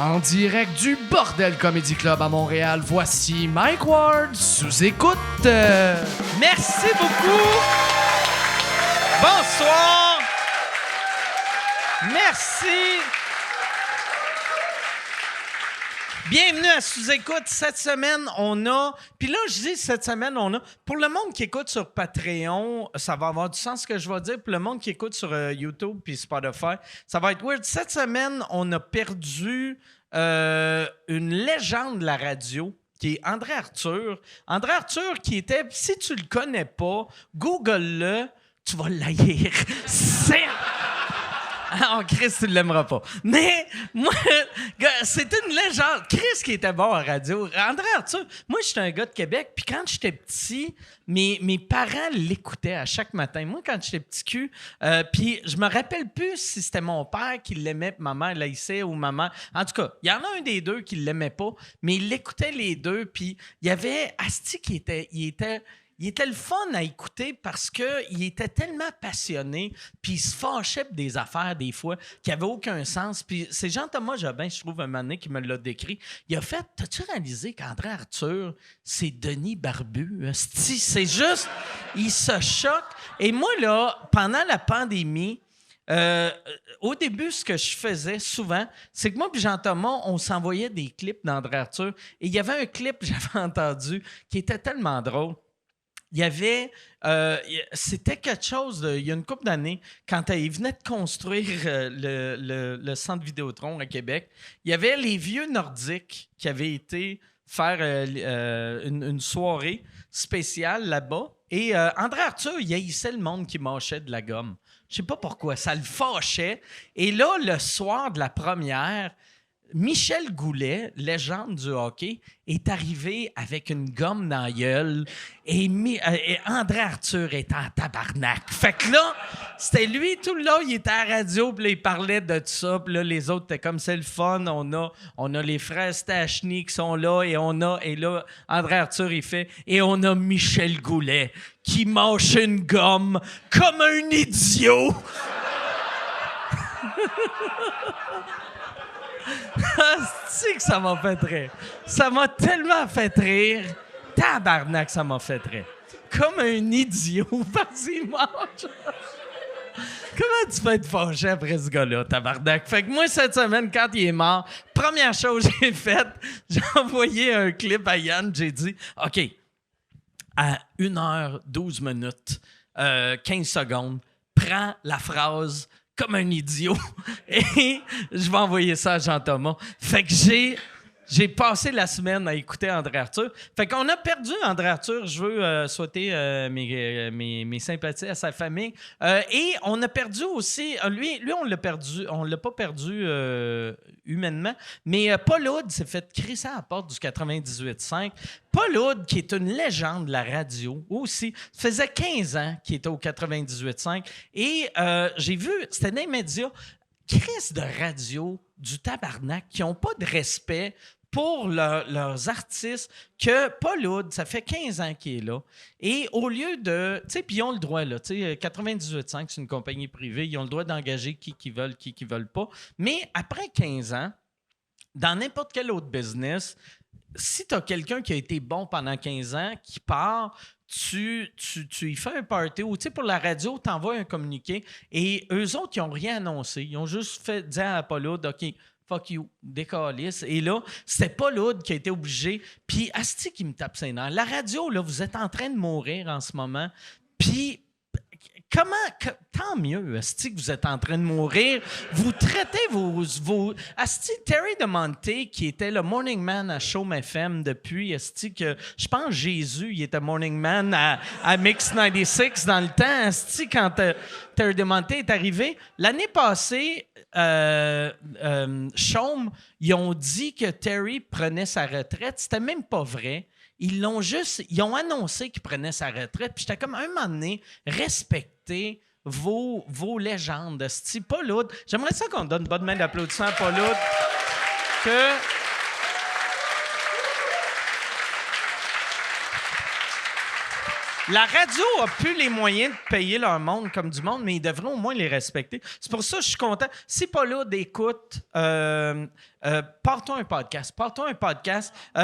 En direct du Bordel Comedy Club à Montréal, voici Mike Ward sous écoute. Merci beaucoup. Bonsoir. Merci. Bienvenue à Sous-Écoute. Cette semaine, on a... Puis là, je dis cette semaine, on a... Pour le monde qui écoute sur Patreon, ça va avoir du sens ce que je vais dire. Pour le monde qui écoute sur YouTube puis Spotify, ça va être weird. Cette semaine, on a perdu une légende de la radio qui est André Arthur. André Arthur qui était... Si tu le connais pas, Google-le, tu vas l'haïr. C'est... Ah, oh, Chris, tu ne l'aimeras pas. Mais, moi, c'est une légende. Chris qui était bon à radio. André Arthur, moi, j'étais un gars de Québec, puis quand j'étais petit, mes parents l'écoutaient à chaque matin. Moi, quand j'étais petit cul, puis je me rappelle plus si c'était mon père qui l'aimait, puis ma mère l'haïssait, ou maman. En tout cas, il y en a un des deux qui l'aimait pas, mais il l'écoutait les deux, puis il y avait Asti qui était... Il était le fun à écouter parce qu'il était tellement passionné, puis il se fâchait pour des affaires, des fois, qui n'avaient aucun sens. Puis c'est Jean-Thomas Jobin, je trouve, un moment donné, qui me l'a décrit. Il a fait « T'as-tu réalisé qu'André Arthur, c'est Denis Barbu? » C'est juste, il se choque. Et moi, là, pendant la pandémie, au début, ce que je faisais souvent, c'est que moi et Jean-Thomas, on s'envoyait des clips d'André Arthur. Et il y avait un clip que j'avais entendu qui était tellement drôle. Il y avait... c'était quelque chose, il y a une couple d'années, quand il venait de construire le centre Vidéotron à Québec, il y avait les vieux Nordiques qui avaient été faire une soirée spéciale là-bas. Et André Arthur, il haïssait le monde qui mâchait de la gomme. Je sais pas pourquoi, ça le fâchait. Et là, le soir de la première... Michel Goulet, légende du hockey, est arrivé avec une gomme dans la gueule et André Arthur est en tabarnak. Fait que là, c'était lui, tout le long, il était à la radio, puis là, il parlait de tout ça, puis là, les autres étaient comme c'est le fun, on a les frères Stachny qui sont là, et là, André Arthur, il fait, et on a Michel Goulet qui mâche une gomme comme un idiot. C'est que ça m'a fait rire. Ça m'a tellement fait rire. Tabarnak, ça m'a fait rire. Comme un idiot. Vas-y, mange. Comment tu peux être fâché après ce gars-là, tabarnak? Fait que moi, cette semaine, quand il est mort, première chose que j'ai faite, j'ai envoyé un clip à Yann. J'ai dit, OK, à 1h12, 15 secondes, prends la phrase comme un idiot. Et je vais envoyer ça à Jean-Thomas. Fait que j'ai passé la semaine à écouter André Arthur. Fait qu'on a perdu André Arthur. Je veux souhaiter mes sympathies à sa famille. Et on a perdu aussi... Lui, on l'a perdu. On l'a pas perdu humainement. Mais Paul Oud s'est fait crisser à la porte du 98.5. Paul Oud, qui est une légende de la radio aussi, ça faisait 15 ans qu'il était au 98.5. Et j'ai vu, c'était dans les médias, Chris de radio du tabarnak qui n'ont pas de respect pour leurs artistes, que Paul Oud, ça fait 15 ans qu'il est là. Et au lieu de... Tu sais, puis ils ont le droit, là. Tu sais, 98.5, c'est une compagnie privée. Ils ont le droit d'engager qui veulent, qui veulent pas. Mais après 15 ans, dans n'importe quel autre business... Si tu as quelqu'un qui a été bon pendant 15 ans, qui part, tu y fais un party ou pour la radio, tu envoies un communiqué et eux autres, ils n'ont rien annoncé. Ils ont juste fait dire à Paul Oud, OK, fuck you, décalisse. Et là, c'était Paul Oud qui a été obligé. Puis, asti qui me tape ses nerfs. La radio, là, vous êtes en train de mourir en ce moment. Puis, tant mieux, asti, que vous êtes en train de mourir. Vous traitez vos asti, Terry DeMonte, qui était le morning man à Chaume FM depuis, asti, que je pense Jésus, il était morning man à Mix 96 dans le temps, asti, quand Terry DeMonte est arrivé. L'année passée, Chaume, ils ont dit que Terry prenait sa retraite. C'était même pas vrai. Ils ont annoncé qu'ils prenaient sa retraite. Puis j'étais comme, un moment donné, respectez vos légendes. C'est Paul Oud. J'aimerais ça qu'on donne une bonne main d'applaudissement à Paul Oud. La radio a plus les moyens de payer leur monde comme du monde, mais ils devraient au moins les respecter. C'est pour ça que je suis content. Si pas là d'écoute, pars-toi un podcast.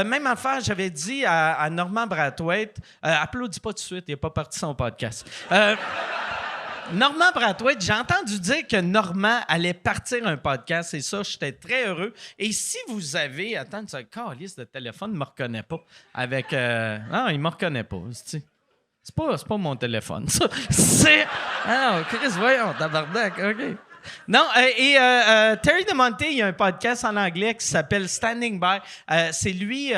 Même affaire, j'avais dit à Normand Brathwaite, applaudis pas tout de suite, il n'est pas parti son podcast. Normand Brathwaite, j'ai entendu dire que Normand allait partir un podcast et ça, j'étais très heureux. Et si vous avez... Attends, ce calice de téléphone ne me reconnaît pas. Avec... Non, il ne me reconnaît pas. C'est pas mon téléphone, ça. C'est... Ah non, Chris, voyons, tabarnak, OK. Non, Terry DeMonte, il y a un podcast en anglais qui s'appelle Standing By. C'est lui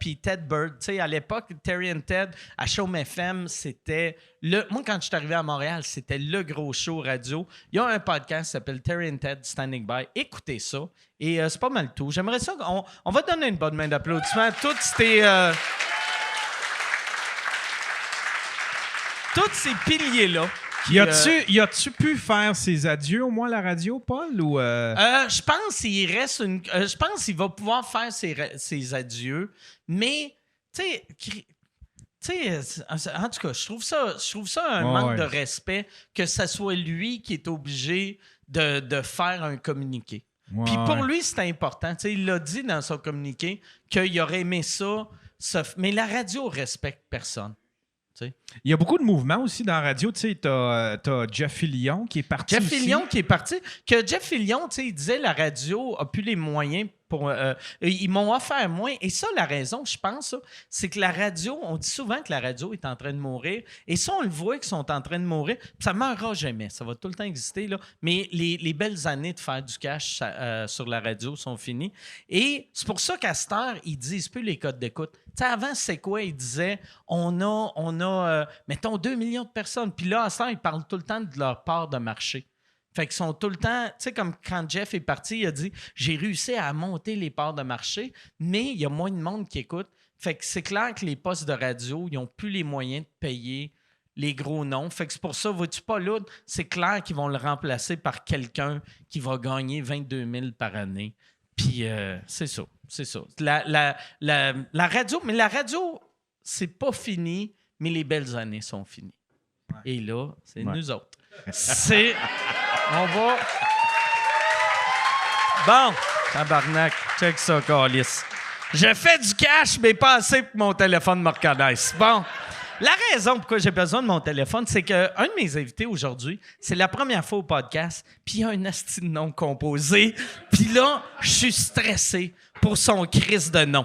puis Ted Bird. Tu sais, à l'époque, Terry and Ted, à Chaume FM, c'était... Moi, quand je suis arrivé à Montréal, c'était le gros show radio. Il y a un podcast qui s'appelle Terry and Ted Standing By. Écoutez ça. Et c'est pas mal tout. J'aimerais ça... On va donner une bonne main d'applaudissement à toutes ces piliers-là. Y a-tu pu faire ses adieux au moins à la radio, Paul? Ou je pense qu'il reste je pense qu'il va pouvoir faire ses adieux, mais tu sais, en tout cas, je trouve ça un manque de respect que ce soit lui qui est obligé de faire un communiqué. Puis pour lui, c'est important. T'sais, il l'a dit dans son communiqué qu'il aurait aimé ça, mais la radio respecte personne. Il y a beaucoup de mouvements aussi dans la radio. Tu sais, t'as Jeff Fillion qui est parti. Jeff Fillion qui est parti. Que Jeff Fillion, tu sais, il disait la radio a plus les moyens pour. Ils m'ont offert moins. Et ça, la raison, je pense, c'est que la radio, on dit souvent que la radio est en train de mourir. Et ça, on le voit qu'ils sont en train de mourir. Puis ça ne meurra jamais. Ça va tout le temps exister, là. Mais les belles années de faire du cash sur la radio sont finies. Et c'est pour ça qu'à cette heure, ils disent plus les codes d'écoute. Tu sais, avant, c'est quoi? Ils disaient, on a mettons, 2 millions de personnes. Puis là, à cette heure, ils parlent tout le temps de leur part de marché. Fait qu'ils sont tout le temps... Tu sais, comme quand Jeff est parti, il a dit « J'ai réussi à monter les parts de marché, mais il y a moins de monde qui écoute. » Fait que c'est clair que les postes de radio, ils n'ont plus les moyens de payer les gros noms. Fait que c'est pour ça, vois-tu pas là, c'est clair qu'ils vont le remplacer par quelqu'un qui va gagner 22 000 par année. Puis c'est ça. La radio... Mais la radio, c'est pas fini, mais les belles années sont finies. Ouais. Et là, c'est nous autres. C'est... On va... Bon, tabarnak, check ça, câlisse. Je fais du cash, mais pas assez pour que mon téléphone me reconnaisse. Bon, la raison pourquoi j'ai besoin de mon téléphone, c'est qu'un de mes invités aujourd'hui, c'est la première fois au podcast, puis il y a un asti de nom composé, puis là, je suis stressé pour son crise de nom.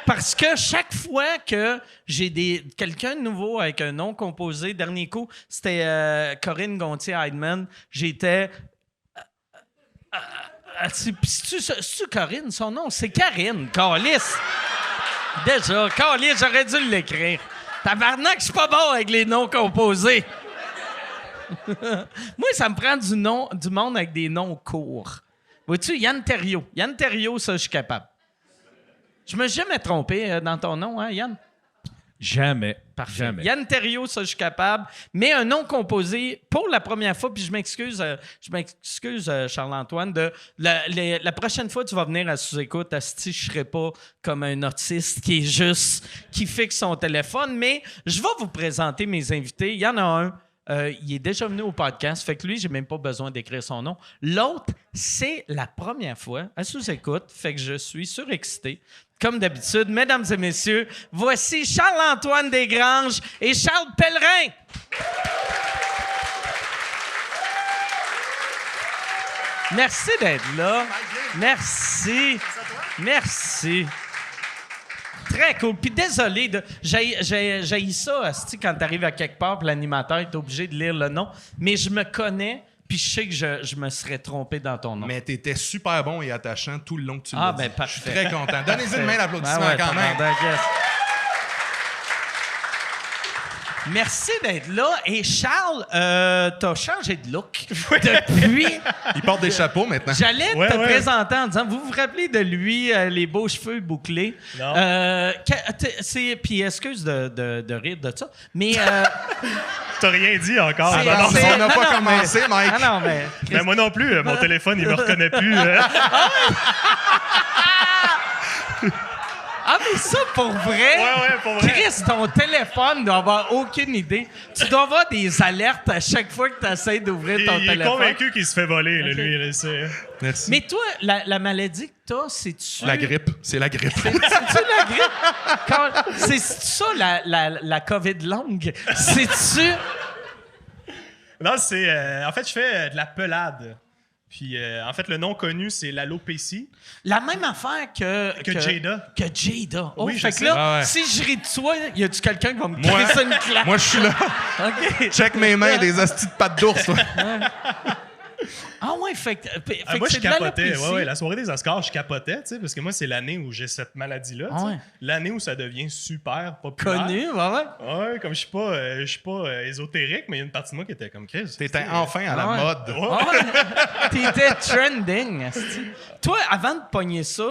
Parce que chaque fois que j'ai quelqu'un de nouveau avec un nom composé, dernier coup, c'était Corinne Gontier-Heidman, j'étais... C'est-tu Corinne, son nom? C'est Karine, Calice. Déjà, Calice, j'aurais dû l'écrire. Tabarnak, je suis pas bon avec les noms composés. Moi, ça me prend du monde avec des noms courts. Vois-tu, Yann Terriot, ça, je suis capable. Je me suis jamais trompé dans ton nom, hein, Yann? Jamais. Parfait. Jamais. Yann Terriot, ça, je suis capable. Mais un nom composé pour la première fois, puis je m'excuse, Charles-Antoine, la prochaine fois que tu vas venir à Sous-Écoute, asti, je serai pas comme un autiste qui fixe son téléphone, mais je vais vous présenter mes invités. Il y en a un. Il est déjà venu au podcast, fait que lui, j'ai même pas besoin d'écrire son nom. L'autre, c'est la première fois à Sous-Écoute, fait que je suis surexcité. Comme d'habitude, mesdames et messieurs, voici Charles-Antoine Desgranges et Charles Pellerin. Merci d'être là. Merci. Très cool. Puis désolé, j'haïs ça, quand t'arrives à quelque part, puis l'animateur est obligé de lire le nom, mais je me connais, puis je sais que je me serais trompé dans ton nom. Mais t'étais super bon et attachant tout le long que tu l'as dit. Ben parfait. Je suis très content. Donnez-y une main d'applaudissement quand même. Merci d'être là. Et Charles, t'as changé de look depuis... Il porte des chapeaux maintenant. J'allais te présenter en disant, vous vous rappelez de lui, les beaux cheveux bouclés? Non. Puis excuse de rire de ça, mais... T'as rien dit encore. On n'a pas commencé, Mike. Ah non, mais... Mais moi non plus, mon téléphone, il me reconnaît plus. Ah, mais ça, pour vrai? Ouais, pour vrai. Chris, ton téléphone doit avoir aucune idée. Tu dois avoir des alertes à chaque fois que tu essaies d'ouvrir ton Il est téléphone. convaincu qu'il se fait voler, là, Ok. lui. Là, c'est... Merci. Mais toi, la maladie que t'as, c'est-tu... La grippe, c'est la grippe. C'est-tu la grippe? C'est ça, la COVID longue? C'est-tu... Non, c'est... en fait, je fais de la pelade. Puis, en fait, le nom connu, c'est l'alopécie. La même affaire Que Jada. Que Jada. Oh, Oui, je fait que sais. là, Ah ouais. si je ris de toi, y a-tu quelqu'un qui va me Moi- crisser une claque? Moi, je suis là. OK. Check mes mains, des hosties de pattes d'ours. là. Ah ouais, fait que Moi, je c'est de capotais. l'alopécie. Ouais, la soirée des Oscars, je capotais, tu sais, parce que moi, c'est l'année où j'ai cette maladie-là. tu sais. Ouais. L'année où ça devient super populaire. Connu, ouais. Ouais, comme je suis pas ésotérique, mais il y a une partie de moi qui était comme Chris. T'étais enfin à la Ouais. mode. Ah ouais. T'étais trending, asti. Toi, avant de pogner ça,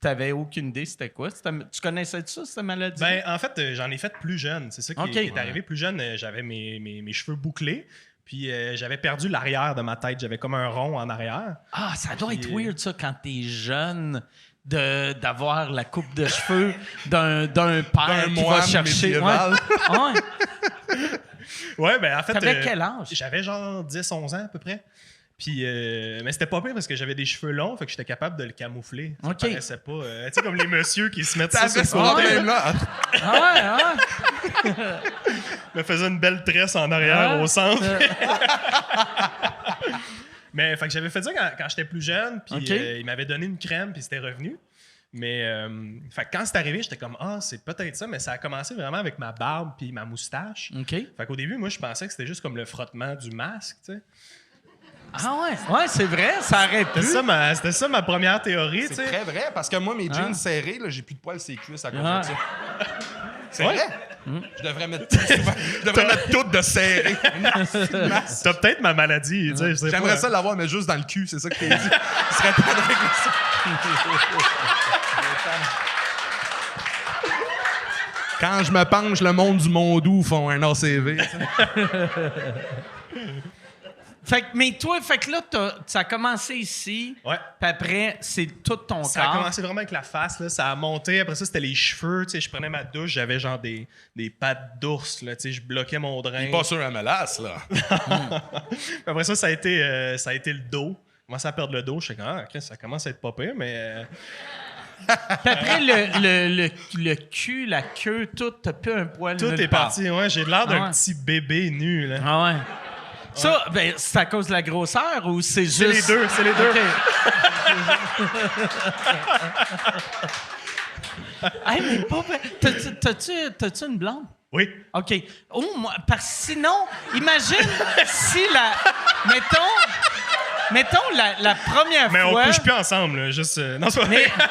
t'avais aucune idée c'était quoi? Tu connaissais ça, cette maladie? Ben, en fait, j'en ai fait plus jeune. C'est ça qui, Ok. qui est arrivé. Plus jeune, j'avais mes cheveux bouclés. Puis j'avais perdu l'arrière de ma tête. J'avais comme un rond en arrière. Ah, ça doit être Puis, weird, ça, quand t'es jeune, d'avoir la coupe de cheveux d'un père qui va moine chercher. médiéval. Ouais. Ouais, ben en fait. T'avais quel âge? J'avais genre 10-11 ans à peu près. Puis, mais c'était pas pire parce que j'avais des cheveux longs, fait que j'étais capable de le camoufler. Ça Ok. paraissait pas. Tu sais, comme les messieurs qui se mettent ça T'avais sur ce le côté. problème-là. Ah ouais. Me faisait une belle tresse en arrière Ah. au centre. Mais fait que j'avais fait ça quand j'étais plus jeune, puis Ok. il m'avait donné une crème, puis c'était revenu. Mais fait que quand c'est arrivé, j'étais comme c'est peut-être ça, mais ça a commencé vraiment avec ma barbe puis ma moustache. OK. Fait qu'au début, moi, je pensais que c'était juste comme le frottement du masque, tu sais. Ah ouais. Ouais, c'est vrai, ça aurait pu. C'était ça ma première théorie, tu C'est sais. très vrai, parce que moi, mes jeans serrés, là, j'ai plus de poils sur les cuisses à cause Ah. de ça. C'est Ouais. vrai. Je devrais mettre tout souvent. Je devrais mettre tout de serré. T'as peut-être ma maladie, tu sais. je sais J'aimerais pas. ça l'avoir, mais juste dans le cul, c'est ça que t'as dit. Il serait temps de régler ça. Quand je me penche, le monde du Mondou font un ACV. tu sais. Fait que, mais toi, fait que là, ça a commencé ici. Ouais. Puis après, c'est tout ton Ça a corps. commencé vraiment avec la face, là. Ça a monté. Après ça, c'était les cheveux. Tu sais, je prenais ma douche, j'avais genre des pattes d'ours, là. Tu sais, je bloquais mon drain. Pas sur un mélasse, là. Puis après ça, ça a été le dos. Je commençais à perdre le dos. Je suis comme, Chris, ça commence à être pas pire, mais... Puis après, le cul, la queue, tout, t'as plus un poil tout nulle est part. parti. Ouais, j'ai l'air d'un Ah ouais. petit bébé nu, là. Ah ouais. Ça, ben, c'est à cause de la grosseur ou c'est juste... C'est les deux, c'est les deux. OK. Hey, mais pas... T'as-tu une blonde? Oui. OK. Oh, moi, parce que sinon, imagine si la... Mettons la première Mais on fois... couche plus ensemble, là. Juste... non, c'est pas Mais, vrai.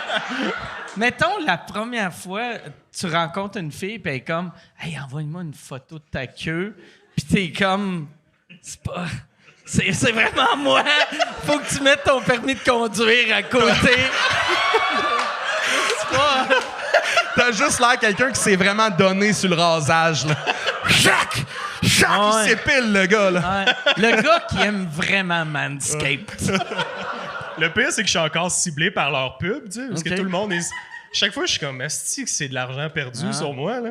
mettons, la première fois, tu rencontres une fille, puis elle est comme, hey, envoie-moi une photo de ta queue. Puis t'es comme, c'est pas. C'est vraiment moi. Faut que tu mettes ton permis de conduire à côté. C'est pas. T'as juste l'air quelqu'un qui s'est vraiment donné sur le rasage, là. Chac! Chac! Ah ouais. Il s'épile, le gars, là. Ouais. Le gars qui aime vraiment Manscaped. Le pire, c'est que je suis encore ciblé par leur pub, tu sais, parce Ok. que tout le monde est... Chaque fois, je suis comme, esti que c'est de l'argent perdu sur moi, là.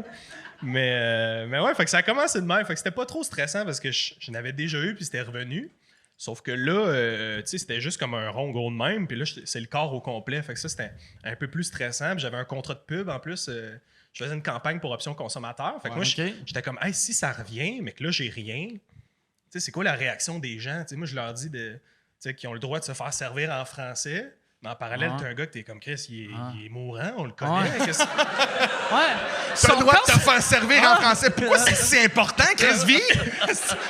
Mais ouais, fait que ça a commencé de même. Fait que c'était pas trop stressant parce que je n'avais déjà eu puis c'était revenu. Sauf que là, tu sais, c'était juste comme un rond gros de même. Puis là, c'est le corps au complet. Fait que ça, c'était un peu plus stressant. Puis j'avais un contrat de pub en plus. Je faisais une campagne pour Option Consommateur. Fait que moi, ok. j'étais comme, hey, si ça revient, mais que là, j'ai rien, tu sais, c'est quoi la réaction des gens? Tu sais, moi, je leur dis qu'ils ont le droit de se faire servir en français. Mais en parallèle, Ah. t'as un gars que t'es comme Chris, il est mourant, on le connaît. Ouais. Qu'est-ce- Ouais. T'as le Son droit de corps- te faire servir en français. Pourquoi c'est si important, Chris V?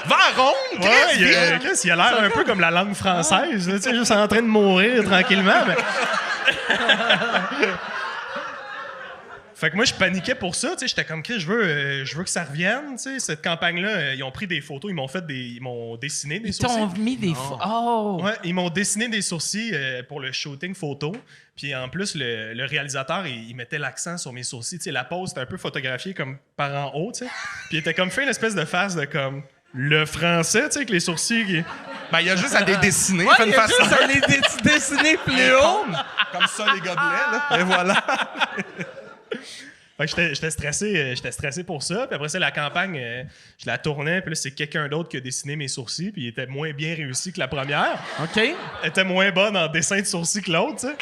Va à Ronde, Ouais, Chris il a, V! Chris, il a l'air un peu comme la langue française, là, tu sais, juste en train de mourir tranquillement. Mais... Fait que moi, je paniquais pour ça, tu sais, j'étais comme, Chris, je veux que ça revienne, tu sais, cette campagne-là, ils ont pris des photos, ils m'ont dessiné des Ils t'ont sourcils. mis des... Oh! Ouais, ils m'ont dessiné des sourcils pour le shooting photo. Puis en plus, le réalisateur, il mettait l'accent sur mes sourcils. Tu sais, la pose, c'était un peu photographiée comme par en haut, tu sais. Puis il était comme fait une espèce de face de comme le français, tu sais, avec les sourcils. Ben, il y a juste à les dessiner. Ouais, Fais une il y a face juste à les dessiner plus haut. comme ça, les gobelets, là. Et voilà. Fait que j'étais stressé pour ça. Puis après ça, la campagne, je la tournais. Puis là, c'est quelqu'un d'autre qui a dessiné mes sourcils. Puis il était moins bien réussi que la première. OK. Elle était moins bonne en dessin de sourcils que l'autre, tu sais.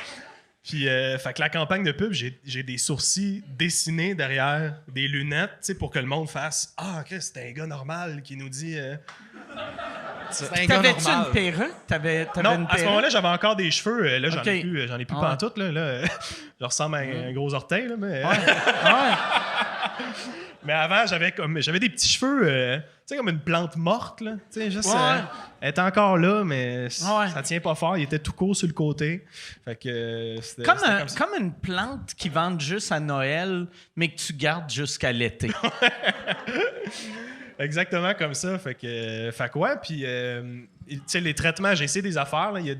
Puis, fait que la campagne de pub, j'ai des sourcils dessinés derrière des lunettes, tu sais, pour que le monde fasse « Ah, Chris, c'est un gars normal qui nous dit... C'est un gars T'avais-tu normal. une perruque? T'avais Non, une à ce perruque? moment-là, j'avais encore des cheveux. Là, j'en Ok. ai plus pantoute. Là, je ressemble à un gros orteil. Là, mais... Ouais. Mais avant, j'avais des petits cheveux, tu sais, comme une plante morte, là. Tu sais, juste, Ouais. elle était encore là, mais Ouais. ça tient pas fort. Il était tout court sur le côté. Fait que c'était ça. Comme une plante qui vendent juste à Noël, mais que tu gardes jusqu'à l'été. Exactement comme ça. Fait que ouais. Puis, tu sais, les traitements, j'ai essayé des affaires. Là. Il y a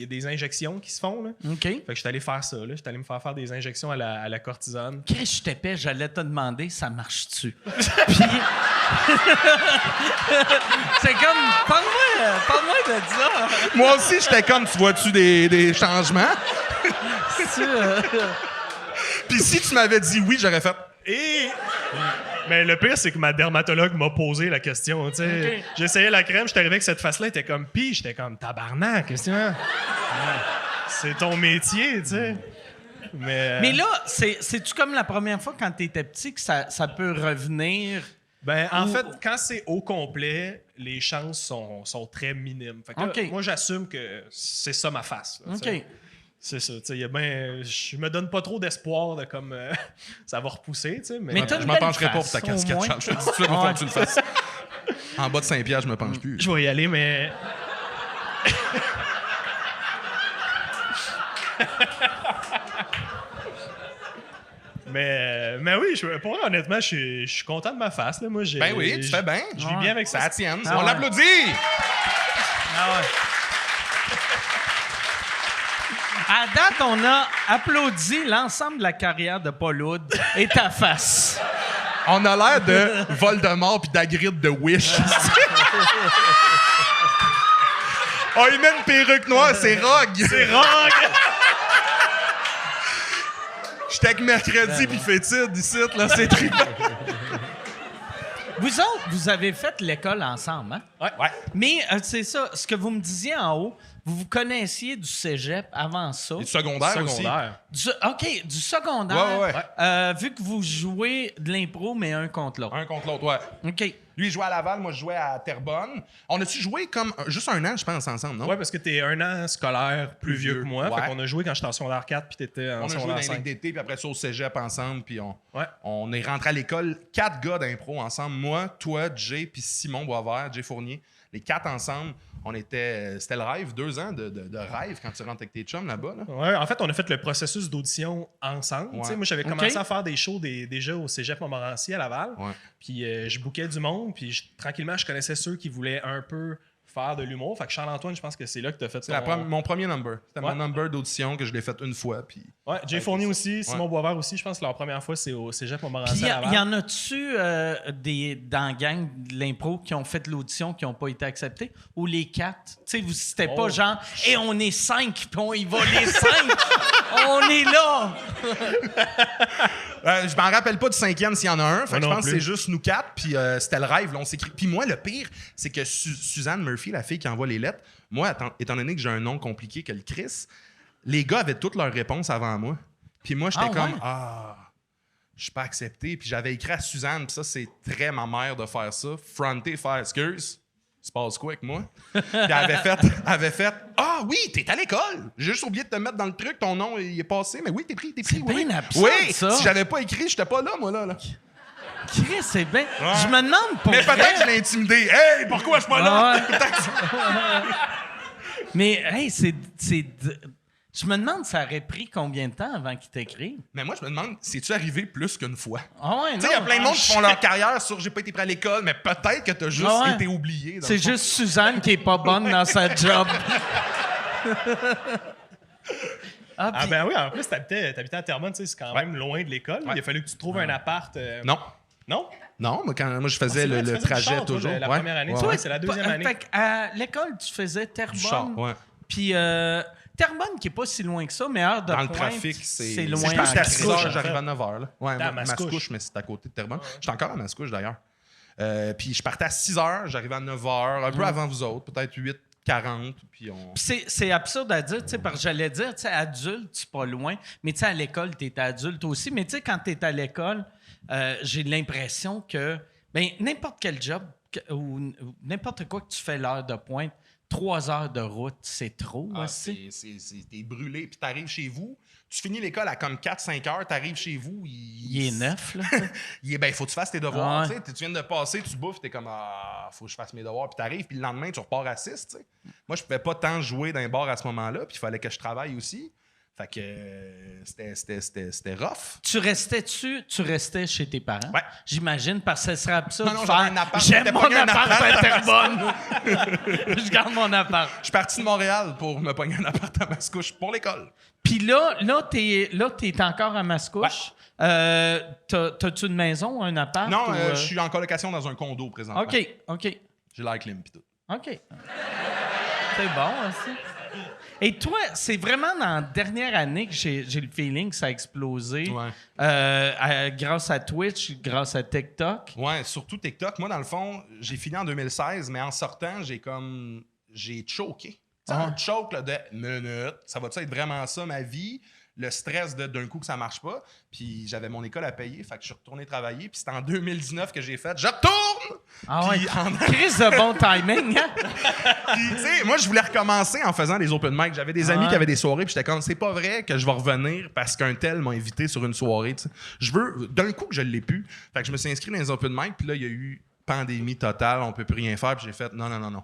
des injections qui se font. Là. OK. Fait que j'étais allé faire ça. J'étais allé me faire des injections à la cortisone. Chris, je t'épais, j'allais te demander, ça marche-tu? Puis... c'est comme... Parle-moi de ça. Moi aussi, j'étais comme, tu vois-tu des changements? Puis si tu m'avais dit oui, j'aurais fait... Mais le pire, c'est que ma dermatologue m'a posé la question. Tu sais, Ok. J'essayais la crème, j'étais arrivé avec cette face-là, elle était comme pis, j'étais comme tabarnak, qu'est-ce que tu veux? C'est ton métier, tu sais. Mais là, c'est-tu comme la première fois quand t'étais petit que ça peut revenir? Ben, en fait, quand c'est au complet, les chances sont très minimes. Fait que là, Ok. moi, j'assume que c'est ça ma face. Là, tu sais. OK. C'est ça. Tu sais, je me donne pas trop d'espoir de comme ça va repousser, tu sais. Mais t'as Je une m'en belle pencherai pas pour face, ta casquette, au moins. Charles. Je te dis tout de suite, il faut que tu le fasses. En bas de Saint-Pierre, je me penche plus. Je vais y aller, mais. mais oui, pour vrai, honnêtement, je suis content de ma face. Là. Moi, Ben oui, tu fais bien. Je vis bien avec Ça ça. tienne. Ah On ouais. l'applaudit! Ah ouais. À date, on a applaudi l'ensemble de la carrière de Paul Oud et ta face. On a l'air de Voldemort puis d'Agrid de Wish. Oh, il met une perruque noire, c'est Rogue! C'est Rogue! J'étais avec Mercredi puis Fétide ici, là, c'est trippant. Vous autres, vous avez fait l'école ensemble, hein? Ouais. Mais c'est ça, ce que vous me disiez en haut, vous connaissiez du cégep avant ça. Et du secondaire aussi. OK, du secondaire. Ouais. Vu que vous jouez de l'impro, mais un contre l'autre. Un contre l'autre, ouais. OK. Lui, il jouait à Laval, moi, je jouais à Terrebonne. On a-tu joué comme juste un an, je pense, ensemble, non? Ouais, parce que t'es un an scolaire plus vieux que moi. Ouais. Fait qu'on a joué quand j'étais en secondaire 4 puis t'étais en On a joué dans secondaire les 5. ligues d'été, puis après ça au cégep ensemble, puis Ouais. on est rentré à l'école, 4 gars d'impro ensemble. Moi, toi, Jay, puis Simon Boisvert, Jay Fournier. Les 4 ensemble, on était... C'était le rêve, 2 ans de rêve quand tu rentres avec tes chums là-bas. Là. Ouais, en fait, on a fait le processus d'audition ensemble. Ouais. Tu sais, moi, j'avais commencé à faire des shows déjà au Cégep Montmorency à Laval. Ouais. Puis je bookais du monde. Puis tranquillement, je connaissais ceux qui voulaient un peu faire de l'humour. Fait que Charles-Antoine, je pense que c'est là que tu as fait C'est mon premier number. C'était Ouais. mon number d'audition que je l'ai fait une fois. Puis... Ouais, Jay Fournier aussi, Simon Boisvert aussi. Je pense que leur première fois, c'est au Cégep Puis Montmorency à y Laval. en a-tu dans la gang de l'impro qui ont fait l'audition qui n'ont pas été acceptés? Ou les 4? Tu sais, c'était pas genre « Et on est 5, puis on y va les 5! On est là! Je m'en rappelle pas du 5e s'il y en a un. Fait que je non pense que plus. c'est juste nous 4. Puis c'était le rêve. Là, on s'écrit. Puis moi, le pire, c'est que Suzanne Murphy, la fille qui envoie les lettres, moi, étant donné que j'ai un nom compliqué que le Chris, les gars avaient toutes leurs réponses avant moi. Puis moi, j'étais comme je suis pas accepté. Puis j'avais écrit à Suzanne, puis ça, c'est très ma mère de faire ça. Fronter, faire excuse. Il se passe quoi avec moi? Puis elle avait fait ah oui, t'es à l'école. J'ai juste oublié de te mettre dans le truc, ton nom il est passé, mais oui, t'es pris. C'est oui. bien absurde, Oui, ça. si j'avais pas écrit, j'étais pas là, moi, là. » Chris, c'est bien. Je me demande pour Mais vrai- peut-être que je l'ai intimidé. Hey, pourquoi je suis pas là? Ah Mais, hey, je me demande, ça aurait pris combien de temps avant qu'il t'écrive? Mais moi, je me demande, c'est-tu arrivé plus qu'une fois? Ah ouais, Tu sais, il y a non. plein de monde qui font leur carrière sur j'ai pas été pris à l'école, mais peut-être que t'as juste Ah ouais. été oublié. dans C'est le fond. juste Suzanne qui est pas bonne dans sa job. Ah puis- ben oui, en plus, t'habitais à Terrebonne, tu sais, c'est quand même loin de l'école. Ouais. Il a fallu que tu trouves un appart. Non. Non? Non, moi, je faisais C'est vrai, tu le faisais du trajet char, toi, toujours. la Ouais. première année. Ouais, Tu vois, ouais. c'est la deuxième année. Fait à l'école, tu faisais Du char, Terrebonne. ouais. Puis Terrebonne, qui est pas si loin que ça, mais heure de Dans le pointe, trafic, c'est loin. Je pense que c'était à 6 Mascouche, heures, en j'arrive fait. à 9 h. Ouais, T'es à Mascouche, Mascouche. mais c'est à côté de Terrebonne. J'étais encore à Mascouche, d'ailleurs. Puis je partais à 6 h, j'arrivais à 9 h, un peu avant vous autres, peut-être 8h40. Puis on... Puis c'est absurde à dire, tu sais, parce que j'allais dire, tu sais, adulte, c'est pas loin, mais tu sais, à l'école, t'es adulte aussi. Mais tu sais, quand t'es à l'école, j'ai l'impression que, ben, n'importe quel job ou n'importe quoi que tu fais l'heure de pointe, 3 heures de route, c'est trop aussi. T'es brûlé, puis t'arrives chez vous, tu finis l'école à comme 4-5 heures, t'arrives chez vous, Il est 9, là. Ben, faut que tu fasses tes devoirs. Ouais. Tu sais. Tu viens de passer, tu bouffes, t'es comme, faut que je fasse mes devoirs, puis t'arrives, puis le lendemain, tu repars à 6. Tu sais. Moi, je pouvais pas tant jouer dans les bars à ce moment-là, puis il fallait que je travaille aussi. Fait que c'était rough. Tu restais chez tes parents? Ouais. J'imagine, parce que ce serait absurde Non, de j'avais faire, un appart, j'aime j'étais mon pogné un appart appart à Terrebonne. Je garde mon appart. Je suis parti de Montréal pour me pogner un appart à Mascouche pour l'école. Puis là, t'es encore à Mascouche. T'as-tu une maison, un appart? Non, ou, je suis en colocation dans un condo présentement. OK. J'ai l'air clim pis tout. OK. C'est bon, aussi. Et toi, c'est vraiment dans la dernière année que j'ai le feeling que ça a explosé. Ouais. Grâce à Twitch, grâce à TikTok. Ouais, surtout TikTok. Moi, dans le fond, j'ai fini en 2016, mais en sortant, j'ai choqué. Tu sais, un choke là, de minute. Ça va-tu être vraiment ça, ma vie? Le stress d'un coup que ça marche pas. Puis j'avais mon école à payer, fait que je suis retourné travailler. Puis c'était en 2019 que j'ai fait « Je retourne! » Ah ouais, Puis crise de bon timing, hein? Puis, tu sais, moi, je voulais recommencer en faisant des open mic. J'avais des amis qui avaient des soirées, puis j'étais comme, c'est pas vrai que je vais revenir parce qu'un tel m'a invité sur une soirée, tu sais. Je veux, d'un coup que je l'ai pu. Fait que je me suis inscrit dans les open mic, puis là, il y a eu pandémie totale, on peut plus rien faire, puis j'ai fait, non.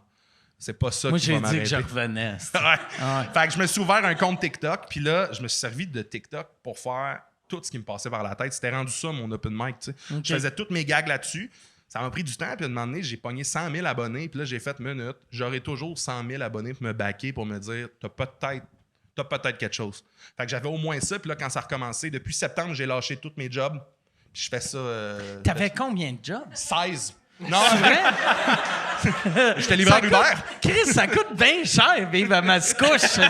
C'est pas ça Moi, qui va j'ai dit m'arrêter. que je revenais. Ouais. Fait que je me suis ouvert un compte TikTok, puis là, je me suis servi de TikTok pour faire tout ce qui me passait par la tête. C'était rendu ça, mon open mic, tu sais. OK. Je faisais toutes mes gags là-dessus. Ça m'a pris du temps, puis à un moment donné, j'ai pogné 100 000 abonnés, puis là, j'ai fait minute. J'aurai toujours 100 000 abonnés pour me backer, pour me dire, t'as peut-être quelque chose. Fait que j'avais au moins ça, puis là, quand ça a recommencé, depuis septembre, j'ai lâché tous mes jobs, puis je fais ça... T'avais combien de jobs? 16. Non, C'est vrai? j'étais livreur Uber. Chris, ça coûte bien cher vivre à Mascouche, tu sais.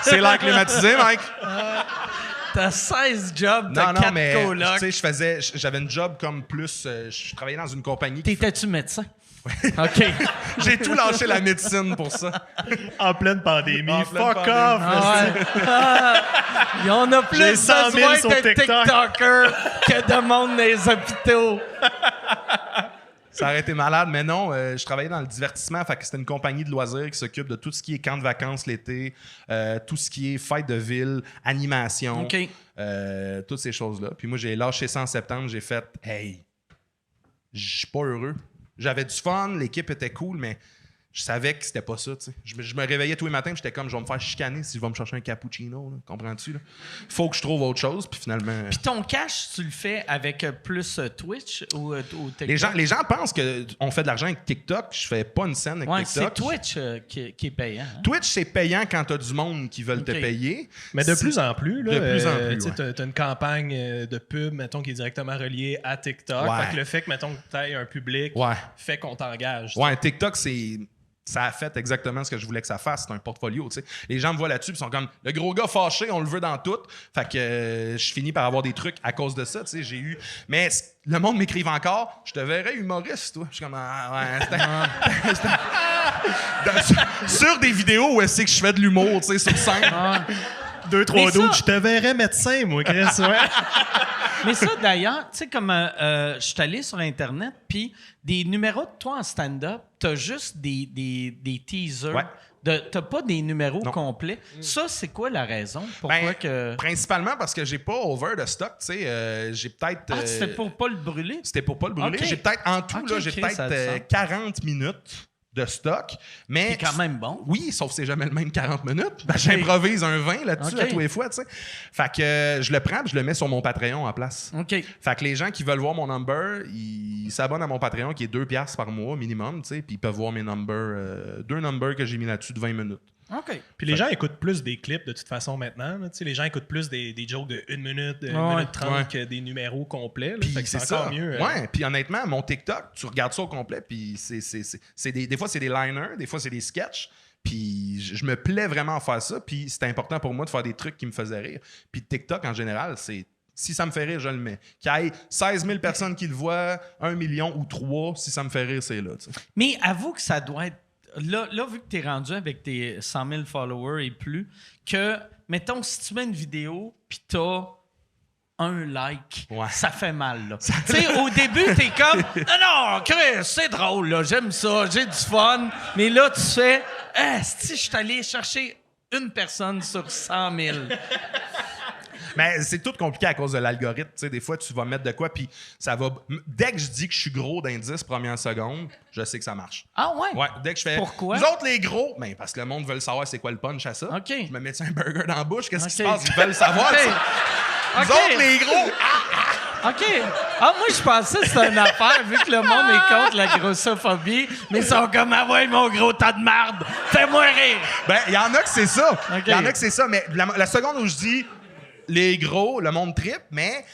C'est l'air climatisé, Mike. T'as 16 jobs, t'as Non, 4 mais colocs. tu sais, j'avais une job comme plus... je travaillais dans une compagnie... T'étais-tu médecin? OK. J'ai tout lâché la médecine pour ça. En pleine pandémie. En pleine Fuck pandémie. off! Ah ouais. Il y en a plus J'ai 100 000 besoin sur de TikTok. TikTokers que de monde dans les hôpitaux. Ça aurait été malade, mais non, je travaillais dans le divertissement, fait que c'était une compagnie de loisirs qui s'occupe de tout ce qui est camp de vacances l'été, tout ce qui est fête de ville, animation, OK. toutes ces choses-là. Puis moi, j'ai lâché ça en septembre, j'ai fait « Hey, je suis pas heureux. » J'avais du fun, l'équipe était cool, mais je savais que c'était pas ça, tu sais. Je me réveillais tous les matins, j'étais comme « Je vais me faire chicaner si je vais me chercher un cappuccino. » Comprends-tu? Là? Faut que je trouve autre chose, puis finalement... Puis ton cash, tu le fais avec plus Twitch ou TikTok? Les gens pensent qu'on fait de l'argent avec TikTok. Je fais pas une scène avec Ouais, TikTok. c'est Twitch qui est payant. Hein? Twitch, c'est payant quand t'as du monde qui veulent te OK. payer. Mais de plus en plus, là, De plus en plus, tu sais, t'as une campagne de pub, mettons, qui est directement reliée à TikTok. Ouais. Fait que le fait que, mettons, que t'aies un public Ouais. fait qu'on t'engage. Ouais, TikTok, ça a fait exactement ce que je voulais que ça fasse. C'est un portfolio, tu sais. Les gens me voient là-dessus, ils sont comme le gros gars fâché, on le veut dans tout. Fait que je finis par avoir des trucs à cause de ça, tu sais. J'ai eu. Mais le monde m'écrive encore. Je te verrais humoriste, toi. Je suis comme sur des vidéos où c'est que je fais de l'humour, tu sais, sur scène. 2-3 Mais ça- d'autres, je te verrais médecin, moi, Chris. Ouais. Mais ça, d'ailleurs, tu sais, comme je suis allé sur Internet, puis des numéros de toi en stand-up, t'as juste des teasers. Ouais. T'as pas des numéros Non. complets. Ça, c'est quoi la raison? Pourquoi Ben, que... Principalement parce que j'ai pas over de stock, tu sais. J'ai peut-être. Ah, c'était pour pas le brûler? C'était pour pas le brûler. Ok. J'ai peut-être, en tout, Ok, là, j'ai ok, ça a du peut-être sens. 40 minutes de stock. Mais C'est quand même bon. Oui, sauf que c'est jamais le même 40 minutes. Ben, j'improvise un 20 là-dessus Ok. à tous les fois, tu sais. Fait que je le prends et je le mets sur mon Patreon en place. OK. Fait que les gens qui veulent voir mon number, ils s'abonnent à mon Patreon qui est 2$ par mois minimum, tu sais, puis ils peuvent voir mes numbers, 2 numbers que j'ai mis là-dessus de 20 minutes. OK. Puis les gens écoutent plus des clips de toute façon maintenant. Là. Les gens écoutent plus des jokes de 1 minute, 1 minute 30 que des numéros complets. Là. Puis Fait que c'est encore ça. mieux. Ouais, puis honnêtement, mon TikTok, tu regardes ça au complet, puis des fois, c'est des liners, des fois, c'est des sketchs. Puis je me plais vraiment à faire ça. Puis c'est important pour moi de faire des trucs qui me faisaient rire. Puis TikTok, en général, c'est... Si ça me fait rire, je le mets. Qu'il y ait 16 000 personnes qui le voient, 1 million ou 3, si ça me fait rire, c'est là. T'sais. Mais avoue que ça doit être... Là, vu que tu es rendu avec tes 100 000 followers et plus, que, mettons, si tu mets une vidéo puis t'as un like, ça fait mal. Tu sais, au début, t'es comme « Non, Chris, c'est drôle, là, j'aime ça, j'ai du fun. » Mais là, tu fais « Si je suis allé chercher une personne sur 100 000. » Mais c'est tout compliqué à cause de l'algorithme. Tu sais, des fois, tu vas mettre de quoi, puis ça va... Dès que je dis que je suis gros d'indice première seconde, je sais que ça marche. Ah ouais? Ouais, dès que je fais... Pourquoi? Nous autres, les gros, ben, parce que le monde veut savoir c'est quoi le punch à ça. OK. Je me mets un burger dans la bouche, qu'est-ce qui se OK. passe? Ils veulent savoir. OK. Nous OK. autres, les gros... OK. Ah, moi, je pensais que c'était une affaire, vu que le monde est contre la grossophobie, mais ils sont comme « Ah ouais, mon gros tas de marde, fais-moi rire! » Ben, il y en a que c'est ça. OK. Il y en a que c'est ça, mais la seconde où je dis les gros, le monde tripe, mais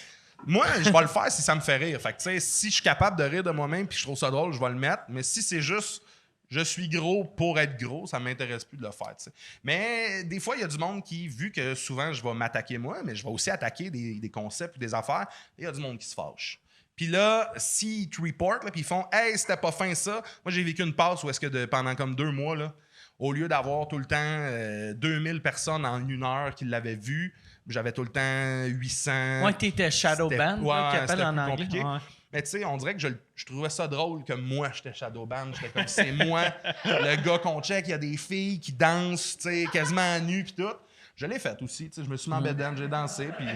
moi, je vais le faire si ça me fait rire. Fait que, tu sais, si je suis capable de rire de moi-même puis je trouve ça drôle, je vais le mettre. Mais si c'est juste je suis gros pour être gros, ça m'intéresse plus de le faire, tu sais. Mais des fois, il y a du monde qui, vu que souvent je vais m'attaquer moi, mais je vais aussi attaquer des concepts ou des affaires, il y a du monde qui se fâche. Puis là, s'ils te reportent, puis ils font « Hey, c'était pas fin ça », moi j'ai vécu une passe où est-ce que pendant comme 2 mois, là, au lieu d'avoir tout le temps 2000 personnes en 1 heure qui l'avaient vu, j'avais tout le temps 800. Moi, t'étais shadow C'était- ban, ouais, qu'ils appellent c'était en plus anglais. compliqué. Ouais. Mais tu sais, on dirait que je trouvais ça drôle que moi, j'étais shadowban. J'étais comme, c'est moi, le gars qu'on check, il y a des filles qui dansent, tu sais, quasiment nues puis tout. Je l'ai fait aussi, tu sais, je me suis mis en bedaine, j'ai dansé, puis...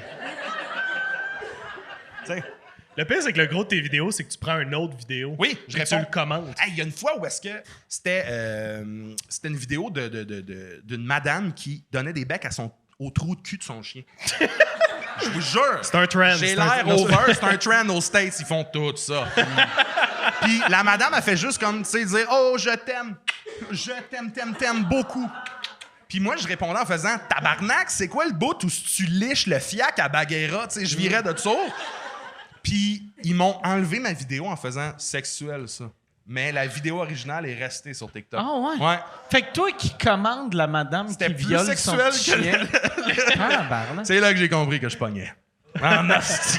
Tu sais... Le pire, c'est que le gros de tes vidéos, c'est que tu prends une autre vidéo. Oui, je et tu réponds. le commentes. Hey, il y a une fois où est-ce que c'était une vidéo d'une madame qui donnait des becs au trou de cul de son chien. Je vous jure. C'est un trend. J'ai C'est un- l'air non, over, c'est un trend aux States, ils font tout ça. Puis la madame a fait juste comme, tu sais, dire « Oh, je t'aime beaucoup. » Puis moi, je répondais en faisant « Tabarnak, c'est quoi le bout où tu liches le fiac à Baguera? » Tu sais, je virais de ça. Puis ils m'ont enlevé ma vidéo en faisant « sexuel, ça. » Mais la vidéo originale est restée sur TikTok. Ah ouais? Ouais. Fait que toi qui commandes la madame C'était qui plus viole son sexuel petit que chien... Ah, barre, C'est là que j'ai compris que je pognais. En asti.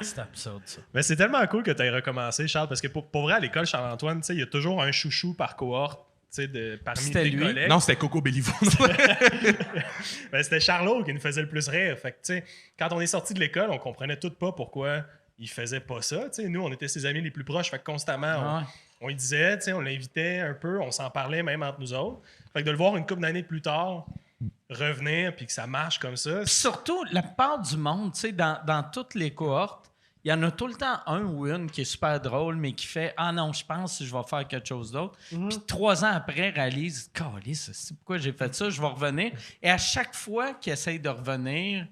c'est absurde, ça. Mais c'est tellement cool que tu aies recommencé, Charles, parce que pour vrai, à l'école Charles-Antoine, tu sais, il y a toujours un chouchou par cohorte, tu sais, parmi C'était tes lui? collègues. Non, c'était Coco Béliveau. Ben, c'était Charlot qui nous faisait le plus rire. Fait que, tu sais, quand on est sorti de l'école, on comprenait tout pas pourquoi il faisait pas ça. Tu sais, nous, on était ses amis les plus proches. Fait que constamment, Ah ouais. on lui disait, tu sais, on l'invitait un peu, on s'en parlait même entre nous autres. Fait que de le voir une couple d'années plus tard revenir puis que ça marche comme ça. Puis surtout, la part du monde, tu sais, dans toutes les cohortes, il y en a tout le temps un ou une qui est super drôle, mais qui fait « Ah non, je pense que je vais faire quelque chose d'autre. Puis 3 ans après, réalise « Calisse, c'est pourquoi j'ai fait ça, je vais revenir. » Et à chaque fois qu'il essaye de revenir,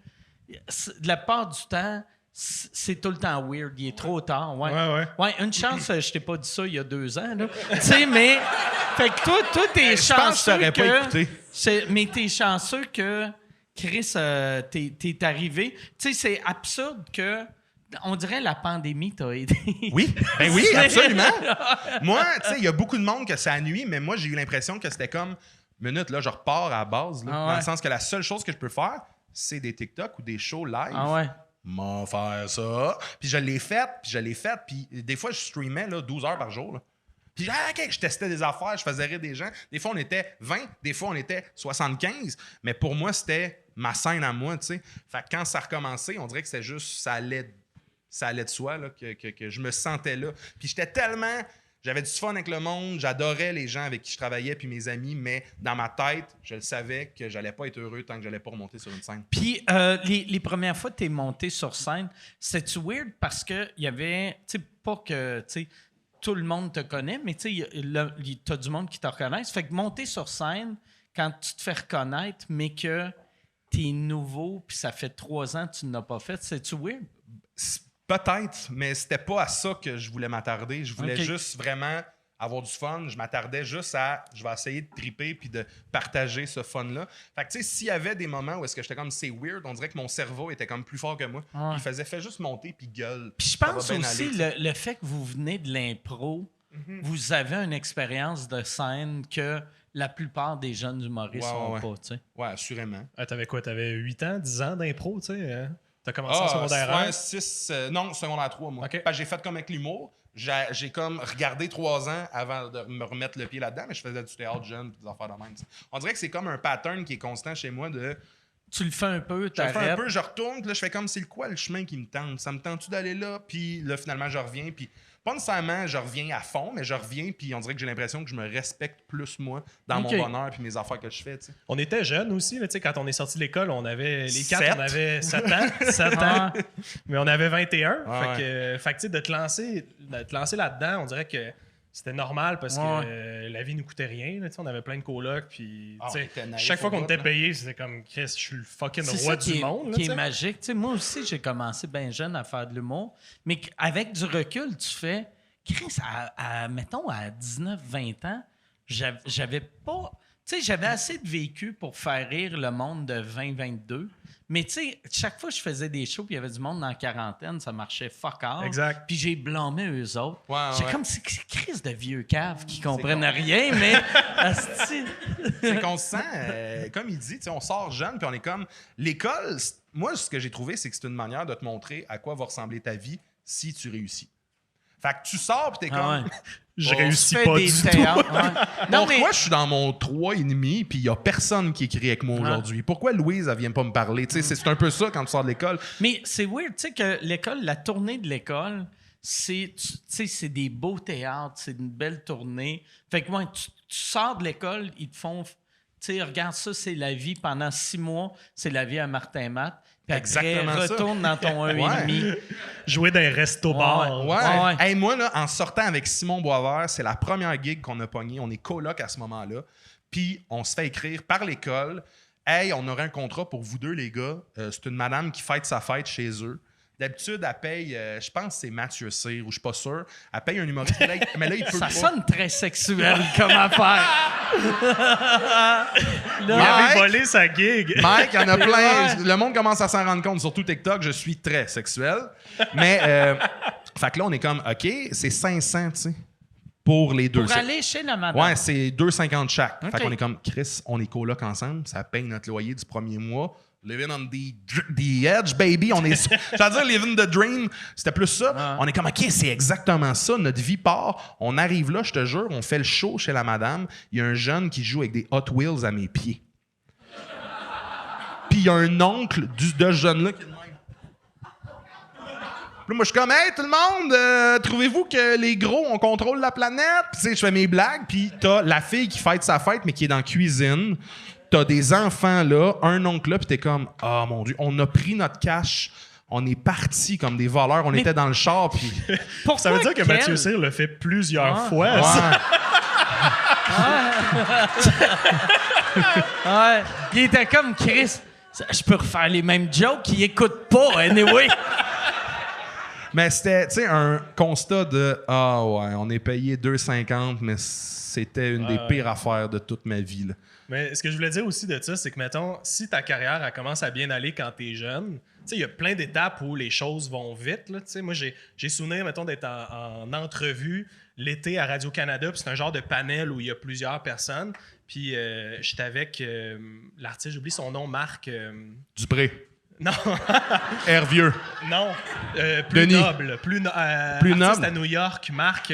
de la part du temps, c'est tout le temps weird. Il est trop tard. Ouais, Ouais. une chance, je t'ai pas dit ça il y a 2 ans. là. Tu sais, mais... Fait que toi, t'es Je pense que chanceux t'aurais pas que... écouté. Mais t'es chanceux que, Chris, t'es arrivé. Tu sais, c'est absurde que... On dirait la pandémie t'a aidé. Oui, ben oui, absolument. Moi, tu sais, il y a beaucoup de monde que ça nuit, mais moi, j'ai eu l'impression que c'était comme, minute, là, je repars à la base, là, Ah dans ouais. le sens que la seule chose que je peux faire, c'est des TikTok ou des shows live. Ah ouais? M'en faire ça. Puis je l'ai fait, puis des fois, je streamais là, 12 heures par jour. Là. Puis OK, je testais des affaires, je faisais rire des gens. Des fois, on était 20, des fois, on était 75. Mais pour moi, c'était ma scène à moi, tu sais. Fait que quand ça recommençait, on dirait que c'était juste, ça allait de soi, là, que je me sentais là. Puis j'étais tellement... J'avais du fun avec le monde, j'adorais les gens avec qui je travaillais, puis mes amis, mais dans ma tête, je le savais que j'allais pas être heureux tant que j'allais pas remonter sur une scène. Puis les premières fois que t'es monté sur scène, c'était-tu weird parce qu'il y avait... Tu sais, pas que... Tu sais, tout le monde te connaît, mais tu sais, t'as du monde qui te reconnaisse. Fait que monter sur scène, quand tu te fais reconnaître, mais que t'es nouveau, puis ça fait 3 ans que tu ne l'as pas fait, c'est-tu weird? Peut-être, mais c'était pas à ça que je voulais m'attarder. Je voulais Ok. juste vraiment avoir du fun. Je m'attardais juste à je vais essayer de triper puis de partager ce fun-là. Fait que tu sais, s'il y avait des moments où est-ce que j'étais comme c'est weird, on dirait que mon cerveau était comme plus fort que moi. Ouais. Il faisait fait juste monter puis gueule. Puis je Ça va pense bien aussi aller, le fait que vous venez de l'impro, vous avez une expérience de scène que la plupart des jeunes humoristes n'ont Ouais. pas, tu sais. Ouais, assurément. Ah, t'avais quoi? T'avais 8 ans, 10 ans d'impro, tu sais? T'as commencé en secondaire 1? Ouais, 6... non, secondaire 3, moi. OK. Parce que j'ai fait comme avec l'humour. J'ai comme regardé 3 ans avant de me remettre le pied là-dedans, mais je faisais du théâtre jeune et des affaires de même. T'sais. On dirait que c'est comme un pattern qui est constant chez moi de... Tu le fais un peu, Je le t'arrêtes. fais un peu, je retourne, puis là, je fais comme, c'est quoi le chemin qui me tente? Ça me tente-tu d'aller là? Puis là, finalement, je reviens, puis pas nécessairement, je reviens à fond, mais je reviens, puis on dirait que j'ai l'impression que je me respecte plus, moi, dans OK. mon bonheur puis mes affaires que je fais, tu sais. On était jeunes aussi, là, tu sais, quand on est sorti de l'école, on avait les 4, 7. on avait 7 ans, 7 Ah. ans, mais on avait 21. Ouais, Fait que tu sais, de te lancer là-dedans, on dirait que c'était normal parce que la vie nous coûtait rien. Là, tu sais, on avait plein de colocs, puis Ah, tu sais, on était naïfs chaque fois au qu'on bout, était là. payé, c'était comme Chris, je suis le fucking C'est roi ça qui du est, monde. là, qui tu sais. est magique. Tu sais, moi aussi, j'ai commencé bien jeune à faire de l'humour. Mais avec du recul, tu fais... Chris, mettons, à 19-20 ans, j'avais pas... Tu sais, j'avais assez de vécu pour faire rire le monde de 20-22. Mais tu sais, chaque fois que je faisais des shows puis il y avait du monde dans la quarantaine, ça marchait fuck all. Exact. Puis j'ai blâmé eux autres. Ouais, J'ai ouais. comme c'est Chris de vieux caves qui comprennent rien, mais... asti. C'est qu'on se sent, comme il dit, tu sais, on sort jeune, puis on est comme... L'école, moi, ce que j'ai trouvé, c'est que c'est une manière de te montrer à quoi va ressembler ta vie si tu réussis. Fait que tu sors, puis t'es Ah comme... ouais. Je On réussis Fais pas des du tout. théâtres, ouais. Non, mais... Pourquoi je suis dans mon 3,5 puis il n'y a personne qui écrit avec moi aujourd'hui? Pourquoi Louise, elle vient pas me parler? Tu sais, c'est un peu ça quand tu sors de l'école. Mais c'est weird, tu sais, que l'école, la tournée de l'école, c'est des beaux théâtres, c'est une belle tournée. Fait que, ouais, tu sors de l'école, ils te font, tu sais, regarde ça, c'est la vie pendant 6 mois, c'est la vie à Martin Matt. Puis après, Exactement ça. retourne dans ton 1,5. Jouer dans un resto-bar. Ouais. Ouais. Hey, moi, là, en sortant avec Simon Boisvert, c'est la première gig qu'on a pognée. On est coloc à ce moment-là. Puis, on se fait écrire par l'école. Hey, on aurait un contrat pour vous deux, les gars. C'est une madame qui fête sa fête chez eux. D'habitude, elle paye, je pense que c'est Mathieu Cyr, ou je suis pas sûr. Elle paye un humoriste. Mais là, il peut Ça pas. sonne très sexuel comme affaire. Il Là, avait Mike? volé sa gig. Mike, il y en a plein. Le monde commence à s'en rendre compte. Surtout TikTok, je suis très sexuel. Mais, fait que là, on est comme, OK, c'est 500, tu sais, pour les deux. pour aller chez la madame. Ouais, c'est 2,50 chaque. OK. Fait qu'on est comme, Chris, on est coloc ensemble, ça paye notre loyer du premier mois. Living on the edge, baby. On est, j'allais dire living the dream. C'était plus ça. Ah. On est comme, OK, c'est exactement ça. Notre vie part. On arrive là, je te jure, on fait le show chez la madame. Il y a un jeune qui joue avec des Hot Wheels à mes pieds. Puis il y a un oncle de ce jeune-là qui est de même. Puis là, moi, je suis comme, hey, tout le monde, trouvez-vous que les gros, on contrôle la planète? Puis, tu sais, je fais mes blagues, puis t'as la fille qui fête sa fête, mais qui est dans la cuisine. T'as des enfants là, un oncle là, puis t'es comme, ah mon Dieu, on a pris notre cash, on est partis comme des voleurs, on était dans le char, puis. Ça veut dire que Mathieu Cyr le fait plusieurs fois. ça. Ouais. Il était comme Chris. Je peux refaire les mêmes jokes, il écoute pas, anyway. Mais c'était, tu sais, un constat de, ah ouais, on est payé 2,50, mais c'était une des pires affaires de toute ma vie, là. Mais ce que je voulais dire aussi de ça, c'est que, mettons, si ta carrière elle commence à bien aller quand t'es jeune, tu sais, il y a plein d'étapes où les choses vont vite. Là, tu sais. Moi, j'ai souvenir, mettons, d'être en entrevue l'été à Radio-Canada, puis c'est un genre de panel où il y a plusieurs personnes. Puis j'étais avec l'artiste, j'oublie son nom, Marc... Dupré. Non, Hervieux. non. Plus Denis. noble. Plus Plus artiste noble. à New York, Marc...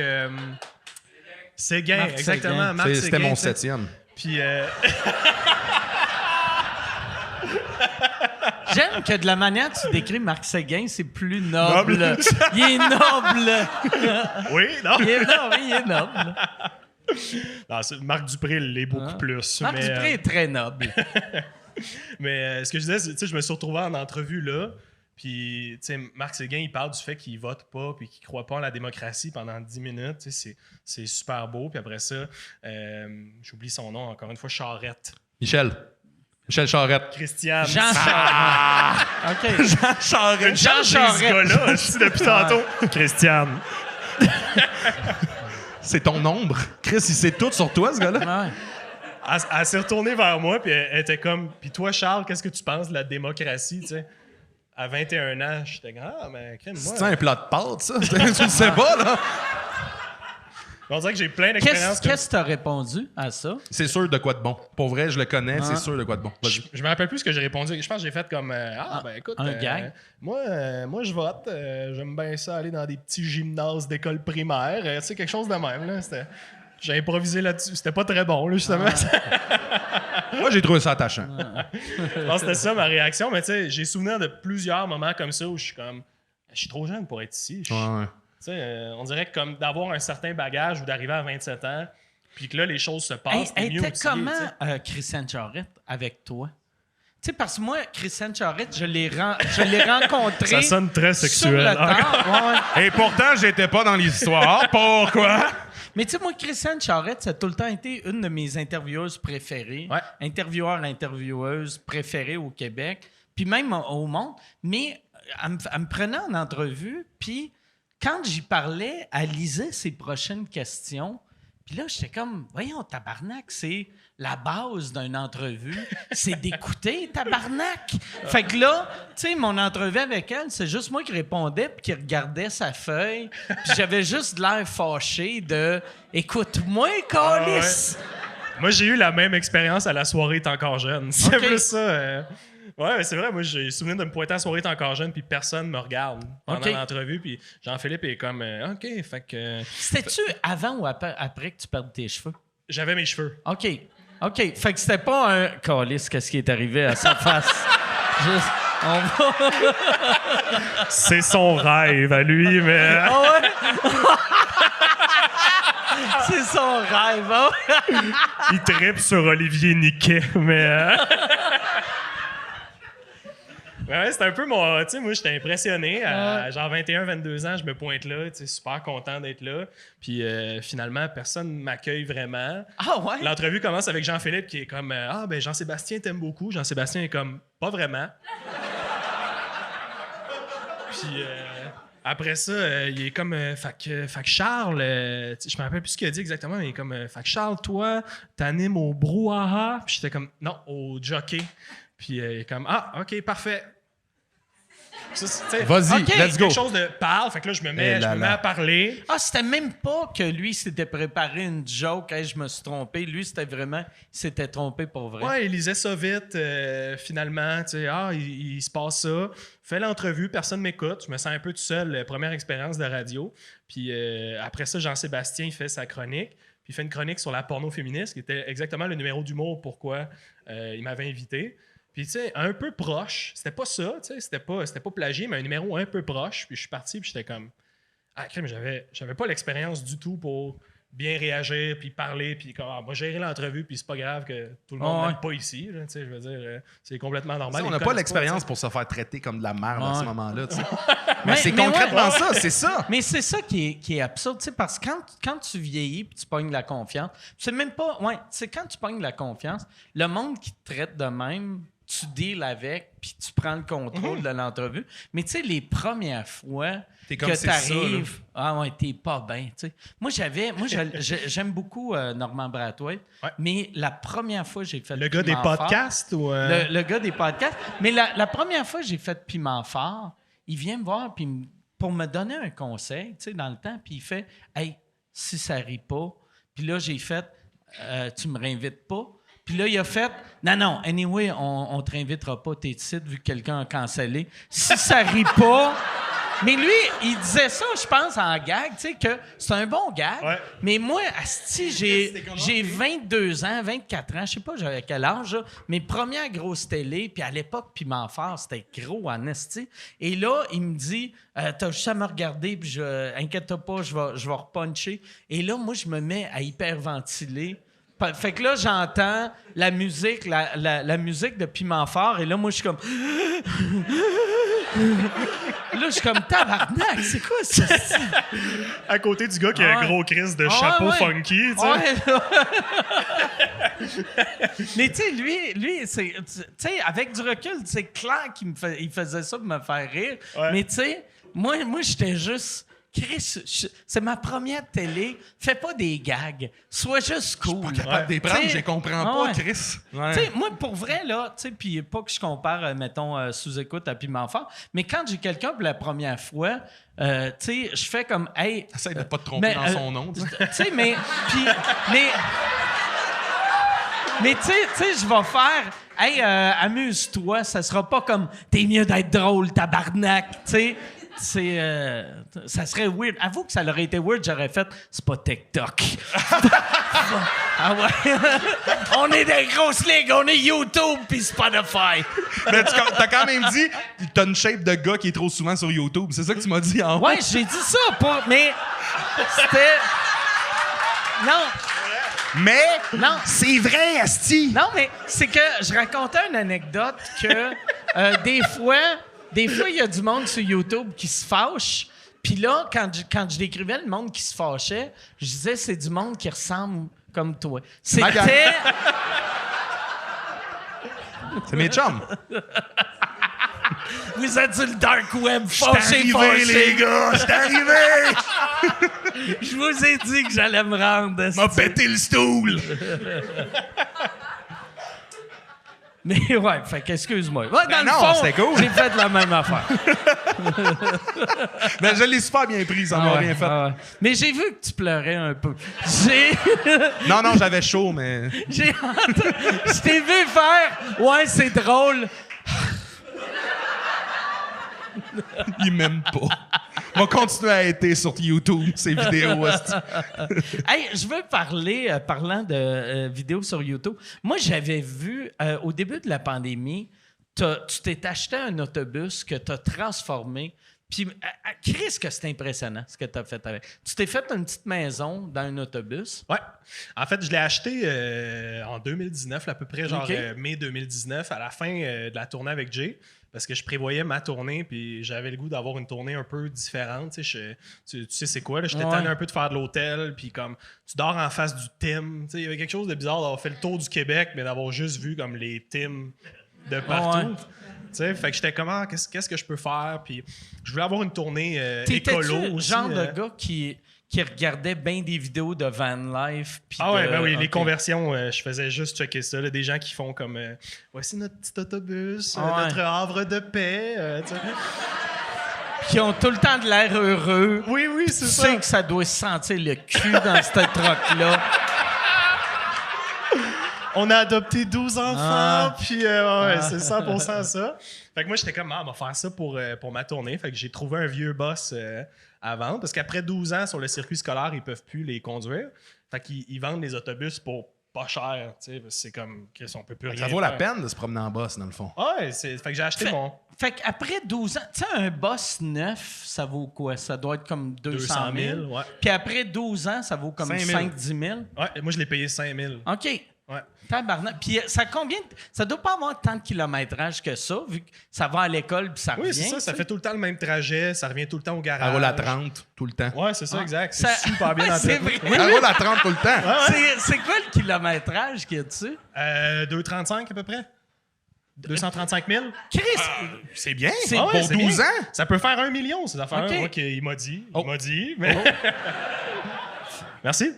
Séguin, Marc exactement. Séguin. Marc C'était Séguin, mon tu sais. 7e. Puis... J'aime que de la manière que tu décris Marc Séguin, c'est plus noble. Il est noble. oui, non. Il est noble, il est noble. Non, Marc Dupré l'est beaucoup plus. Marc mais, Dupré est très noble. mais ce que je disais, c'est, tu sais, je me suis retrouvé en entrevue là, puis tu sais, Marc Séguin, il parle du fait qu'il vote pas puis qu'il croit pas en la démocratie pendant 10 minutes. Tu sais, c'est super beau. Puis après ça, j'oublie son nom encore une fois, Charette. Michel Charette. Christiane. Jean Charest. OK. Jean Charette. Jean Ce Charest. gars-là, je dis depuis tantôt. Christiane. C'est ton ombre. Chris, il sait tout sur toi, ce gars-là. Ouais. Elle s'est retournée vers moi, puis elle était comme... Puis toi, Charles, qu'est-ce que tu penses de la démocratie, tu sais? À 21 ans, j'étais comme... Ah, mais crème, moi... C'est un plat de pâtes, ça? Tu le sais pas, là? On dirait que j'ai plein d'expériences. Qu'est-ce que tu as répondu à ça? C'est sûr de quoi de bon. Pour vrai, je le connais, c'est sûr de quoi de bon. Vas-y. Je me rappelle plus ce que j'ai répondu. Je pense que j'ai fait comme... écoute... Un gag? Moi, je vote. J'aime bien ça, aller dans des petits gymnases d'école primaire. Tu sais, quelque chose de même, là. J'ai improvisé là-dessus. C'était pas très bon, là, justement. Moi, j'ai trouvé ça attachant. Je pense que c'était ça ma réaction. Mais tu sais, j'ai souvenir de plusieurs moments comme ça où je suis comme... Je suis trop jeune pour être ici. Ouais. Tu sais, on dirait que comme d'avoir un certain bagage ou d'arriver à 27 ans, puis que là, les choses se passent, t'es mieux était outillé, comment tu sais. Christiane Charette avec toi? Tu sais, parce que moi, Christiane Charette, je l'ai rencontrée. Ça sonne très sur sexuel. le tard. Ouais. Et pourtant, j'étais pas dans l'histoire. Pourquoi? Mais tu sais, moi, Christiane Charette, ça a tout le temps été une de mes intervieweuses préférées. Ouais. Intervieweuse préférée au Québec, puis même au monde. Mais elle me prenait en entrevue, puis quand j'y parlais, elle lisait ses prochaines questions. Puis là, j'étais comme, voyons, tabarnak, c'est la base d'une entrevue, c'est d'écouter, tabarnak. Fait que là, tu sais, mon entrevue avec elle, c'est juste moi qui répondais puis qui regardais sa feuille. Puis j'avais juste l'air fâché de « Écoute-moi, câlisse! Moi, j'ai eu la même expérience à la soirée T'es encore jeune. C'est Ok. plus ça. Ouais, c'est vrai. Moi, j'ai souvenir de me pointer à la soirée T'es encore jeune, puis personne me regarde pendant Ok. l'entrevue. Puis Jean-Philippe est comme, OK, fait que C'était-tu avant ou après que tu perdes tes cheveux? j'avais mes cheveux. OK. Fait que c'était pas un... Câlisse, qu'est-ce qui est arrivé à sa face? Juste... On va... C'est son rêve à lui, mais... Ah ouais? C'est son rêve, hein? Il trippe sur Olivier Niquet, mais... Ouais, c'était un peu mon... Tu sais, moi, j'étais impressionné. À genre 21, 22 ans, je me pointe là, tu sais, super content d'être là. Puis finalement, personne ne m'accueille vraiment. Ah ouais? L'entrevue commence avec Jean-Philippe qui est comme ben Jean-Sébastien t'aime beaucoup. Jean-Sébastien est comme pas vraiment. Puis après ça, il est comme fait que Charles, je me rappelle plus ce qu'il a dit exactement, mais il est comme fait que Charles, toi, t'animes au brouhaha. Puis j'étais comme non, au jockey. Puis il est comme OK, parfait. Vas-y, OK. let's go. Quelque chose de parle, fait que là je me mets à parler. Ah, c'était même pas que lui s'était préparé une joke, hey, je me suis trompé. Lui, c'était vraiment, il s'était trompé pour vrai. Ouais, il lisait ça vite, finalement, tu sais, il se passe ça. Fait l'entrevue, personne m'écoute, je me sens un peu tout seul, première expérience de radio. Puis après ça, Jean-Sébastien, il fait sa chronique, puis il fait une chronique sur la porno féministe, qui était exactement le numéro d'humour pourquoi il m'avait invité. Puis, tu sais, un peu proche. C'était pas ça, tu sais, c'était pas plagié, mais un numéro un peu proche. Puis, je suis parti, puis j'étais comme... Ah, crème, j'avais pas l'expérience du tout pour bien réagir, puis parler, puis comme... moi, gérer l'entrevue, puis c'est pas grave que tout le monde n'aime pas ici, là, tu sais, je veux dire, c'est complètement normal. On n'a pas l'expérience pour se faire traiter comme de la merde à ce moment-là, tu sais. Mais- Mais c'est mais concrètement ouais. ça, c'est ça. Mais c'est ça qui est absurde, tu sais, parce que quand tu vieillis puis tu pognes la confiance, c'est même pas... Ouais, c'est quand tu pognes la confiance, le monde qui te traite de même, tu deals avec puis tu prends le contrôle de l'entrevue. Mais tu sais, les premières fois T'es comme, que c'est ça, t'arrives... Ah ouais, t'es pas bien, tu sais. Moi, j'aime beaucoup Normand Brathwaite, Ouais. mais la première fois que j'ai fait Le gars des Piment Fort- podcasts ou... le gars des podcasts. Mais la première fois que j'ai fait Piment Fort, il vient me voir puis pour me donner un conseil, tu sais, dans le temps, puis il fait « Hey, si ça rit pas... » Puis là, j'ai fait « Tu me réinvites pas? » Puis là, il a fait « Non, anyway, on te réinvitera pas, t'es ici, vu que quelqu'un a cancellé. Si ça rit pas... » Mais lui, il disait ça, je pense, en gag, tu sais, que c'est un bon gag. Ouais. Mais moi, asti, j'ai 22 ans, 24 ans, je sais pas j'avais quel âge, là, mes premières grosses télé, puis à l'époque, Piment Fort, c'était gros en esti. Et là, il me dit, t'as juste à me regarder, puis inquiète-toi pas, je vais repuncher. Et là, moi, je me mets à hyperventiler. Fait que là, j'entends la musique, la musique de Piment Fort, et là, moi, je suis comme... Là, je suis comme tabarnak, c'est quoi ça? À côté du gars qui a un gros crise de chapeau funky, tu sais. Ouais. Mais tu sais, lui, c'est, tu sais, avec du recul, c'est clair qu'il il faisait ça pour me faire rire. Ouais. Mais tu sais, moi, j'étais juste Chris, c'est ma première télé. Fais pas des gags. Sois juste cool. Pas capable de les prendre, T'sais, je les comprends pas, Chris. Ouais. Tu sais, moi, pour vrai, là, tu sais, puis pas que je compare, mettons, sous-écoute à Piment Fort, mais quand j'ai quelqu'un pour la première fois, tu sais, je fais comme, hey. Essaye de pas te tromper dans son nom. Tu sais, mais tu sais, je vais faire, hey, amuse-toi, ça sera pas comme, t'es mieux d'être drôle, tabarnak, tu sais. Ça serait weird. Avoue que ça aurait été weird, j'aurais fait, c'est pas TikTok. Ah ouais. On est des grosses ligues, on est YouTube puis Spotify. Mais t'as quand même dit, t'as une shape de gars qui est trop souvent sur YouTube. C'est ça que tu m'as dit en haut? Ouais, j'ai dit ça, mais c'était. Non. Mais Non. c'est vrai, asti! Non, mais c'est que je racontais une anecdote que des fois, il y a du monde sur YouTube qui se fâche. Puis là, quand je décrivais le monde qui se fâchait, je disais c'est du monde qui ressemble comme toi. C'était. C'est mes chums. Vous êtes sur le dark web, J'suis fâché, arrivé, les gars! J'suis arrivé! Je vous ai dit que j'allais me rendre. M'a pété le stool! Mais ouais, fait qu'excuse-moi. Ouais, dans le non, fond, c'était cool. j'ai fait la même affaire. Mais je l'ai super bien pris, ça m'a bien fait. Ah ouais. Mais j'ai vu que tu pleurais un peu. Non, j'avais chaud, mais... Je t'ai vu faire. Ouais, c'est drôle. Il m'aime pas. On va continuer à être sur YouTube, ces vidéos. Hey, je veux parler, parlant de vidéos sur YouTube. Moi, j'avais vu, au début de la pandémie, tu t'es acheté un autobus que tu as transformé. Puis, Chris, que c'est impressionnant ce que tu as fait avec. Tu t'es fait une petite maison dans un autobus. Ouais. En fait, je l'ai acheté en 2019, à peu près, genre OK. mai 2019, à la fin de la tournée avec Jay. Parce que je prévoyais ma tournée, puis j'avais le goût d'avoir une tournée un peu différente. Tu sais c'est quoi, là? J'étais tanné un peu de faire de l'hôtel, puis comme tu dors en face du Tim. Tu sais, il y avait quelque chose de bizarre d'avoir fait le tour du Québec, mais d'avoir juste vu comme les Tim de partout. Ouais. Tu sais, fait que j'étais comment, qu'est-ce que je peux faire? Puis je voulais avoir une tournée T'étais-tu écolo le aussi. genre de gars qui regardait bien des vidéos de van life? Puis Ah ouais, ben oui, les OK. conversions, je faisais juste checker ça. Là, des gens qui font comme voici notre petit autobus, Ah ouais. notre havre de paix. Tu sais. Qui ont tout le temps de l'air heureux. Oui, Tu c'est sais que ça doit sentir le cul dans cette troc-là. On a adopté 12 enfants, Ah. puis ouais, c'est 100% ça. Fait que moi, j'étais comme, on va faire ça pour ma tournée. Fait que j'ai trouvé un vieux boss à vendre, parce qu'après 12 ans sur le circuit scolaire, ils peuvent plus les conduire. Fait qu'ils vendent les autobus pour pas cher, tu sais, parce que c'est comme, Chris, on peut plus rien Ça vaut la faire. peine de se promener en boss, dans le fond. Ouais, fait que j'ai acheté mon Fait qu'après 12 ans, tu sais, un boss neuf, ça vaut quoi? Ça doit être comme 200 000. ouais. Puis après 12 ans, ça vaut comme 5 000. 5-10 000. Ouais, moi, je l'ai payé 5 000. OK. Ouais. Tabarnak. Puis ça doit pas avoir tant de kilométrage que ça, vu que ça va à l'école puis ça revient. Oui, c'est ça. Ça tu fait sais. tout le temps le même trajet. Ça revient tout le temps au garage. Elle roule à 30 tout le temps. Ouais, c'est ça, exact. C'est Ça- super bien Ouais, c'est entretenu. vrai. Elle roule à 30 tout le temps. C'est quoi le kilométrage qu'il y a dessus? 2,35 à peu près. 235 000. Chris! C'est bien. C'est- Pour Ah ouais, c'est 12 bien. ans. Ça peut faire 1 million, ces affaires-là. OK. Moi, il m'a dit. Oh. Il m'a dit. Mais... Merci.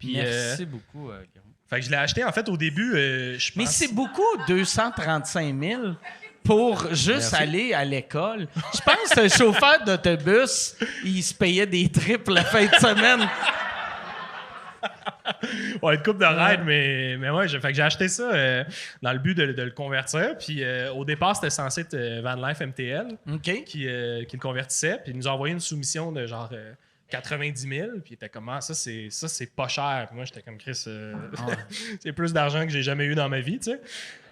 Puis, Merci beaucoup, Guillaume. fait que je l'ai acheté, en fait, au début, je pense... Mais c'est beaucoup, 235 000 pour juste aller à l'école. Je pense que le chauffeur d'autobus, il se payait des trips la fin de semaine. Ouais, une coupe de ride, mais ouais, fait que j'ai acheté ça dans le but de le convertir. Puis au départ, c'était censé être Van Life MTL OK. qui le convertissait. Puis il nous a envoyé une soumission de genre 90 000. Puis il était comme, ça, c'est pas cher. Puis moi, j'étais comme, Chris, c'est plus d'argent que j'ai jamais eu dans ma vie, tu sais.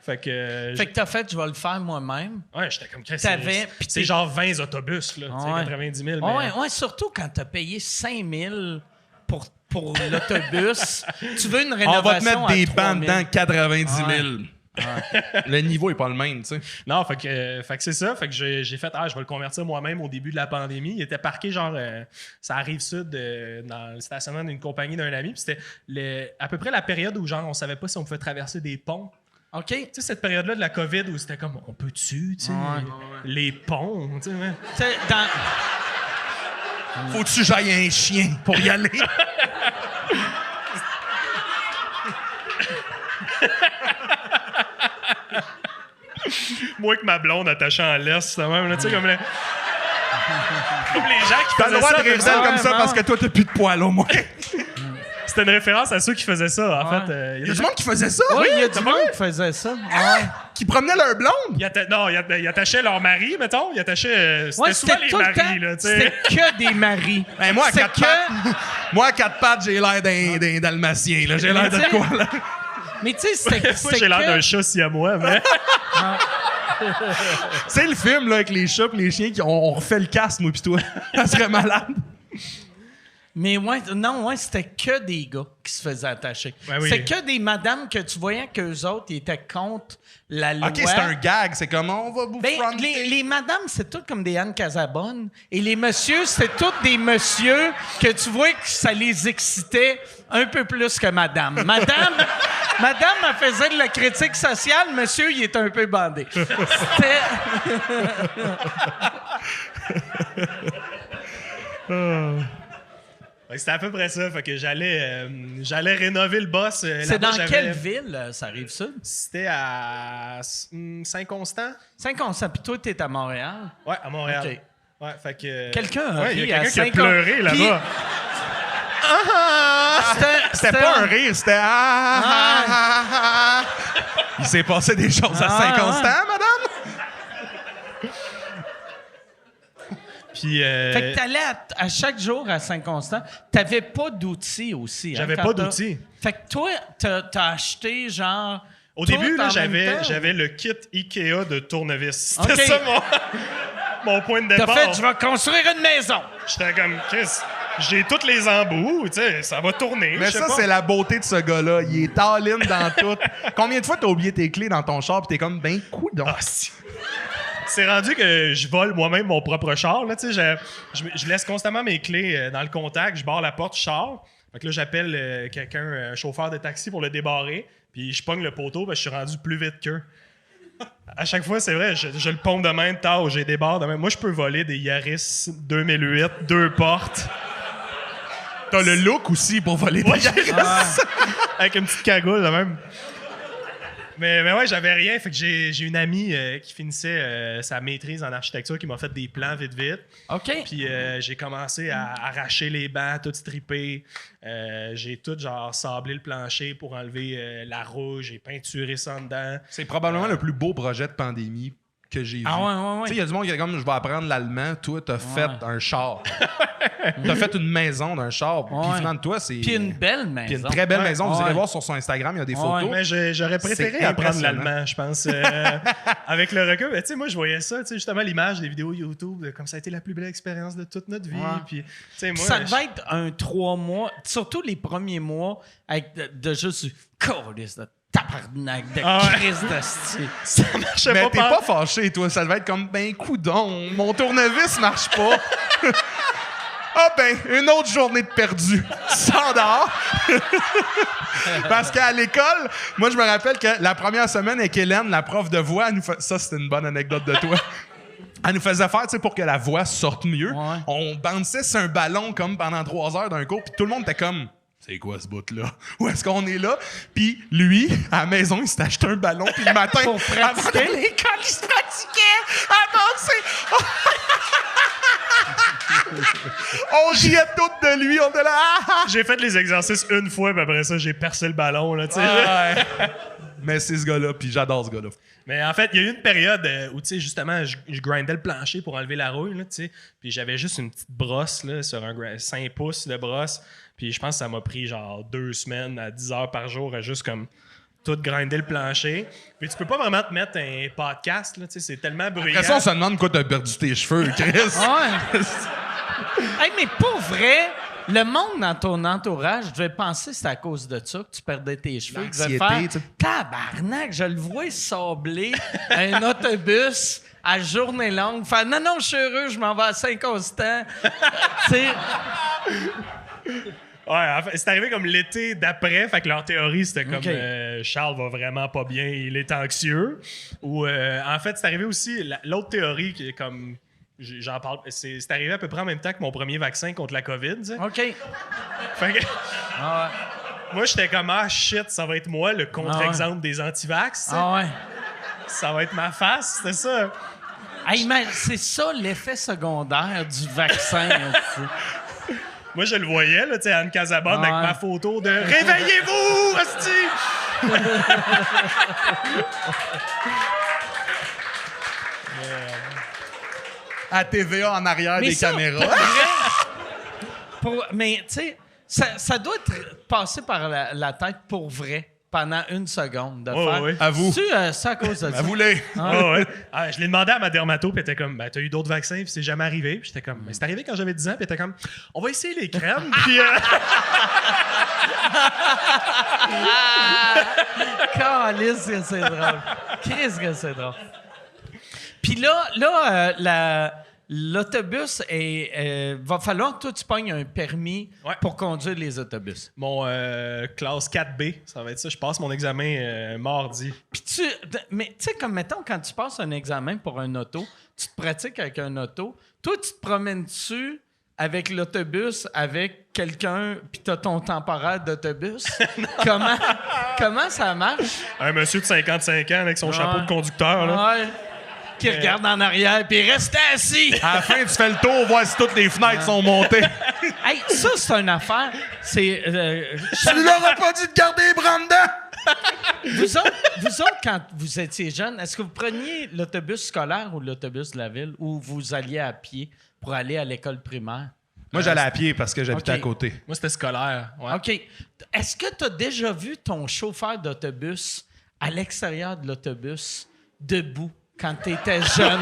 Fait que, Fait que t'as fait, je vais le faire moi-même. ouais, j'étais comme, Chris, T'avais- puis c'est genre 20 autobus, là, tu sais, Ouais. 90 000. Mais... Ouais, surtout quand t'as payé 5 000 pour l'autobus. Tu veux une On rénovation va te mettre des à 3 bancs 000. dedans, 90 000. Le niveau est pas le même, tu sais. Non, fait que c'est ça. Fait que j'ai fait, je vais le convertir moi-même au début de la pandémie. Il était parqué, genre, ça arrive sud, dans le stationnement d'une compagnie d'un ami. Puis c'était à peu près la période où, genre, on savait pas si on pouvait traverser des ponts. OK. Tu sais, cette période-là de la COVID où c'était comme, on peut-tu, tu sais, Ouais. les ponts, tu sais, ouais. Tu sais, Faut-tu j'aille un chien pour y aller? Moi que ma blonde attachée en laisse, c'est même, là, tu sais, comme les... Comme les gens qui T'as le faisaient droit ça. de rire d'elle comme ça parce que toi, t'as plus de poils au moins. C'était une référence à ceux qui faisaient ça, en fait. Il y a du monde qui faisait ça? Oui, il y a t'as du pas monde vu? qui faisait ça. Qui promenaient leur blonde? Ils attachaient leur mari, mettons. Ils attachaient... C'était Ouais, souvent les tout le maris, temps, là, tu sais. c'était que des maris. Ben, moi, à C'était quatre pattes, moi, à quatre pattes, j'ai l'air d'un dalmatien. Là. J'ai l'air de Mais quoi, là? Mais tu sais, c'était Moi, j'ai l'air d'un chat siamois, mais... C'est le film là, avec les chats et les chiens qui on refait le casque, moi pis toi. Ça serait malade. Mais ouais, non, ouais, c'était que des gars qui se faisaient attacher. Ben oui. C'était que des madames que tu voyais qu'eux autres, ils étaient contre la loi. OK, c'est un gag. C'est comme, on va vous Ben, fronter. les madames, c'est toutes comme des Anne Casabonne. Et les messieurs, c'était tous des messieurs que tu vois que ça les excitait un peu plus que madame. Madame, elle faisait de la critique sociale. Monsieur, il est un peu bandé. C'était... C'était à peu près ça. Fait que j'allais rénover le boss. C'est Là-bas, dans quelle ville, ça arrive ça? C'était à Saint-Constant. Saint-Constant. Puis toi, t'es à Montréal. Ouais, à Montréal. OK. Ouais, fait que... Quelqu'un a Ouais, il ri y a à quelqu'un qui a Saint-Constant. pleuré là-bas. C'était pas un rire, c'était Il s'est passé des choses à Saint-Constant, madame? Puis... Fait que t'allais à chaque jour à Saint-Constant. T'avais pas d'outils aussi. Hein, J'avais quand pas t'as- d'outils. Fait que toi, t'as acheté genre... Au tout début, là, en même temps? j'avais le kit Ikea de tournevis. C'était OK. ça mon point de T'as départ. fait, je vais construire une maison. J'étais comme, Chris, j'ai tous les embouts, tu sais, ça va tourner. Mais je sais ça, pas. c'est la beauté de ce gars-là. Il est all-in dans tout. Combien de fois t'as oublié tes clés dans ton char pis t'es comme, ben, coudonc. Ah, si. C'est rendu que je vole moi-même mon propre char. Là, tu sais, je laisse constamment mes clés dans le contact, je barre la porte, je sors. Fait que là, j'appelle quelqu'un, un chauffeur de taxi pour le débarrer, puis je pogne le poteau parce que je suis rendu plus vite qu'eux. À chaque fois, c'est vrai, je le pompe de même, tard, j'ai des barres de même. Moi, je peux voler des Yaris 2008, 2 portes. T'as le look aussi pour voler des Yaris. Avec une petite cagoule, de même. Mais ouais, j'avais rien. Fait que j'ai une amie qui finissait sa maîtrise en architecture qui m'a fait des plans vite. OK. Puis j'ai commencé à arracher les bancs, tout stripper. J'ai tout genre sablé le plancher pour enlever la rouge. J'ai peinturé ça en dedans. C'est probablement le plus beau projet de pandémie que j'ai vu. Ah ouais, ouais, Tu sais, ouais. il y a du monde qui est comme, je vais apprendre l'allemand. Toi, t'as fait un char. T'as fait une maison d'un char. Puis Ouais. finalement, toi, c'est... Puis une belle maison. Puis une très belle Ouais. maison. Vous Ouais. irez voir sur son Instagram, il y a des Ouais. photos. Mais j'aurais préféré C'est apprendre impressionnant. l'allemand, je pense. Avec le recul, tu sais, moi, je voyais ça, tu sais, justement, l'image des vidéos YouTube, comme ça a été la plus belle expérience de toute notre vie. Ouais. Puis, tu sais, moi, Ça devait être un 3 mois, surtout les premiers mois, avec de juste du câlisse de tabarnak, de Ah ouais. crise de style. ça marchait Mais pas. t'es pas fâché, toi. Ça devait être comme, ben, coudon, mon tournevis marche pas. Ah ben, une autre journée de perdu. Sans dehors. Parce qu'à l'école, moi, je me rappelle que la première semaine avec Hélène, la prof de voix, elle nous ça, c'était une bonne anecdote de toi. Elle nous faisait faire, tu sais, pour que la voix sorte mieux. Ouais. On bounçait sur un ballon comme pendant 3 heures d'un cours, puis tout le monde était comme... C'est quoi ce bout-là? Où est-ce qu'on est là? Puis lui, à la maison, il s'est acheté un ballon, puis le matin, Pour avant pratiquer? d'aller à l'école, il se pratiquait à danser. On riait toutes de lui, on était là. Ah, ah. J'ai fait les exercices une fois, puis après ça, j'ai percé le ballon, là, tu sais. Mais c'est ce gars-là, puis j'adore ce gars-là. Mais en fait, il y a eu une période où, tu sais, justement, je grindais le plancher pour enlever la rouille, là, tu sais. Puis j'avais juste une petite brosse, là, sur un 5 pouces de brosse. Puis je pense que ça m'a pris genre 2 semaines à 10 heures par jour à juste comme tout grinder le plancher. Puis tu peux pas vraiment te mettre un podcast, là, tu sais, c'est tellement bruyant. Après ça, on se demande pourquoi t'as perdu tes cheveux, Chris. Ouais. Hey, mais pour vrai, le monde dans ton entourage devait penser que c'est à cause de ça que tu perdais tes cheveux. Ils devaient L'anxiété, faire tu sais. tabarnak, je le vois sabler un autobus à journée longue. Faire non, non, je suis heureux, je m'en vais à Saint-Constant. Tu sais, Ouais, en fait, c'est arrivé comme l'été d'après, fait que leur théorie, c'était comme OK. Charles va vraiment pas bien, il est anxieux. Ou en fait, c'est arrivé aussi, l'autre théorie qui est comme j'en parle. C'est arrivé à peu près en même temps que mon premier vaccin contre la COVID. Tu sais. OK. Fait que, Ah ouais. moi, j'étais comme, shit, ça va être moi le contre-exemple des anti-vax. Tu sais. Ah ouais. Ça va être ma face, c'était ça. Hey, man, c'est ça l'effet secondaire du vaccin. Tu sais. Moi, je le voyais, là, tu sais, Anne Casabonne Ouais. avec ma photo de « Réveillez-vous, hostie! » À TVA en arrière Mais des ça, caméras. pour vrai, mais tu sais, ça doit être passé par la tête pour vrai pendant une seconde de Ouais, faire. ouais. À vous. C'est à cause de ça. À vous les. Ah ouais. Je l'ai demandé à ma dermato, puis elle était comme, t'as eu d'autres vaccins, puis c'est jamais arrivé. Puis j'étais comme, mais c'est arrivé quand j'avais 10 ans, puis elle était comme, on va essayer les crèmes, puis. Calisse que c'est drôle. Qu'est-ce que c'est drôle. Puis là, l'autobus va falloir que toi tu pognes un permis Ouais. pour conduire les autobus. Mon classe 4B, ça va être ça. Je passe mon examen mardi. Puis mais tu sais, comme mettons, quand tu passes un examen pour un auto, tu te pratiques avec un auto, toi, tu te promènes dessus avec l'autobus, avec quelqu'un, puis t'as ton temporaire d'autobus. Comment ça marche? Un monsieur de 55 ans avec son chapeau de conducteur, là. Ouais. Qui regarde en arrière, puis reste assis. À la fin, tu fais le tour, voir si toutes les fenêtres sont montées. Hey, ça, c'est une affaire. C'est. Tu leur as pas dit de garder les bras dedans? Vous autres, quand vous étiez jeune, est-ce que vous preniez l'autobus scolaire ou l'autobus de la ville ou vous alliez à pied pour aller à l'école primaire? Moi, j'allais à pied parce que j'habitais Ok. à côté. Moi, c'était scolaire. Ouais. OK. Est-ce que tu as déjà vu ton chauffeur d'autobus à l'extérieur de l'autobus, debout, quand tu étais jeune?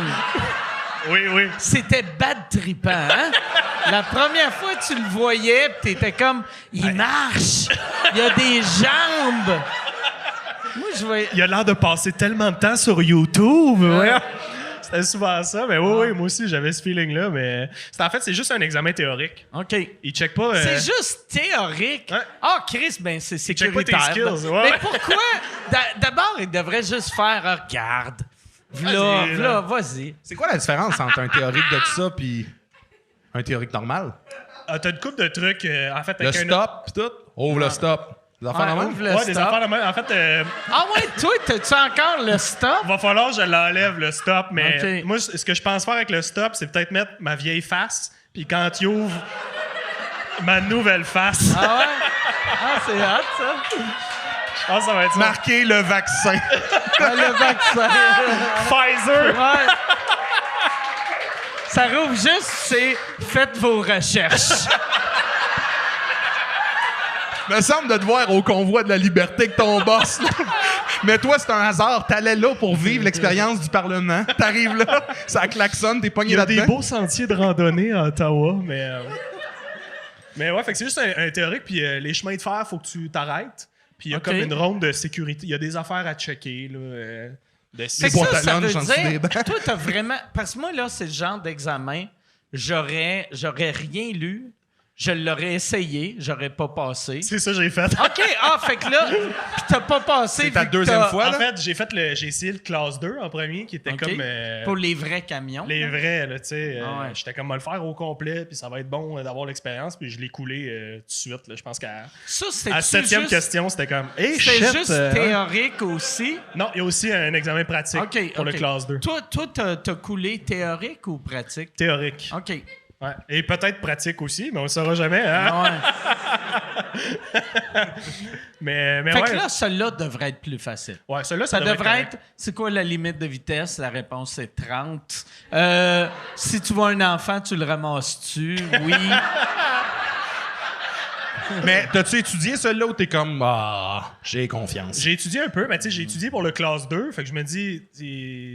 Oui, oui. C'était bad trippant, hein? La première fois que tu le voyais, tu étais comme, il marche! Il a des jambes! Moi, je voyais. Il a l'air de passer tellement de temps sur YouTube. Ouais. C'était souvent ça. Mais oui, moi aussi, j'avais ce feeling-là. Mais en fait, c'est juste un examen théorique. OK. Il check pas. C'est juste théorique. Ouais. Ah, Chris, ben c'est check pas tes sécuritaire. skills, ouais. Mais pourquoi? D'abord, il devrait juste faire regarde. Vas-y, V'là, vas-y. C'est quoi la différence entre un théorique de tout ça puis un théorique normal? T'as une couple de trucs. En fait, Le avec un stop pis tout? Ouvre le stop. Des affaires de même? ouvre le Ouais, des stop. affaires de même. En fait, Ah ouais, toi, t'as-tu encore le stop? va falloir que je l'enlève, le stop. Mais Ok. moi, ce que je pense faire avec le stop, c'est peut-être mettre ma vieille face. Puis quand tu ouvres ma nouvelle face, Ah ouais? Ah, c'est hot, ça. je pense que ça va être ça. Marquer le vaccin. Ah, le vaccin. Pfizer! Ouais. Ça rouvre juste, c'est faites vos recherches. Me semble de te voir au convoi de la liberté que ton boss. Là. Mais toi, c'est un hasard. T'allais là pour vivre l'expérience du Parlement. T'arrives là, ça klaxonne, t'es Il pogné y a des là-dedans. beaux sentiers de randonnée à Ottawa, mais ouais, fait que c'est juste un théorique, puis les chemins de fer, faut que tu t'arrêtes. Puis il y a Ok. comme une ronde de sécurité. Il y a des affaires à checker, là. De Fait que boîtes à ça veut lunch en dessous des dire, bancs. toi, t'as vraiment... Parce que moi, là, c'est le genre d'examen, j'aurais rien lu, je l'aurais essayé, j'aurais pas passé. C'est ça que j'ai fait. OK, fait que là, pis t'as pas passé. C'est ta vu que deuxième t'as- fois, En là? fait, j'ai essayé le classe 2 en premier, qui était OK. comme... Pour les vrais camions. les vrais, là, tu sais. Ah ouais. J'étais comme, on va le faire au complet, puis ça va être bon d'avoir l'expérience, puis je l'ai coulé tout de suite, là. Je pense qu'à Ça, la c'était 7e question, c'était comme, hey, C'est shit! juste théorique aussi. Non, il y a aussi un examen pratique OK, pour le OK. classe 2. Toi, t'as coulé théorique ou pratique? Théorique. OK. Ouais. Et peut-être pratique aussi, mais on ne saura jamais. Hein? Ah ouais. Mais Fait ouais. que là, celui-là devrait être plus facile. Ouais, celui-là, Ça devrait correct. être... C'est quoi la limite de vitesse? La réponse, c'est 30. Si tu vois un enfant, tu le ramasses-tu? Oui. Mais t'as-tu étudié celui-là ou t'es comme, j'ai confiance? J'ai étudié un peu, mais tu sais, j'ai étudié pour le classe 2. Fait que je me dis,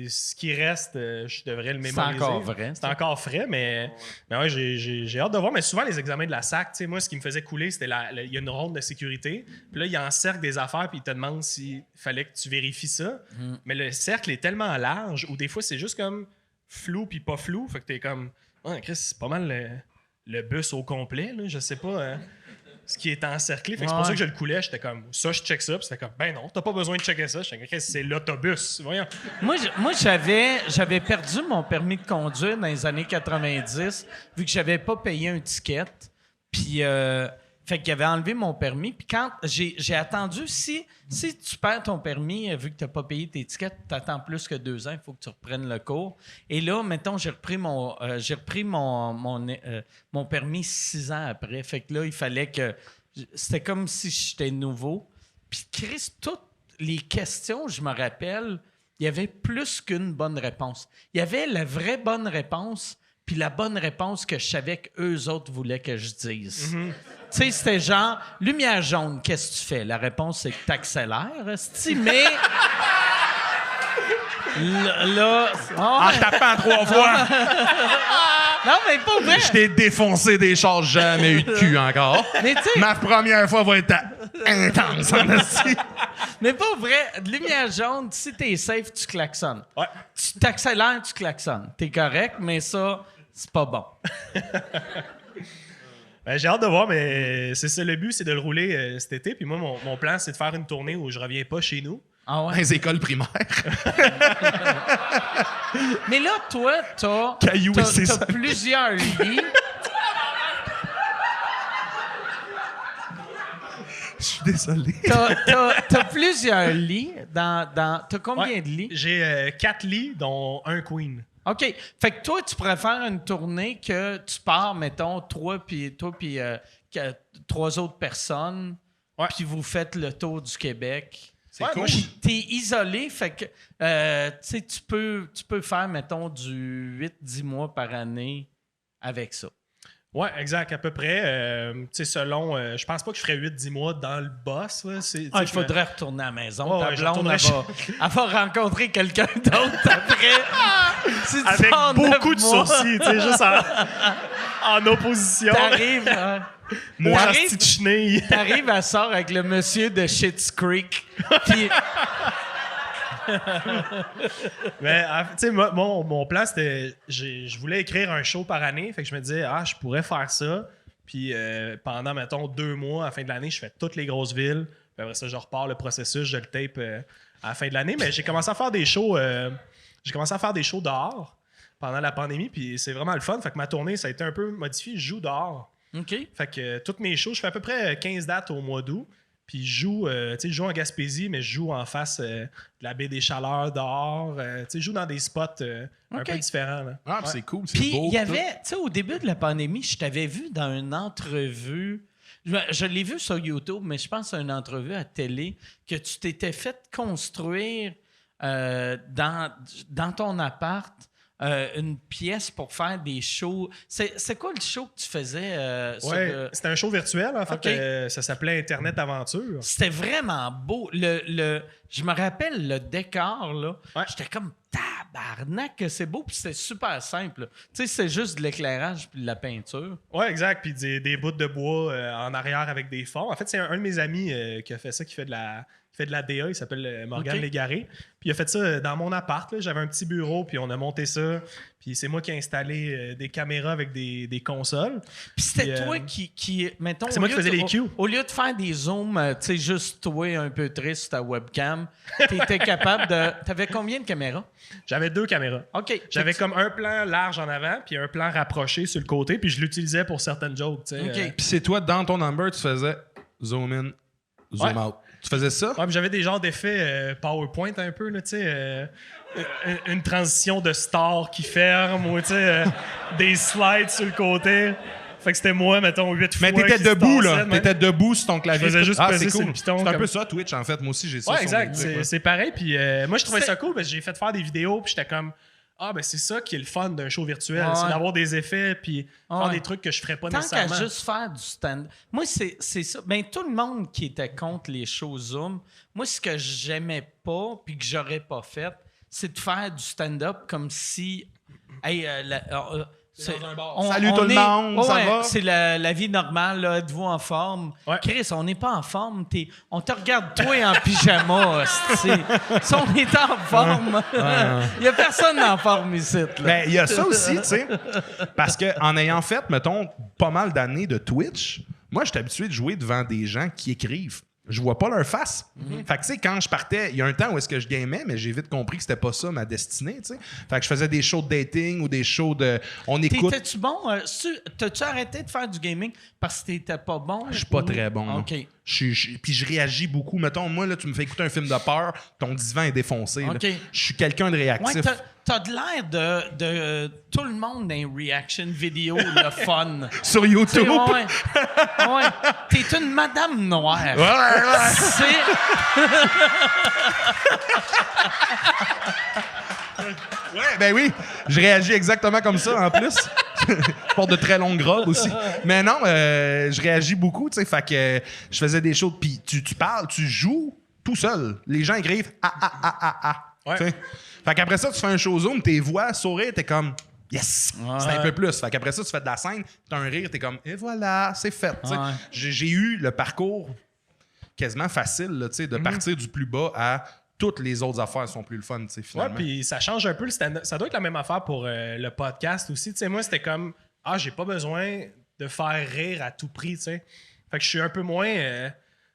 ce qui reste, je devrais le mémoriser. encore vrai, C'est ça. encore frais, mais ouais, j'ai hâte de voir. Mais souvent, les examens de la SAC, tu sais, moi, ce qui me faisait couler, c'était il y a une ronde de sécurité. Puis là, il encercle des affaires, puis il te demande s'il fallait que tu vérifies ça. Mais le cercle est tellement large, ou des fois, c'est juste comme flou puis pas flou. Fait que t'es comme, Chris, c'est pas mal le bus au complet, là. Je sais pas. Hein. ce qui est encerclé. Fait que c'est pour ça que je le coulais. J'étais comme, ça, je check ça. Puis c'était comme, ben non, t'as pas besoin de checker ça. J'étais comme, c'est l'autobus. Voyons. Moi, j'avais perdu mon permis de conduire dans les années 90 vu que j'avais pas payé un ticket. Puis, fait qu'il avait enlevé mon permis. Puis quand j'ai attendu, si tu perds ton permis, vu que tu n'as pas payé tes tickets, tu attends plus que 2 ans, il faut que tu reprennes le cours. Et là, mettons, j'ai repris mon permis 6 ans après. Fait que là, il fallait que... C'était comme si j'étais nouveau. Puis Chris, toutes les questions, je me rappelle, il y avait plus qu'une bonne réponse. Il y avait la vraie bonne réponse, puis la bonne réponse que je savais qu'eux autres voulaient que je dise. Mm-hmm. Tu sais, c'était genre, lumière jaune, qu'est-ce que tu fais? La réponse, c'est que t'accélères, mais... là... En tapant 3 fois. Non, mais pas vrai! Je t'ai défoncé des choses, jamais eu de cul encore. Mais tu sais... Ma première fois va être intense, en esti. Mais pas vrai. Lumière jaune, si t'es safe, tu klaxonnes. Ouais. Tu t'accélères, tu klaxonnes. T'es correct, mais ça, c'est pas bon. Ben, j'ai hâte de voir, mais c'est ça le but, c'est de le rouler cet été. Puis moi, mon plan, c'est de faire une tournée où je reviens pas chez nous. Ah ouais? Les écoles primaires. Mais là, toi, t'as plusieurs lits. Je suis désolé. T'as plusieurs lits. T'as combien de lits? J'ai 4 lits, dont un queen. OK. Fait que toi, tu pourrais faire une tournée que tu pars, mettons, toi puis 3 autres personnes, puis vous faites le tour du Québec. C'est cool. Puis t'es isolé, fait que tu peux faire, mettons, du 8-10 mois par année avec ça. Ouais, exact, à peu près. Selon. Je pense pas que je ferais 8-10 mois dans le boss. Il faudrait retourner à la maison. Ouais, Ta blonde, elle va rencontrer quelqu'un d'autre après. Si tu avec pars beaucoup 9 de mois, sourcils, juste en opposition. T'arrives. Moi, t'arrives- petite chenille. T'arrives à sort avec le monsieur de Schitt's Creek. Puis, Mais, tu sais, mon plan, c'était. Je voulais écrire un show par année. Fait que je me disais, je pourrais faire ça. Puis pendant, mettons, 2 mois, à la fin de l'année, je fais toutes les grosses villes. Puis après ça, je repars le processus, je le tape à la fin de l'année. Mais j'ai commencé à faire des shows. Dehors pendant la pandémie. Puis c'est vraiment le fun. Fait que ma tournée, ça a été un peu modifié. Je joue dehors. OK. Fait que toutes mes shows, je fais à peu près 15 dates au mois d'août. Puis je joue en Gaspésie, mais je joue en face de la baie des Chaleurs dehors. Je joue dans des spots un peu différents. Là. Ah, c'est cool, c'est Puis beau. il y avait, tu sais, au début de la pandémie, je t'avais vu dans une entrevue. Je l'ai vu sur YouTube, mais je pense à une entrevue à télé que tu t'étais fait construire dans ton appart une pièce pour faire des shows. C'est quoi le show que tu faisais? C'était un show virtuel, en fait. OK. Ça s'appelait Internet Aventure. C'était vraiment beau. Je me rappelle le décor, là. Ouais. J'étais comme tabarnak que c'est beau, puis c'était super simple. Tu sais, c'est juste de l'éclairage puis de la peinture. Ouais, exact. Puis des bouts de bois en arrière avec des fonds. En fait, c'est un de mes amis qui a fait ça, qui fait de la DA. Il s'appelle Morgane OK. Légaré. Puis il a fait ça dans mon appart. Là. J'avais un petit bureau, puis on a monté ça. Puis c'est moi qui ai installé des caméras avec des consoles. Puis c'était Puis, toi qui mettons... c'est au moi qui lieu faisais de- les cues. Au lieu de faire des zooms, tu sais, juste toi un peu triste sur ta webcam, t'étais capable de... T'avais combien de caméras? J'avais 2 caméras. OK. J'avais comme un plan large en avant, puis un plan rapproché sur le côté, puis je l'utilisais pour certaines jokes. Tu sais. OK. Puis c'est toi, dans ton number, tu faisais zoom in, zoom Ouais. out. Tu faisais ça? Ouais, puis j'avais des genres d'effets PowerPoint un peu, là, tu sais. Une transition de star qui ferme, ou tu sais, des slides sur le côté. Fait que c'était moi, mettons, 8 fois. Mais t'étais qui se debout, là. tassait, man. T'étais debout sur ton clavier. Je faisais juste peser c'est sur cool. le piton, C'est un comme- peu ça, Twitch, en fait. Moi aussi, j'ai ça. Ouais, sur exact. mon truc, ouais. C'est pareil. Puis moi, je trouvais C'est- ça cool parce que j'ai fait faire des vidéos, puis j'étais comme, ben c'est ça qui est le fun d'un show virtuel. Ouais. C'est d'avoir des effets, puis faire Ouais. des trucs que je ferais pas Tant qu'à nécessairement. juste faire du stand. Moi, c'est ça. Ben, tout le monde qui était contre les shows Zoom, moi, ce que j'aimais pas puis que j'aurais pas fait, c'est de faire du stand-up comme si. Hey, Salut tout le monde, ça va? C'est la vie normale, là. Êtes-vous en forme? Ouais. Chris, on n'est pas en forme. On te regarde, toi, en pyjama. Si on est en forme, il n'y a personne en forme ici. Là. Mais il y a ça aussi, tu sais. Parce qu'en ayant fait, mettons, pas mal d'années de Twitch, Moi, je suis habitué de jouer devant des gens qui écrivent. Je vois pas leur face. Fait que, tu sais, quand je partais, il y a un temps où est-ce que je gamais, mais j'ai vite compris que c'était pas ça ma destinée, tu sais. Fait que je faisais des shows de dating ou des shows de... On écoute... T'étais-tu bon? T'as-tu arrêté de faire du gaming parce que t'étais pas bon? Je suis pas très bon, non. OK. Puis je réagis beaucoup. Mettons, moi, là, tu me fais écouter un film de peur, ton divan est défoncé. là. OK. Je suis quelqu'un de réactif. Ouais, t'as de l'air de tout le monde dans les reaction vidéo, le fun. Sur Tu sais, YouTube. ouais. T'es une madame noire. Ouais. C'est... Ouais, ben oui. Je réagis exactement comme ça, en plus. Je porte de très longues robes aussi. Mais non, je réagis beaucoup, tu sais. Fait que je faisais des shows. Puis tu parles, tu joues tout seul. Les gens écrivent « ah. Ouais. Tu sais. Fait qu'après ça, tu fais un show Zoom, tes voix, sourire, t'es comme « yes! C'est un peu plus. Fait qu'après ça, tu fais de la scène, t'as un rire, t'es comme « et voilà, c'est fait. tu sais. Ouais. J'ai eu le parcours quasiment facile, là, tu sais, de partir du plus bas à toutes les autres affaires sont plus le fun, tu sais, Ouais, finalement. puis ça change un peu le stand-up. Ça doit être la même affaire pour le podcast aussi. Tu sais, moi, c'était comme, j'ai pas besoin de faire rire à tout prix, tu sais. Fait que je suis un peu moins, tu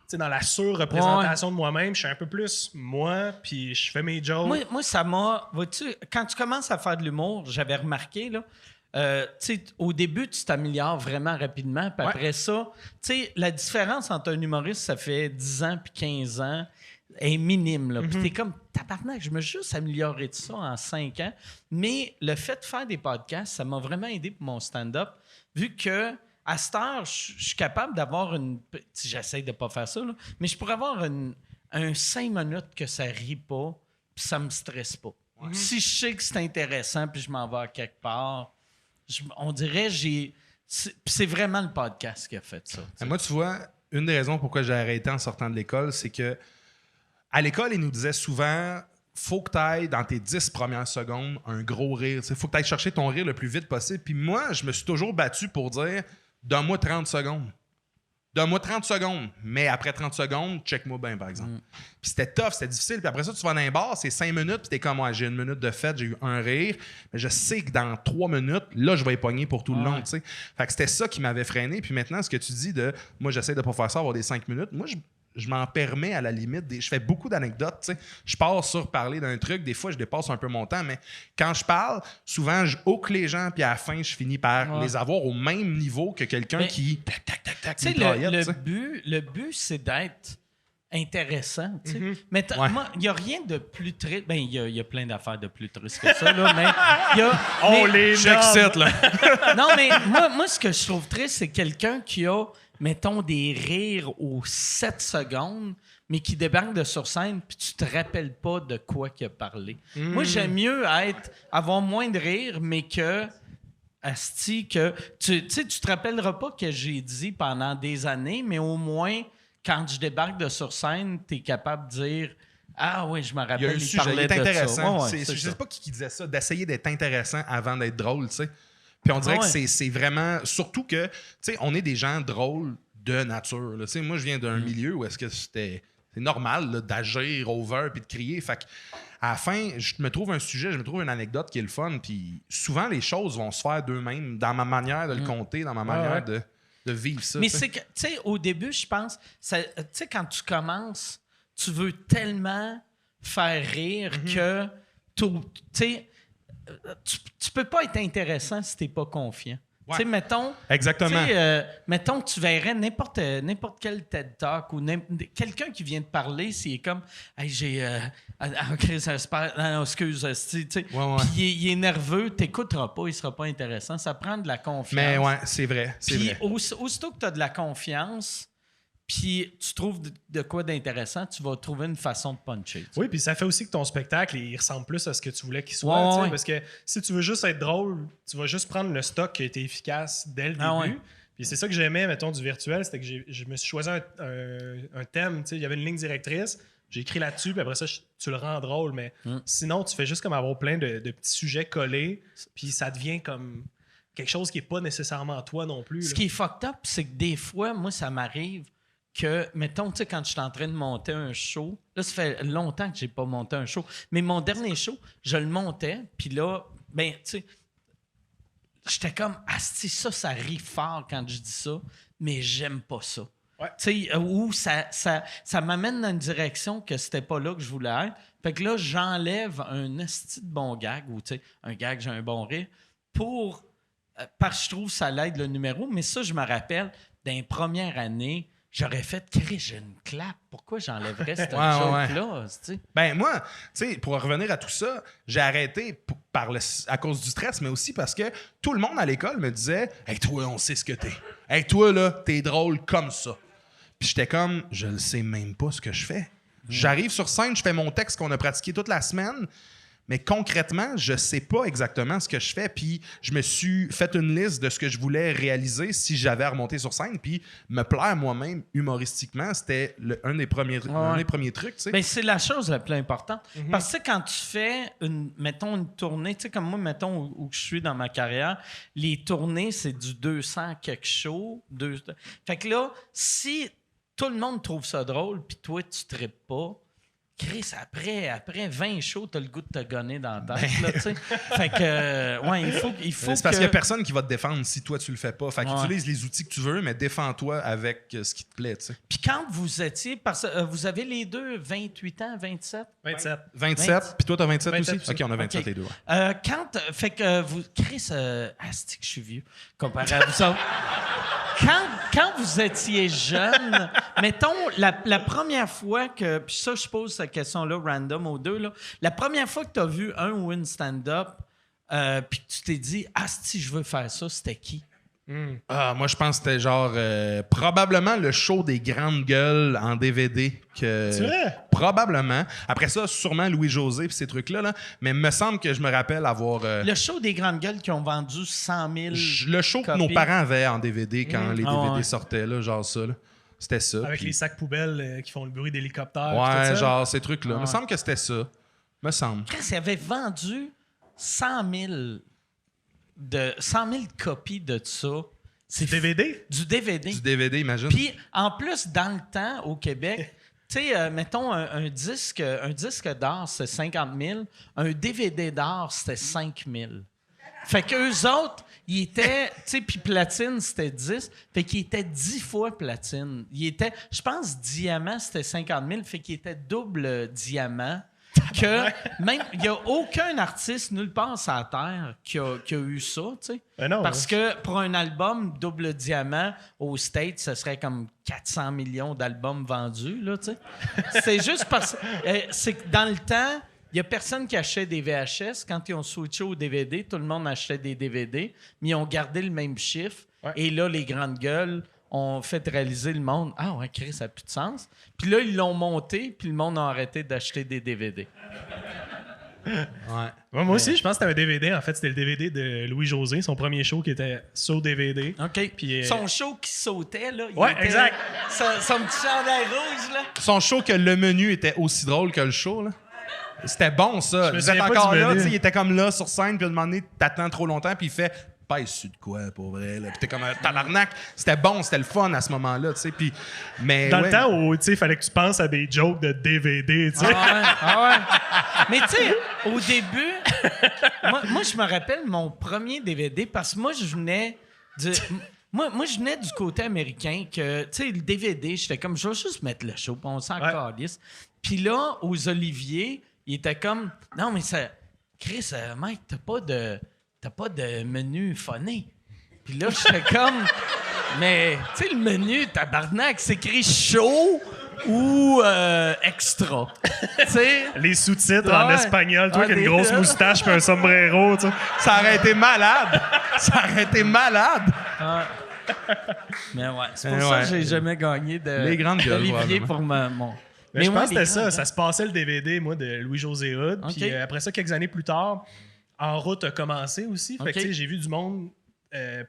sais, dans la surreprésentation de moi-même. Je suis un peu plus moi, puis je fais mes jokes. Moi, ça m'a... Vois-tu, quand tu commences à faire de l'humour, j'avais remarqué, là, tu sais, au début, tu t'améliores vraiment rapidement, puis après ça, tu sais, la différence entre un humoriste, ça fait 10 ans puis 15 ans, est minime, là. Puis t'es comme, tabarnak, je me suis juste amélioré de ça en 5 ans. Mais le fait de faire des podcasts, ça m'a vraiment aidé pour mon stand-up, vu que à cette heure, je suis capable d'avoir une... J'essaie de pas faire ça, là, mais je pourrais avoir un 5 minutes que ça rit pas, puis ça me stresse pas. Si je sais que c'est intéressant, puis je m'en vais à quelque part, on dirait c'est vraiment le podcast qui a fait ça. Moi, tu vois, une des raisons pourquoi j'ai arrêté en sortant de l'école, c'est que à l'école, ils nous disaient souvent faut que tu ailles dans tes 10 premières secondes un gros rire. Il faut que tu ailles chercher ton rire le plus vite possible. Puis moi, je me suis toujours battu pour dire donne-moi 30 secondes. Donne-moi 30 secondes. Mais après 30 secondes, check-moi bien, par exemple. Puis c'était tough, c'était difficile. Puis après ça, tu vas dans un bar, c'est 5 minutes, puis t'es comme j'ai 1 minute de fête, j'ai eu un rire. Mais je sais que dans 3 minutes, là, je vais y pogner pour tout le long. Tu sais. Fait que c'était ça qui m'avait freiné. Puis maintenant, ce que tu dis de moi, j'essaie de pas faire ça, avoir des 5 minutes. Moi, je m'en permets à la limite. Je fais beaucoup d'anecdotes. Tu sais. Je pars sur parler d'un truc. Des fois, je dépasse un peu mon temps. Mais quand je parle, souvent, je hook les gens. Puis à la fin, je finis par les avoir au même niveau que quelqu'un qui... Tac, Tu sais, le but, c'est d'être intéressant. Tu sais. Mais moi, il n'y a rien de plus triste. Ben, il y a plein d'affaires de plus tristes que ça, là. Mais il y a... les Check set, là. Non, mais moi, ce que je trouve triste, c'est quelqu'un qui a, mettons, des rires aux 7 secondes, mais qui débarque de sur scène, puis tu te rappelles pas de quoi qu'il a parlé. Moi, j'aime mieux avoir moins de rire, mais que... Asti, que tu te rappelleras pas que j'ai dit pendant des années, mais au moins, quand je débarque de sur scène, tu es capable de dire ah oui, je me rappelle, il y a un sujet, il est de intéressant. Ça. Je sais pas qui disait ça, d'essayer d'être intéressant avant d'être drôle, tu sais. Puis on dirait que c'est vraiment... Surtout que, tu sais, on est des gens drôles de nature. Tu sais, moi, je viens d'un milieu où est-ce que c'est normal là, d'agir over puis de crier. Fait que à la fin, je me trouve un sujet, je me trouve une anecdote qui est le fun. Puis souvent, les choses vont se faire d'eux-mêmes dans ma manière de le compter, dans ma manière de vivre ça. Mais t'sais. c'est que, tu sais, au début, je pense, tu sais, quand tu commences, tu veux tellement faire rire que, tu sais, tu peux pas être intéressant si t'es pas confiant. Ouais. Tu sais, mettons... Exactement. Mettons que tu verrais n'importe quel TED Talk ou quelqu'un qui vient te parler, c'est comme « Hey, j'ai... excuse, tu sais. Ouais. Puis il est nerveux, t'écouteras pas, il sera pas intéressant. Ça prend de la confiance. Mais ouais, c'est vrai. Puis aussitôt que tu as de la confiance, puis tu trouves de quoi d'intéressant, tu vas trouver une façon de puncher. Oui, puis ça fait aussi que ton spectacle, il ressemble plus à ce que tu voulais qu'il soit. Ouais. Parce que si tu veux juste être drôle, tu vas juste prendre le stock qui a été efficace dès le début. Ouais. Puis c'est ça que j'aimais, mettons, du virtuel, c'était que je me suis choisi un thème. Il y avait une ligne directrice, j'ai écrit là-dessus, puis après ça, tu le rends drôle. Mais sinon, tu fais juste comme avoir plein de petits sujets collés, puis ça devient comme quelque chose qui n'est pas nécessairement toi non plus. Ce qui est fucked up, c'est que des fois, moi, ça m'arrive que, mettons, tu sais, quand je suis en train de monter un show, là, ça fait longtemps que j'ai pas monté un show, mais mon dernier show, je le montais, puis là, ben, tu sais, j'étais comme, asti, ça rit fort quand je dis ça, mais j'aime pas ça. Ouais. Tu sais, où ça m'amène dans une direction que c'était pas là que je voulais être. Fait que là, j'enlève un esti de bon gag, ou tu sais, un gag, j'ai un bon rire, parce que je trouve que ça l'aide le numéro. Mais ça, je me rappelle, dans les premières années, j'aurais fait, Chris, j'ai une clap. Pourquoi j'enlèverais cette joke-là? Tu sais? Ben moi, tu sais, pour revenir à tout ça, j'ai arrêté à cause du stress, mais aussi parce que tout le monde à l'école me disait « Hey, toi, on sait ce que t'es. Hey, toi, là, t'es drôle comme ça. » Puis j'étais comme « Je ne sais même pas ce que je fais. J'arrive sur scène, je fais mon texte qu'on a pratiqué toute la semaine, mais concrètement, je sais pas exactement ce que je fais. Puis je me suis fait une liste de ce que je voulais réaliser si j'avais à remonter sur scène. Puis me plaire moi-même humoristiquement, c'était un des premiers trucs. Tu sais. Ben, c'est la chose la plus importante. Parce que quand tu fais, mettons, une tournée, tu sais, comme moi, mettons, où je suis dans ma carrière, les tournées, c'est du 200 quelque chose. Fait que là, si tout le monde trouve ça drôle, puis toi, tu ne tripes pas, Chris, après 20 shows, t'as le goût de te gonner dans la tête, là, tu sais. Fait que, ouais, il faut c'est parce qu'il n'y a personne qui va te défendre si toi, tu le fais pas. Fait qu'utilise les outils que tu veux, mais défends-toi avec ce qui te plaît, tu sais. Puis quand vous étiez, parce que vous avez les deux 28 ans, 27? 27, puis toi, t'as 27 aussi? aussi. OK, on a 27 OK. les deux, ouais. Fait que vous... Chris, asti que je suis vieux, comparé à vous autres. Quand vous étiez jeune, mettons, la première fois que... Puis ça, je pose cette question-là random aux deux. Là, la première fois que tu as vu un ou une stand-up, puis que tu t'es dit « Asti, je veux faire ça », c'était qui? Moi, je pense que c'était genre probablement le show des grandes gueules en DVD. C'est vrai? Probablement. Après ça, sûrement Louis-José puis ces trucs-là. Là. Mais il me semble que je me rappelle avoir... Le show des grandes gueules qui ont vendu 100 000 le show que copies. nos parents avaient en DVD quand les DVD ouais. sortaient, là, genre ça. Là. C'était ça. Avec puis- les sacs poubelles qui font le bruit d'hélicoptère. Ouais, tout ça. genre ces trucs-là. Il me semble que c'était ça. Me semble. Chris, il avait vendu 100 000 copies de ça. C'est DVD? Du DVD. Du DVD, imagine. Puis, en plus, dans le temps, au Québec, tu sais, mettons, un disque d'or, c'est 50 000. Un DVD d'or, c'était 5 000. Fait qu'eux autres, ils étaient... Tu sais, puis platine, c'était 10. Fait qu'ils étaient 10 fois platine. Ils étaient... Je pense diamant, c'était 50 000. Fait qu'ils étaient double diamant. Que même... Il n'y a aucun artiste nulle part sur la Terre qui a eu ça, tu sais. Ben non, Parce que pour un album double diamant, aux States, ce serait comme 400 millions d'albums vendus, là, tu sais. C'est juste parce c'est que dans le temps, il n'y a personne qui achetait des VHS. Quand ils ont switché au DVD, tout le monde achetait des DVD, mais ils ont gardé le même chiffre. Ouais. Et là, les grandes gueules ont fait réaliser le monde. Ah ouais, Chris, ça n'a plus de sens. Puis là, ils l'ont monté, puis le monde a arrêté d'acheter des DVD. Ouais. Moi aussi, je pense que c'était un DVD. En fait, c'était le DVD de Louis-José, son premier show qui était sur DVD. OK. Puis, Son show qui sautait, là. il Ouais, était- exact. Son petit chandail rouge, là. Son show que le menu était aussi drôle que le show, là. C'était bon, ça. Je me Vous êtes souviens pas encore du là, menu. tu sais, il était comme là sur scène, puis à un moment donné, t'attends trop longtemps, puis il fait « Pèse sur de quoi, pour vrai? » Puis t'es comme un tabarnak. C'était bon, c'était le fun à ce moment-là, tu sais. Puis, mais Dans ouais. le temps où, tu sais, il fallait que tu penses à des jokes de DVD, tu sais. Mais tu sais, au début, moi, je me rappelle mon premier DVD parce que moi, je venais du... Moi, je venais du côté américain que, tu sais, le DVD, j'étais comme, je vais juste mettre le show, puis on s'en calisse. Puis là, aux Oliviers, il était comme, non, mais ça... Chris, Mike, t'as pas de menu phoné. Puis là, j'étais comme, mais, tu sais, le menu, tabarnak, c'est écrit show ou extra. Tu sais? Les sous-titres en Ouais. espagnol, toi qui as des- une grosse moustache puis un sombrero, tu sais. Ça aurait été malade. Ça aurait été malade. Mais ouais, c'est pour Eh ça ouais. que j'ai jamais gagné Les grandes gueules, d'Olivier probablement. pour mon... Mais je ouais, pense que les c'était ça. grandes Ça se passait le DVD, moi, de Louis-José Hood. OK. Puis après ça, quelques années plus tard, En route a commencé aussi. Fait que, OK. tu sais, j'ai vu du monde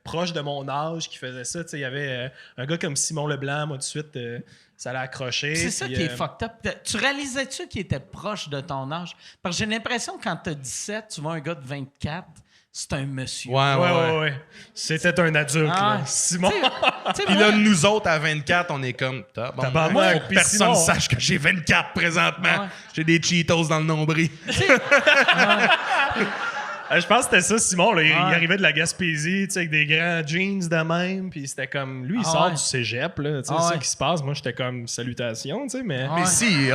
proche de mon âge qui faisait ça. Tu sais, il y avait un gars comme Simon Leblanc, moi, tout de suite, ça l'a accroché. C'est ça puis, qui est fucked up. Tu réalisais-tu qu'il était proche de ton âge? Parce que j'ai l'impression que quand t'as 17, tu vois un gars de 24, c'est un monsieur. Ouais. C'était un adulte, Ah, là. Simon. Tu sais, Puis moi, là, nous autres, à 24, on est comme... Tabarnak, Moi, puis personne ne Simon- sache que j'ai 24 présentement. Ouais. J'ai des Cheetos dans le nombril. Je pense que c'était ça, Simon. Là, il arrivait de la Gaspésie, tu sais, avec des grands jeans de même. Puis c'était comme. Lui, il sort du cégep, là. Tu sais, c'est ça qui se passe. Moi, j'étais comme salutations, tu sais, mais. Mais si,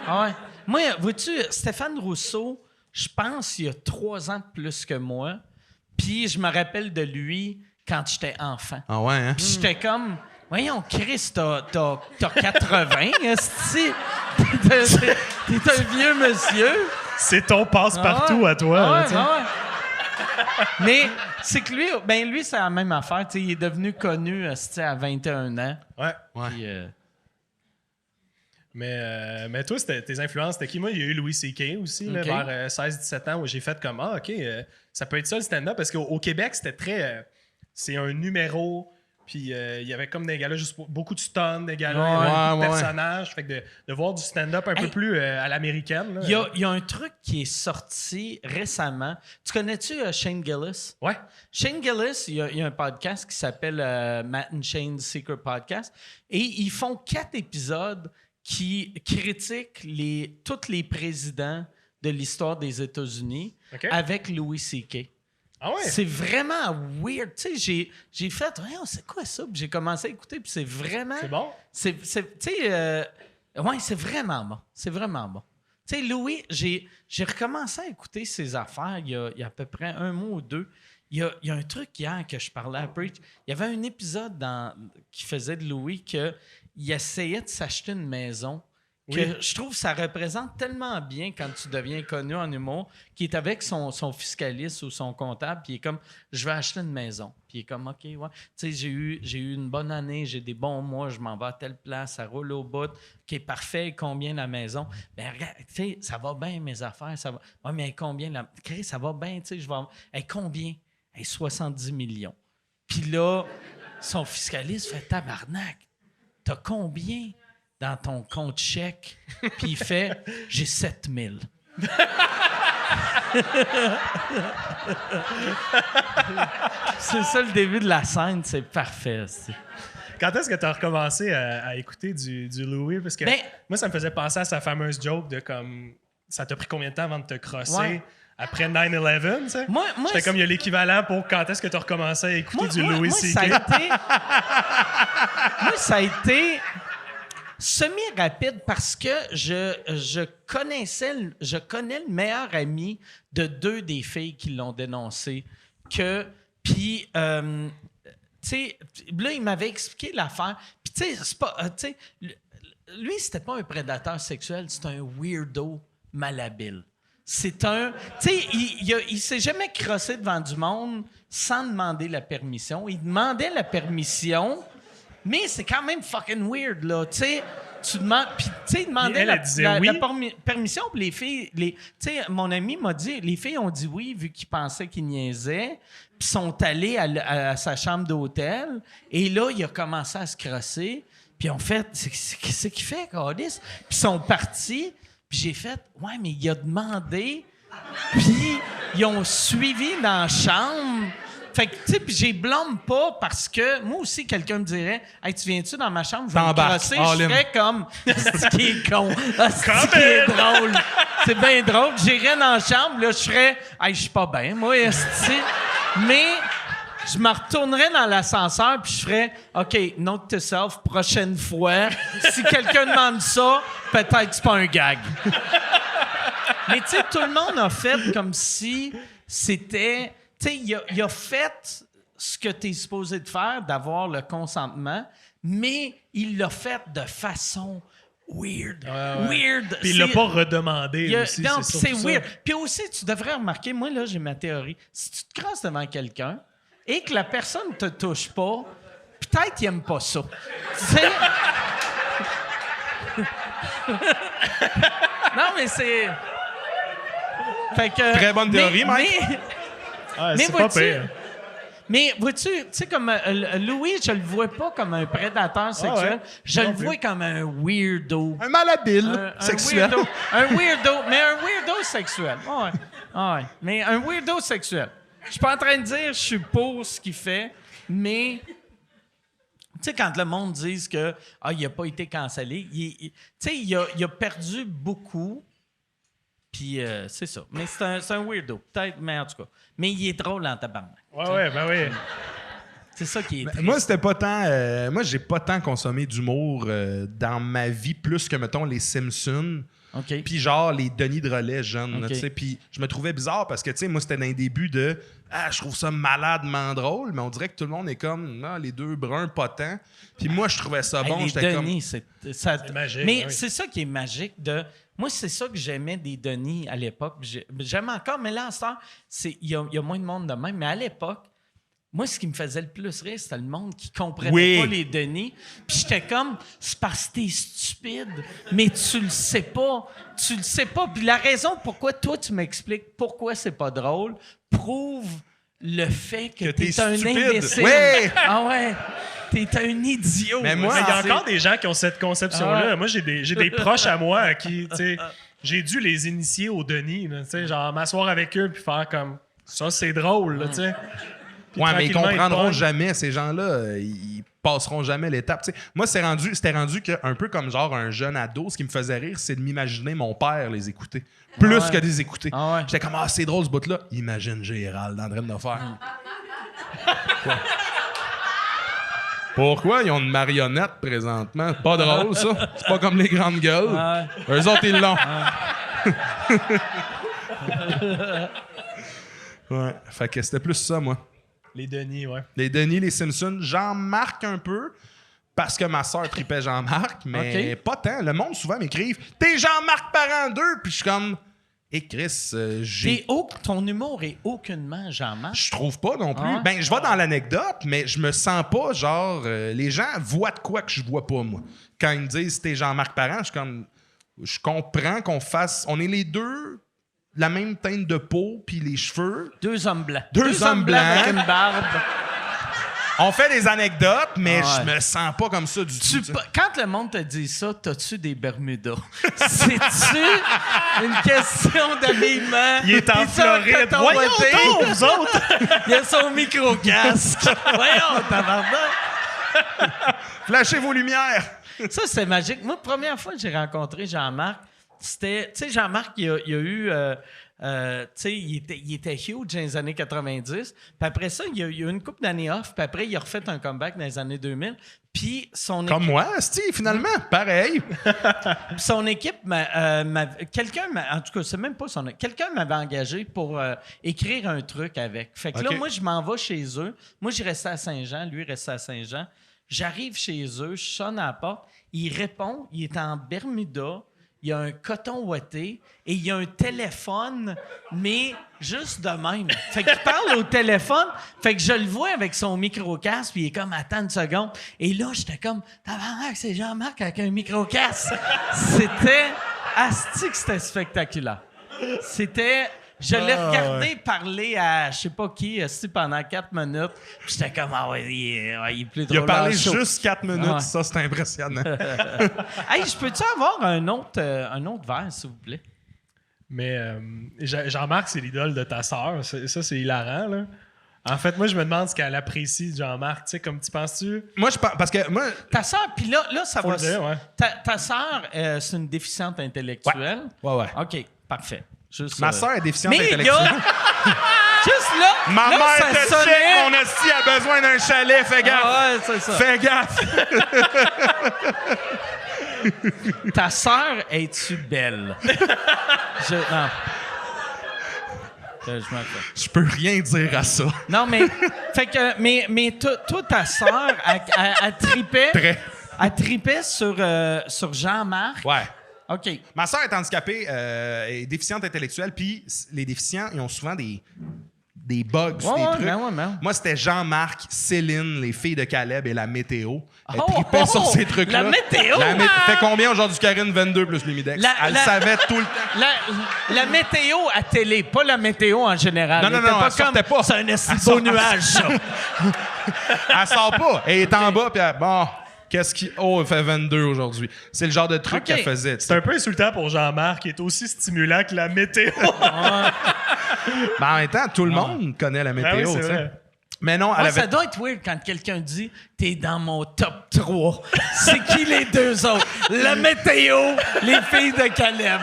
Ah ouais. Moi, vois-tu, Stéphane Rousseau, je pense il y a 3 ans de plus que moi. Puis je me rappelle de lui quand j'étais enfant. Ah ouais, hein? Puis j'étais comme, voyons, Chris, t'as 80, esti. T'es un vieux monsieur. C'est ton passe-partout à toi. Ah ouais. Mais c'est que lui, c'est la même affaire. T'sais, il est devenu connu esti, à 21 ans. Ouais. Puis, Mais toi, tes influences, c'était qui? Moi, il y a eu Louis C.K. aussi, là, vers 16-17 ans, où j'ai fait comme, OK, ça peut être ça le stand-up, parce qu'au Québec, c'était très... c'est un numéro, puis il y avait comme des gars-là, juste beaucoup de stuns, des gars-là, beaucoup de personnages. Fait que de voir du stand-up un peu plus à l'américaine. Il y a un truc qui est sorti récemment. Tu connais-tu Shane Gillis? Ouais. Shane Gillis, il y a un podcast qui s'appelle Matt and Shane's Secret Podcast, et ils font 4 épisodes qui critiquent tous les présidents de l'histoire des États-Unis avec Louis C.K. Ah ouais? C'est vraiment weird. Tu sais, j'ai fait, c'est quoi ça? Puis j'ai commencé à écouter, puis c'est vraiment... C'est bon? Tu sais, ouais, c'est vraiment bon. C'est vraiment bon. Tu sais, Louis, j'ai recommencé à écouter ses affaires il y a à peu près 1 mois ou 2. Il y a un truc hier que je parlais à Preach. Il y avait un épisode qui faisait de Louis qu'il essayait de s'acheter une maison. Que je trouve que ça représente tellement bien quand tu deviens connu en humour, qui est avec son fiscaliste ou son comptable, puis il est comme, je vais acheter une maison. Puis il est comme, OK, ouais. Tu sais, j'ai eu une bonne année, j'ai des bons mois, je m'en vais à telle place, ça roule au bout. OK, parfait, combien la maison? Ben regarde, tu sais, ça va bien mes affaires, ça va. Ouais, mais combien la. Chris, ça va bien, tu sais, je vais. Combien? 70 millions. Puis là, son fiscaliste fait tabarnak. T'as combien dans ton compte chèque? Puis il fait, j'ai 7 000. C'est ça le début de la scène, c'est parfait. Quand est-ce que tu as recommencé à écouter du Louis? Parce que moi, ça me faisait penser à sa fameuse joke de comme, ça t'a pris combien de temps avant de te crosser? Après 9/11, tu sais? C'était comme il y a l'équivalent pour quand est-ce que tu as recommencé à écouter du Louis C.K. Ça a été semi-rapide parce que je connais le meilleur ami de 2 des filles qui l'ont dénoncé. Puis, tu sais, là, il m'avait expliqué l'affaire. Puis, tu sais, c'est pas. Tu sais, lui, c'était pas un prédateur sexuel, c'est un weirdo malhabile. C'est un... Tu sais, il s'est jamais crossé devant du monde sans demander la permission. Il demandait la permission, mais c'est quand même fucking weird, là. Tu sais, tu demandes... Puis, tu sais, il demandait la permission, puis les filles... Tu sais, mon ami m'a dit, les filles ont dit oui, vu qu'ils pensaient qu'il niaisait, puis sont allées à sa chambre d'hôtel, et là, il a commencé à se crosser, puis on fait... Qu'est-ce qu'il fait, Calice? Puis ils sont partis... Puis j'ai fait, ouais, mais il a demandé, puis ils ont suivi dans la chambre. Fait que, tu sais, puis j'ai blâme pas parce que moi aussi, quelqu'un me dirait, hey, tu viens-tu dans ma chambre, je vais me crosser, je serais comme, c'est qui est con, c'est qui est drôle. C'est bien drôle. J'irais dans la chambre, là, je serais, hey, je suis pas bien, moi, esti. Mais je me retournerais dans l'ascenseur puis je ferais OK, note to self, prochaine fois, si quelqu'un demande ça, peut-être que c'est pas un gag. Mais tu sais, tout le monde a fait comme si c'était... Tu sais, il a fait ce que tu es supposé de faire, d'avoir le consentement, mais il l'a fait de façon weird. Weird. Puis il l'a pas redemandé aussi. Non, c'est weird. Ça. Puis aussi, tu devrais remarquer, moi, là, j'ai ma théorie. Si tu te crosses devant quelqu'un et que la personne ne te touche pas, peut-être qu'il n'aime pas ça. Tu sais... Non, mais c'est... Fait que... Très bonne théorie, Mike. Mais c'est pas pire. Mais vois-tu, tu sais, comme Louis, je le vois pas comme un prédateur sexuel. Je le vois comme un weirdo. Un malhabile sexuel. Un weirdo, mais un weirdo sexuel. Ouais. Mais un weirdo sexuel. Je suis pas en train de dire je suis pour ce qu'il fait, mais... Tu sais, quand le monde dit que il a pas été cancellé, tu sais, il a perdu beaucoup, Puis c'est ça. Mais c'est un weirdo, peut-être, mais en tout cas. Mais il est drôle en tabarnak. Ouais, ben oui. C'est ça qui est triste. Moi, c'était pas tant. Moi, j'ai pas tant consommé d'humour dans ma vie, plus que, mettons, les Simpsons. OK. Puis genre les Denis de relais jeunes, Ok. tu sais. Puis je me trouvais bizarre parce que, tu sais, moi, c'était dans les débuts de « Ah, je trouve ça maladement drôle », mais on dirait que tout le monde est comme « Ah, les deux bruns, pas tant ». Puis moi, je trouvais ça Hey, bon. les J'étais comme... Denis, c'est magique, Mais oui. c'est ça qui est magique de. Moi, c'est ça que j'aimais des Denis à l'époque. J'aime encore, mais là, en ce temps, il y a moins de monde de même. Mais à l'époque, moi, ce qui me faisait le plus rire, c'était le monde qui comprenait Oui. pas les Denis. Puis j'étais comme, c'est parce que t'es stupide, mais tu le sais pas. Tu le sais pas. Puis la raison pourquoi toi, tu m'expliques pourquoi c'est pas drôle, prouve le fait que t'es un stupide. imbécile. Ouais. Ah ouais. T'es un idiot. Mais moi, Mais il y a C'est- encore des gens qui ont cette conception-là. Ah. Moi, j'ai des proches à moi à qui, tu sais, j'ai dû les initier au Denis, là, tu sais, genre m'asseoir avec eux puis faire comme ça, c'est drôle, là, tu sais. Puis Ouais, mais ils tranquillement, comprendront pognent. jamais, ces gens-là. Ils passeront jamais l'étape. Tu sais, moi, c'était rendu que, un peu comme genre un jeune ado, ce qui me faisait rire, c'est de m'imaginer mon père les écouter. Plus ouais. que des écouter. Ah ouais. J'étais comme, ah, c'est drôle ce bout-là. Imagine Gérald en train de le faire. Quoi? Pourquoi ils ont une marionnette présentement? C'est pas drôle, ça. C'est pas comme les grandes gueules. Ouais. Eux autres, ils l'ont. Ouais. Fait que c'était plus ça, moi. Les Denis, ouais. Les Denis, les Simpsons, Jean-Marc un peu, parce que ma soeur tripait Jean-Marc, mais Ok. pas tant. Le monde, souvent, m'écrivent « T'es Jean-Marc parent 2! » Puis je suis comme « Et Chris, Ton humour est aucunement Jean-Marc. je trouve pas non plus. Ah ouais? Ben, je vais dans l'anecdote, mais je me sens pas genre... les gens voient de quoi que je vois pas, moi. Quand ils me disent « T'es Jean-Marc parent », je suis comme... Je comprends qu'on fasse... On est les deux... La même teinte de peau, puis les cheveux. Deux hommes blancs. Deux hommes blancs. avec une barbe. On fait des anecdotes, mais Ah ouais. je me sens pas comme ça du tout. tu sais. Quand le monde te dit ça, t'as-tu des Bermudas? C'est-tu une question d'habillement? Il est en T'es-tu en Floride. coton Voyons ouaté? donc, vous autres! Il a son micro-casque. Voyons, tabarnak. Flashez vos lumières! Ça, c'est magique. Moi, la première fois que j'ai rencontré Jean-Marc, c'était... Tu sais, Jean-Marc, il a eu... tu sais, il était huge dans les années 90. Puis après ça, il y a eu une couple d'années off. Puis après, il a refait un comeback dans les années 2000. Puis son Comme moi, Asti, finalement, pareil. son équipe, en tout cas, c'est même pas son équipe, quelqu'un m'avait engagé pour écrire un truc avec. Fait que là, OK. moi, je m'en vais chez eux. Moi, je restais à Saint-Jean, lui, il restait à Saint-Jean. J'arrive chez eux, je sonne à la porte. Il répond, il est en Bermuda, il y a un coton ouaté et il y a un téléphone, mais juste de même. Fait qu'il parle au téléphone, fait que je le vois avec son micro-casque, puis il est comme, attends une seconde. Et là, j'étais comme, tabarnak, c'est Jean-Marc avec un micro-casque. C'était, asti que c'était spectaculaire. C'était... Je l'ai regardé parler à je sais pas qui pendant 4 minutes. Puis j'étais comme, ah ouais, il est plus drôle. Il a parlé en show. juste 4 minutes, Ouais. ça, c'est impressionnant. Hey, je peux-tu avoir un autre verre, s'il vous plaît? Mais Jean-Marc, c'est l'idole de ta sœur. Ça, c'est hilarant, là. En fait, moi, je me demande ce qu'elle apprécie de Jean-Marc. Tu sais, comme tu penses-tu? Moi, je pense, parce que moi, Ta sœur, puis là, ça Faut va... le dire, ouais. Ta sœur, c'est une déficiente intellectuelle. ouais. OK, parfait. Juste, Ma sœur est déficiente mais intellectuelle. gars, juste là, Ma là, mère ça te sonnait. check, mon esti a besoin d'un chalet, fais gaffe. Ah ouais, c'est ça. Fais gaffe. Ta sœur, es-tu belle? Non. Je m'en fais. Je peux rien dire à ça. Non, mais... Fait que... Mais toi, ta sœur, elle tripait... Très. Elle tripait sur Jean-Marc. Ouais. OK. Ma sœur est handicapée, est déficiente intellectuelle, puis les déficients, ils ont souvent des bugs, des trucs. ouais. Moi, c'était Jean-Marc, Céline, les filles de Caleb et la météo. Elle Oh, tripait oh, sur ces trucs-là. la météo! Fait combien aujourd'hui, Karine? 22 plus l'Humidex. Elle savait tout le temps. La météo à télé, pas la météo en général. Non, Elle était elle sortait pas. C'est un esti de beau nuage, ça. Elle sort pas. Elle est en bas, puis elle... Bon, qu'est-ce qui... Oh, il fait 22 aujourd'hui. C'est le genre de truc OK. qu'elle faisait. tu C'est sais. un peu insultant pour Jean-Marc, qui est aussi stimulant que la météo. Mais en même temps, tout le monde connaît la météo, Ah oui, c'est tu sais. vrai. Mais non, elle Ouais, avait... ça doit être weird quand quelqu'un dit « T'es dans mon top 3 ». C'est qui les deux autres? La météo, les filles de Caleb.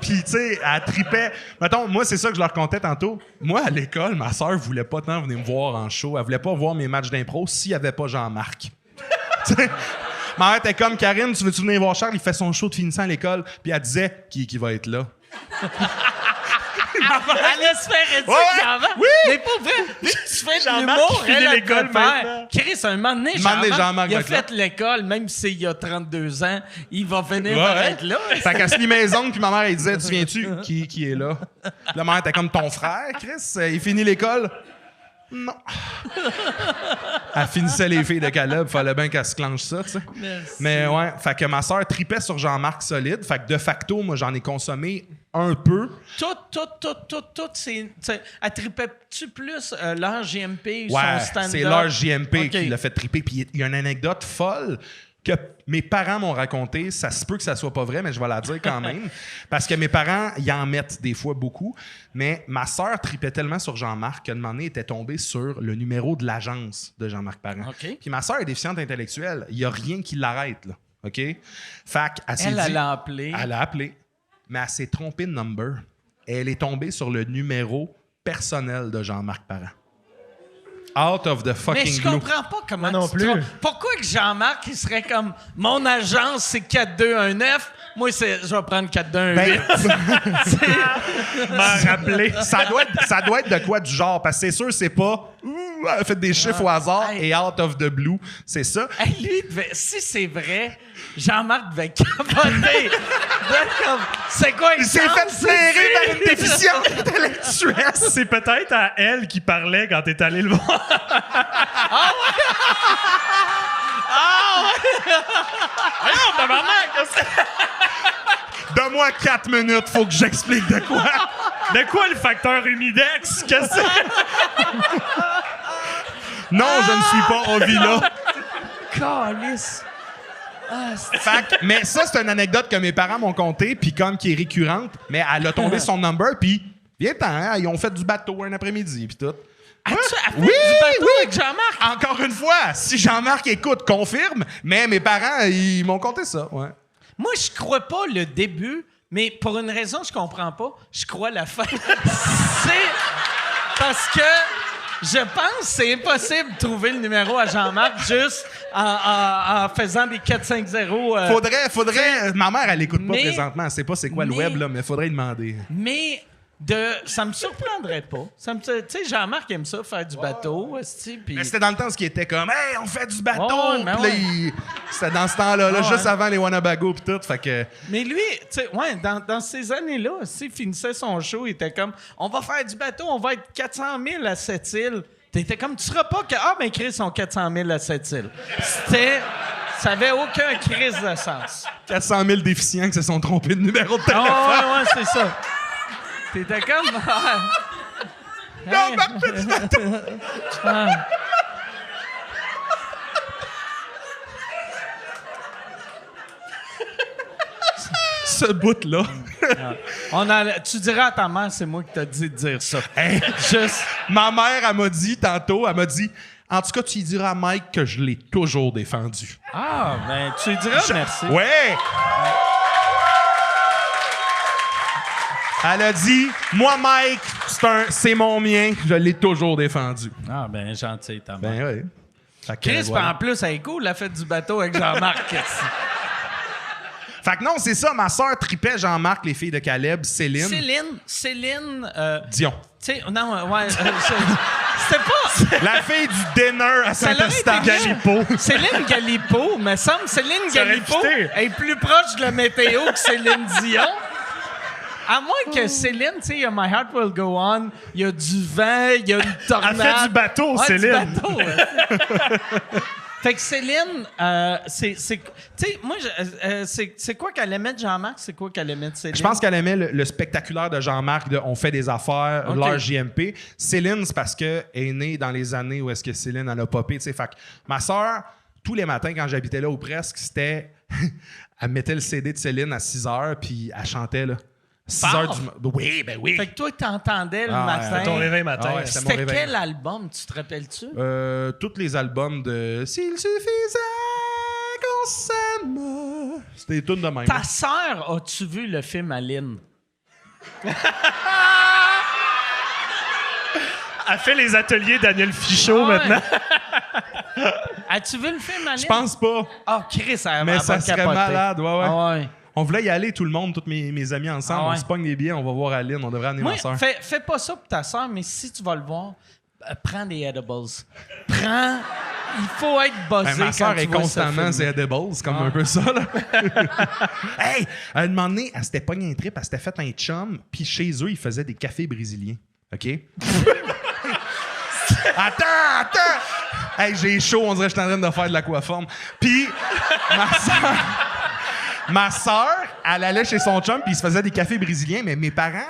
Puis, tu sais, elle tripait. Mettons, moi, c'est ça que je leur contais tantôt. Moi, à l'école, ma sœur voulait pas tant venir me voir en show. Elle voulait pas voir mes matchs d'impro s'il y avait pas Jean-Marc. Tu sais, ma mère était comme, Karine, tu veux-tu venir voir Charles? Il fait son show de finissant à l'école. Puis elle disait, qui va être là? Elle espérait dire Ouais, qu'avant. oui. Mais pour vrai, vu que tu fais de Jean-Marc l'humour, qui finit elle l'école peut faire. maintenant. Chris, un moment donné, Jean-Marc Jean-Marc, il a va être là. fait l'école, même s'il a 32 ans, il va venir Ouais, par ouais. être là. Fait qu'elle se lit maison, puis ma mère, elle disait, tu viens-tu? Qui est là? La mère était comme ton frère, Chris. Il finit l'école? Non. Elle finissait les filles de Caleb, fallait bien qu'elle se clenche ça, tu sais. Merci. Mais ouais, fait que ma soeur tripait sur Jean-Marc solide. Fait que de facto, moi, j'en ai consommé un peu. Tout, elle tripait-tu plus l'heure JMP ou Ouais, son stand-up? c'est l'heure JMP Ok. qui l'a fait triper. Puis il y a une anecdote folle que mes parents m'ont racontée. Ça se peut que ça soit pas vrai, mais je vais la dire quand même. Parce que mes parents, ils en mettent des fois beaucoup. Mais ma sœur tripait tellement sur Jean-Marc qu'à un moment donné, elle était tombée sur le numéro de l'agence de Jean-Marc Parent. OK. Puis ma sœur est déficiente intellectuelle. Il n'y a rien qui l'arrête, là. OK? Fait qu'elle s'est Elle, dit... elle a appelé. Elle a appelé, mais elle s'est trompée de number. Et elle est tombée sur le numéro personnel de Jean-Marc Parent. Out of the fucking Mais je blue. comprends pas comment Moi non tu plus. trompes. Pourquoi que Jean-Marc, il serait comme mon agence, c'est 4219. Moi, je vais prendre 4218. M'en rappeler. Ça doit être de quoi du genre, parce que c'est sûr, c'est pas elle fait des chiffres au hasard Hey. et out of the blue, c'est ça. Hey, lui, si c'est vrai, Jean-Marc devait capoter. C'est quoi Il s'est fait flairer par une déficiente intellectuelle. C'est peut-être à elle qui parlait quand t'es allé le voir. Ah, Donne-moi 4 minutes, faut que j'explique de quoi. De quoi le facteur humidex? Qu'est-ce que c'est? Non, je ne suis pas Ovila. Calice. Mais ça, c'est une anecdote que mes parents m'ont contée, puis comme qui est récurrente, mais elle a tombé son number, puis viens-t'en, hein, ils ont fait du bateau un après-midi, puis tout. As-tu fait Oui, du bateau oui. avec Jean-Marc? Encore une fois, si Jean-Marc écoute, confirme, mais mes parents, ils m'ont conté ça, ouais. Moi, je crois pas le début, mais pour une raison que je comprends pas, je crois la fin. C'est parce que je pense que c'est impossible de trouver le numéro à Jean-Marc juste en faisant des 4-5-0. Faudrait. Ma mère, elle écoute pas Mais- présentement, elle sait pas c'est quoi le mais- web, là, mais faudrait lui demander. Mais ça me surprendrait pas. Tu sais, Jean-Marc aime ça, faire du bateau, esti, puis... Mais c'était dans le temps ce qui était comme, hey, on fait du bateau! Ouais, mais Puis là, ouais. c'était dans ce temps-là, là, Ouais. juste avant les Wannabago, puis tout, fait que. Mais lui, tu sais, ouais, dans ces années-là, s'il finissait son show, il était comme, on va faire du bateau, on va être 400 000 à Sept-Îles. T'étais comme, tu seras pas que, ben Chris, sont 400 000 à Sept-Îles. Ça avait aucun crise de sens. 400 000 déficients qui se sont trompés de numéro de téléphone. Ah, ouais, c'est ça. T'étais comme, Non, Marc fait du bateau! Ce bout-là. tu diras à ta mère, c'est moi qui t'ai dit de dire ça. Hey, Juste, ma mère, elle m'a dit tantôt, en tout cas, tu lui diras à Mike que je l'ai toujours défendu. ben, tu lui diras merci. Ouais! Elle a dit, moi, Mike, c'est mon mien, je l'ai toujours défendu. Ah, ben, gentil, ta mère. Ben ouais. Fait que, Chris, voilà. en plus, elle est cool, la fête du bateau avec Jean-Marc. Fait que non, c'est ça, ma soeur tripait Jean-Marc, les filles de Caleb, Céline. Céline, Dion. tu sais, non, ouais, c'était pas... La fille du dinner à Ça l'aurait Saint-Eustache. été Galipo. Céline Galipo, me semble. Céline Ça aurait Galipo fité. est plus proche de la météo que Céline Dion. À moins que Céline, tu sais, il y a My Heart Will Go On, il y a du vent, il y a une tornade. Elle fait du bateau, Ouais, Céline. Du bateau, ouais. Fait que Céline, tu sais, moi, c'est quoi qu'elle aimait de Jean-Marc? C'est quoi qu'elle aimait de Céline? Je pense qu'elle aimait le spectaculaire de Jean-Marc de On fait des affaires, Ok. l'heure JMP. Céline, c'est parce qu'elle est née dans les années où est-ce que Céline en a popé. Tu sais, fait que ma soeur, tous les matins, quand j'habitais là ou presque, c'était... elle mettait le CD de Céline à 6 h, puis elle chantait, là. 6 Fort. heures du matin. Oui, ben oui. Fait que toi, t'entendais le Ah, matin. Ton réveil matin. Ah ouais, C'était mon réveil. quel album, tu te rappelles-tu? Tous les albums de S'il suffisait s'aime. C'était tout de même. Ta sœur, as-tu vu le film Aline? Elle fait les ateliers Daniel Fichot Ah ouais. maintenant. As-tu vu le film Aline? Je pense pas. Ah, Chris, elle Mais va ça serait capoter. malade, ouais. Ah ouais. On voulait y aller, tout le monde, tous mes amis ensemble. Ah ouais. On se pogne des billets, on va voir Aline. On devrait amener Moi, ma soeur. fais pas ça pour ta soeur, mais si tu vas le voir, prends des edibles. Prends... Il faut être buzzé Ma quand soeur tu est vois constamment ce film. The Edibles, c'est comme un peu ça, là. Hey! À un moment donné, elle s'était pogné un trip, elle s'était fait un chum, puis chez eux, ils faisaient des cafés brésiliens. OK? Attends! Hey, j'ai chaud, on dirait que je suis en train de faire de l'aquaforme. Puis, ma soeur, elle allait chez son chum, puis il se faisait des cafés brésiliens, mais mes parents...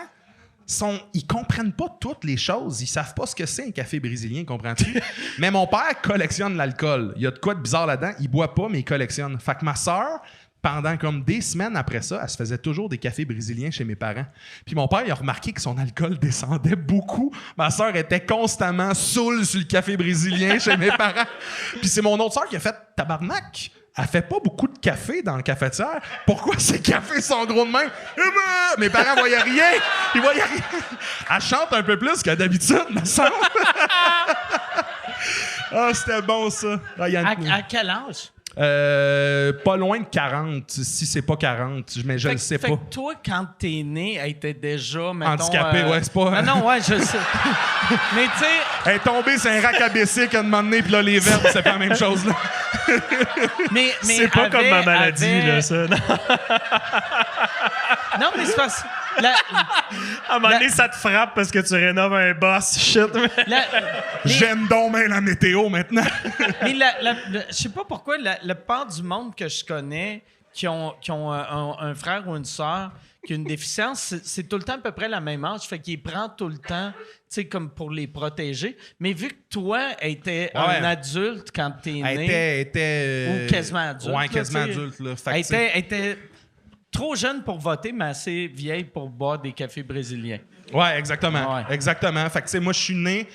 ils comprennent pas toutes les choses. Ils savent pas ce que c'est un café brésilien, comprends-tu? Mais mon père collectionne l'alcool. Il y a de quoi de bizarre là-dedans. Il boit pas, mais il collectionne. Fait que ma sœur, pendant comme des semaines après ça, elle se faisait toujours des cafés brésiliens chez mes parents. Puis mon père, il a remarqué que son alcool descendait beaucoup. Ma sœur était constamment saoule sur le café brésilien chez mes parents. Puis c'est mon autre sœur qui a fait « Tabarnak! » Elle fait pas beaucoup de café dans le cafetière. Pourquoi ces cafés sont gros de même? Mes parents voyaient rien. Ils voyaient rien. Elle chante un peu plus que d'habitude, me semble. Ah, c'était bon, ça. Ah, À quel âge? Pas loin de 40, si c'est pas 40, mais je le sais fait pas. que toi, quand t'es né, elle était déjà, mettons... Handicapée, ouais, c'est pas... Non, ouais, je sais. Mais tu sais... Elle est tombée sur un rack à bicycle à un moment donné, puis là, les verbes, c'est pas la même chose, là. mais C'est pas comme ma maladie, là, ça. Non. Non, mais c'est parce... À un moment donné, ça te frappe parce que tu rénoves un boss. Shit. J'aime donc bien la météo, maintenant. Mais je sais pas pourquoi la part du monde que je connais qui ont un frère ou une sœur qui a une déficience, c'est tout le temps à peu près la même âge. Fait qu'il prend tout le temps, tu sais, comme pour les protéger. Mais vu que toi, elle était un adulte quand t'es né... Elle était ou quasiment adulte. Ouais, là, quasiment tu sais. adulte, là. Fait que Elle était trop jeune pour voter, mais assez vieille pour boire des cafés brésiliens. Ouais, exactement. Ouais. Exactement. Fait que, tu sais, moi, je suis né...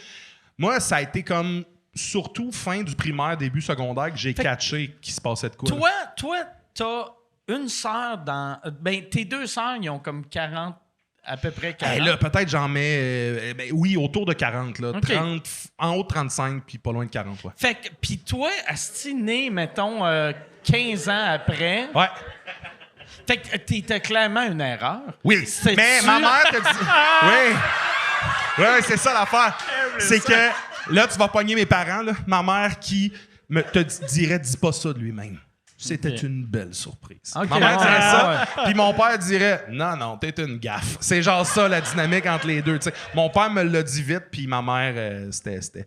Moi, ça a été comme... Surtout fin du primaire, début secondaire, que j'ai catché qu'il se passait de quoi. Toi, t'as une sœur dans... Ben, tes deux sœurs, ils ont comme 40... À peu près 40. Hey, là, peut-être j'en mets... oui, autour de 40, là. OK. 30, en haut de 35, puis pas loin de 40, ouais. Fait que... Puis toi, asti né, mettons, 15 ans après... Ouais. Fait que t'étais clairement une erreur. Oui, C'est-tu- mais ma mère te dit... Oui. Oui, c'est ça l'affaire. C'est que là, tu vas pogner mes parents, là. Ma mère qui dirait « Dis pas ça de lui-même ». C'était Ok. une belle surprise. Ok. Ma mère dirait Ah, ça, puis mon père dirait « Non, t'es une gaffe ». C'est genre ça, la dynamique entre les deux. T'sais. Mon père me l'a dit vite, puis ma mère, c'était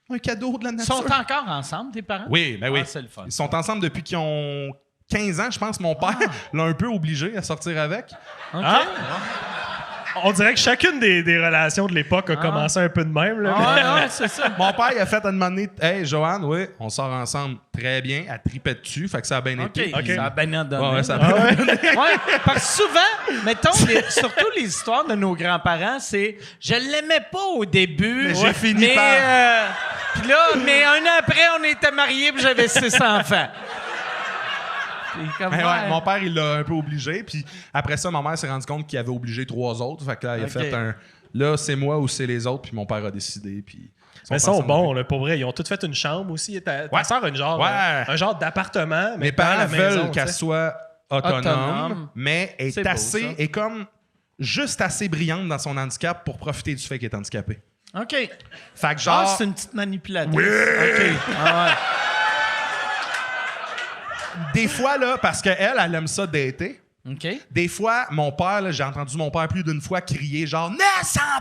un cadeau de la Ils nature. sont encore ensemble, tes parents? Oui, ben oui. Ah, c'est le fun. Ils sont ensemble depuis qu'ils ont 15 ans, je pense. Mon père l'a un peu obligé à sortir avec. OK. Ah? On dirait que chacune des relations de l'époque a commencé un peu de même. Là. Ouais, c'est ça. Mon père, il a fait à demander « Hey, Joanne, oui, on sort ensemble. Très bien. » Elle tripait dessus, fait que ça a bien OK. été. Ça a bien donné. Ouais, ça a bien donné. Ouais, parce que souvent, mettons, surtout les histoires de nos grands-parents, c'est « Je l'aimais pas au début, Mais j'ai fini par... Puis là, mais un an après, on était mariés puis j'avais 6 enfants. Puis comme, Ouais, mon père, il l'a un peu obligé. Puis après ça, ma mère s'est rendue compte qu'il avait obligé 3 autres. Fait que là, il a OK. fait un... Là, c'est moi ou c'est les autres. Puis mon père a décidé. Puis Mais ils sont bons, là, pour vrai. Ils ont tous fait une chambre aussi. Ta sœur a un genre d'appartement. Mais Mes dans parents la maison, veulent qu'elle tu sais. soit autonome, Autonome. mais est C'est beau, assez... ça. est comme juste assez brillante dans son handicap pour profiter du fait qu'elle est handicapée. OK. Fait que genre... C'est une petite manipulatrice. Oui! OK. Ah ouais. Des fois, là, parce qu'elle, elle aime ça dater. OK. Des fois, mon père, là, j'ai entendu mon père plus d'une fois crier genre 900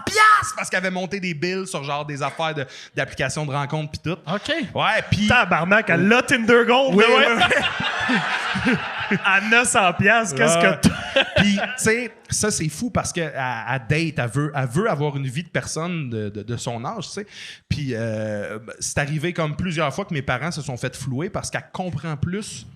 piastres parce qu'il avait monté des bills sur genre des affaires d'applications de rencontres pis tout. OK. Ouais, pis... Tabarnak, elle l'a Tinder Gold. Oui, là, ouais. oui. À 900$, qu'est-ce que tu... Puis, tu sais, ça, c'est fou parce qu'elle date, elle veut avoir une vie de personne de son âge, tu sais. Puis, c'est arrivé comme plusieurs fois que mes parents se sont fait flouer parce qu'elle comprend plus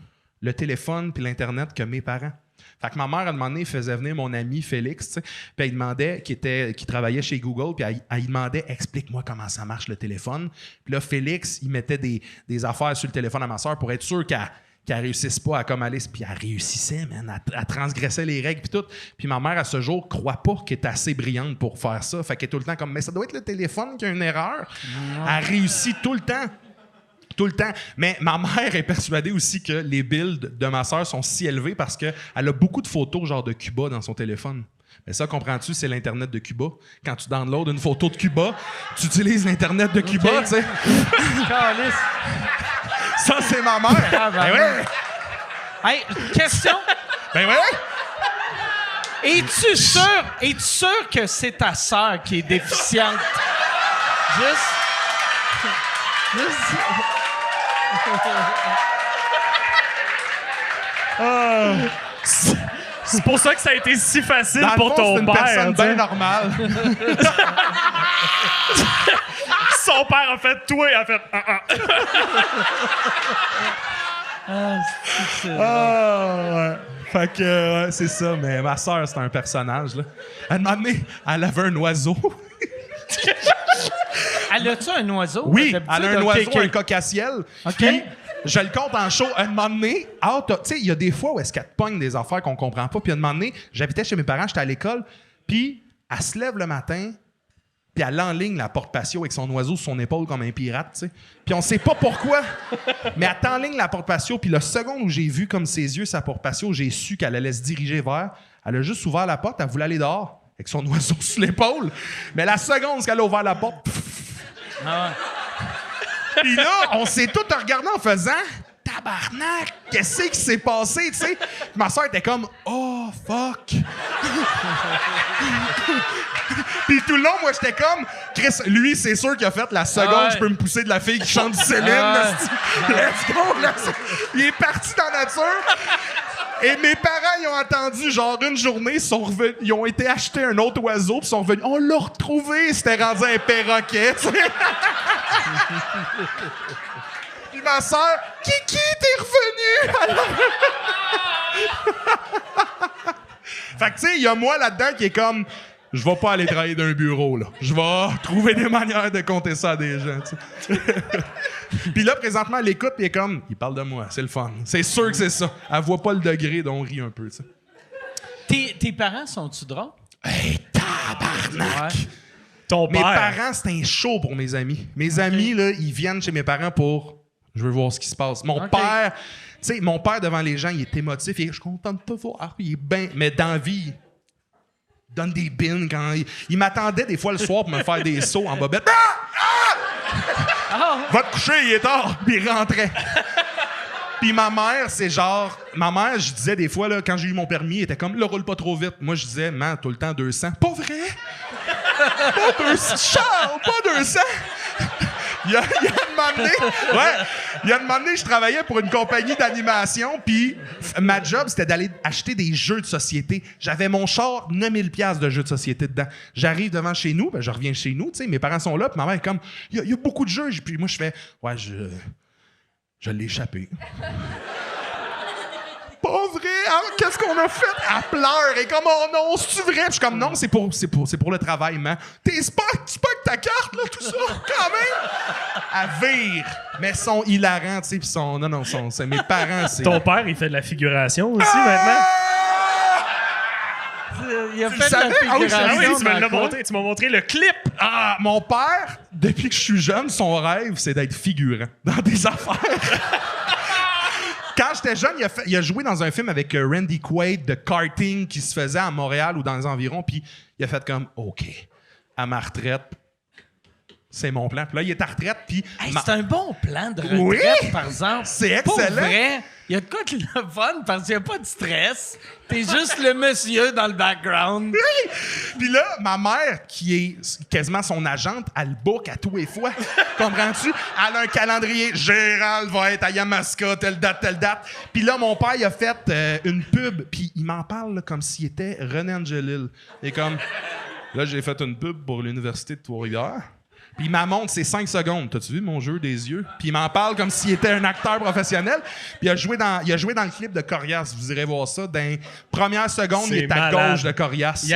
le téléphone puis l'Internet que mes parents. Fait que ma mère, à un moment donné, faisait venir mon ami Félix, tu sais, puis elle demandait, qui travaillait chez Google, puis elle demandait « Explique-moi comment ça marche le téléphone. » Puis là, Félix, il mettait des affaires sur le téléphone à ma soeur pour être sûr qu'elle réussisse pas à comme aller. Puis elle réussissait, man. Elle transgressait les règles puis tout. Puis ma mère, à ce jour, croit pas qu'elle est assez brillante pour faire ça. Fait qu'elle est tout le temps comme « Mais ça doit être le téléphone qui a une erreur. » Elle réussit tout le temps. Tout le temps. Mais ma mère est persuadée aussi que les builds de ma sœur sont si élevés parce qu'elle a beaucoup de photos genre de Cuba dans son téléphone. Mais ça, comprends-tu, c'est l'Internet de Cuba. Quand tu downloads une photo de Cuba, tu utilises l'Internet de Cuba, tu sais. Ça, c'est ma mère. Ben ouais. Hey, question. Ben ouais. Es-tu sûr que c'est ta sœur qui est déficiente? Juste... C'est pour ça que ça a été si facile Dans le pour fond, ton c'est une père. personne tu sais. bien normale. Son père a fait toi, il a fait Ouais. Fait que, ouais, c'est ça. Mais ma soeur, c'est un personnage, là. Elle m'a amené, elle avait un oiseau. Elle a-tu un oiseau? Oui, D'habitude? elle a un Ok, oiseau, ok. un cocassiel. OK. Puis, je le compte en show. Un moment donné, tu sais, il y a des fois où est-ce qu'elle te pogne des affaires qu'on comprend pas. Puis un moment donné, j'habitais chez mes parents, j'étais à l'école. Puis, elle se lève le matin, puis elle enligne la porte patio avec son oiseau sur son épaule comme un pirate, tu sais. Puis on sait pas pourquoi, mais elle t'enligne la porte patio. Puis le second où j'ai vu comme ses yeux sa porte patio, j'ai su qu'elle allait se diriger vers. Elle a juste ouvert la porte, elle voulait aller dehors avec son oiseau sur l'épaule. Mais la seconde qu'elle a ouvert la porte, puis là, on s'est tous regardés en faisant tabarnak, qu'est-ce qui s'est passé, tu sais? Ma soeur était comme oh fuck. Puis tout le long, moi j'étais comme Chris, lui c'est sûr qu'il a fait la seconde, je peux me pousser de la fille qui chante du Céline. Let's go, il est parti dans la nature. Et mes parents, ils ont attendu genre une journée, ils ont été acheter un autre oiseau, puis sont revenus. On l'a retrouvé, c'était rendu un perroquet. Tu sais. Puis ma soeur, Kiki, t'es revenu! Fait que tu sais, il y a moi là-dedans qui est comme, je vais pas aller travailler d'un bureau, là. Je vais trouver des manières de compter ça à des gens, tu sais. Puis là, présentement, elle écoute, puis elle est comme, il parle de moi, c'est le fun. C'est sûr que c'est ça. Elle voit pas le degré, donc on rit un peu, tu sais. Tes parents sont-tu drôles? Hey, tabarnak! Ouais. Ton Mes père. parents, c'est un show pour mes amis. Mes amis, là, ils viennent chez mes parents pour... Je veux voir ce qui se passe. Mon père, tu sais, mon père, devant les gens, il est émotif. Je suis content de te voir. Il est bien... Mais dans la vie, il donne des bines quand... Il m'attendait des fois le soir pour me faire des sauts en bobette. Va te coucher, il est tard. Puis il rentrait. Puis ma mère, c'est genre... Ma mère, je disais des fois, là, quand j'ai eu mon permis, elle était comme, le roule pas trop vite. Moi, je disais, man, tout le temps 200. Pas vrai? Pas 200. Charles, pas 200. Il y a un moment donné, je travaillais pour une compagnie d'animation, puis ma job, c'était d'aller acheter des jeux de société. J'avais mon char, 9000 $ de jeux de société dedans. J'arrive devant chez nous, ben je reviens chez nous, tu sais, mes parents sont là, puis ma mère est comme, il y a beaucoup de jeux. Puis moi, je fais, ouais, je l'ai échappé. Pas vrai? Hein? Qu'est-ce qu'on a fait? Elle pleure. Et comme, oh non, c'est-tu vrai? Je suis comme, non, c'est pour le travail, man. C'est pas que ta carte, là, tout ça, quand même. Elle vire. Mais ils sont hilarants, tu sais, pis sont... Non, c'est mes parents, c'est... Ton père, il fait de la figuration aussi maintenant. Il a Tu fait le savais? de la Ah oui, figuration. Ah oui, tu me l'as dans quoi? montré. Tu m'as montré le clip. Ah, mon père, depuis que je suis jeune, son rêve, c'est d'être figurant dans des affaires. Quand j'étais jeune, il a joué dans un film avec Randy Quaid de karting qui se faisait à Montréal ou dans les environs, puis il a fait comme, OK, à ma retraite, c'est mon plan. Puis là, il est à retraite, puis... Hey, c'est un bon plan de retraite, Oui! par exemple. C'est Pour excellent. vrai, il y a de quoi de le fun parce qu'il n'y a pas de stress. T'es juste le monsieur dans le background. Puis là, ma mère, qui est quasiment son agente, elle book à tous les fois. Comprends-tu? Elle a un calendrier. Gérald va être à Yamaska, telle date. Puis là, mon père, il a fait une pub, puis il m'en parle là, comme s'il était René Angelil. Et comme, là, j'ai fait une pub pour l'Université de Trois-Rivières. Puis il m'en montre, c'est 5 secondes. T'as-tu vu mon jeu des yeux? Puis il m'en parle comme s'il était un acteur professionnel. Puis il a joué dans le clip de Corias. Vous irez voir ça. Dans les premières secondes, il C'est est à malade. gauche de Corias. Il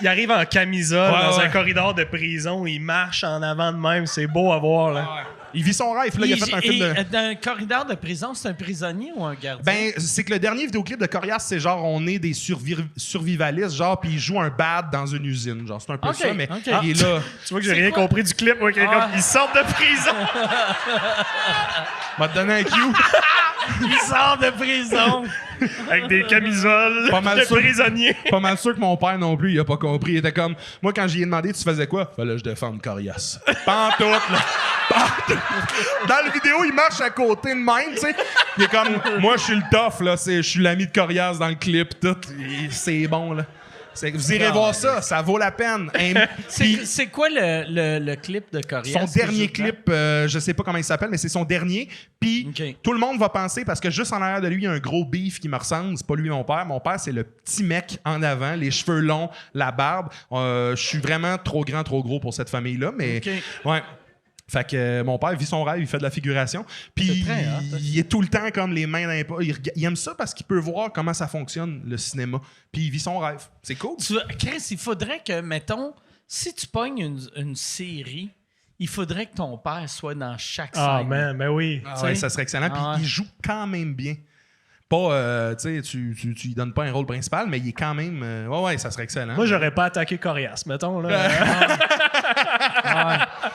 arrive en camisole Ouais, dans ouais. un corridor de prison. Il marche en avant de même. C'est beau à voir. Là. Il vit son rêve. Là, il a fait un film de... Dans un corridor de prison, c'est un prisonnier ou un gardien? Ben, c'est que le dernier vidéoclip de Corias, c'est genre, on est des survivalistes, genre, puis il joue un bad dans une usine. Genre, c'est un peu Ok, ça, mais ok. il est là. Tu vois que j'ai C'est rien quoi? compris du clip. Moi, ils sortent de prison. Va te donner un cue. Il sort de prison! Avec des camisoles Pas mal de sûr. prisonniers. Pas mal sûr que mon père non plus, il a pas compris. Il était comme, moi, quand j'y ai demandé, tu faisais quoi? Fallait que je défende Corias. Pantoute, là. Pantoute. Dans la vidéo, il marche à côté de même, tu sais. Il est comme, moi, je suis le tough, là. Je suis l'ami de Corias dans le clip, tout. Et c'est bon, là. Vous irez voir ça vaut la peine. Puis- C'est quoi le clip de Corias? son dernier clip, je sais pas comment il s'appelle, mais c'est son dernier. Puis Ok. tout le monde va penser, parce que juste en arrière de lui, il y a un gros beef qui me ressemble. C'est pas lui mon père. Mon père, c'est le petit mec en avant, les cheveux longs, la barbe. Je suis vraiment trop grand, trop gros pour cette famille-là, mais Ok. ouais. Fait que mon père vit son rêve, il fait de la figuration. Puis C'est très hot, il est tout le temps comme les mains dans les poches. Il aime ça parce qu'il peut voir comment ça fonctionne, le cinéma. Puis il vit son rêve. C'est cool. Chris, il faudrait que, mettons, si tu pognes une série, il faudrait que ton père soit dans chaque scène. Ah, man, ben oui. Ah ouais, ça serait excellent. Puis Ah ouais. il joue quand même bien. Pas, tu sais, tu lui donnes pas un rôle principal, mais il est quand même. Ouais, ça serait excellent. Moi, j'aurais pas attaqué Corias, mettons. Là.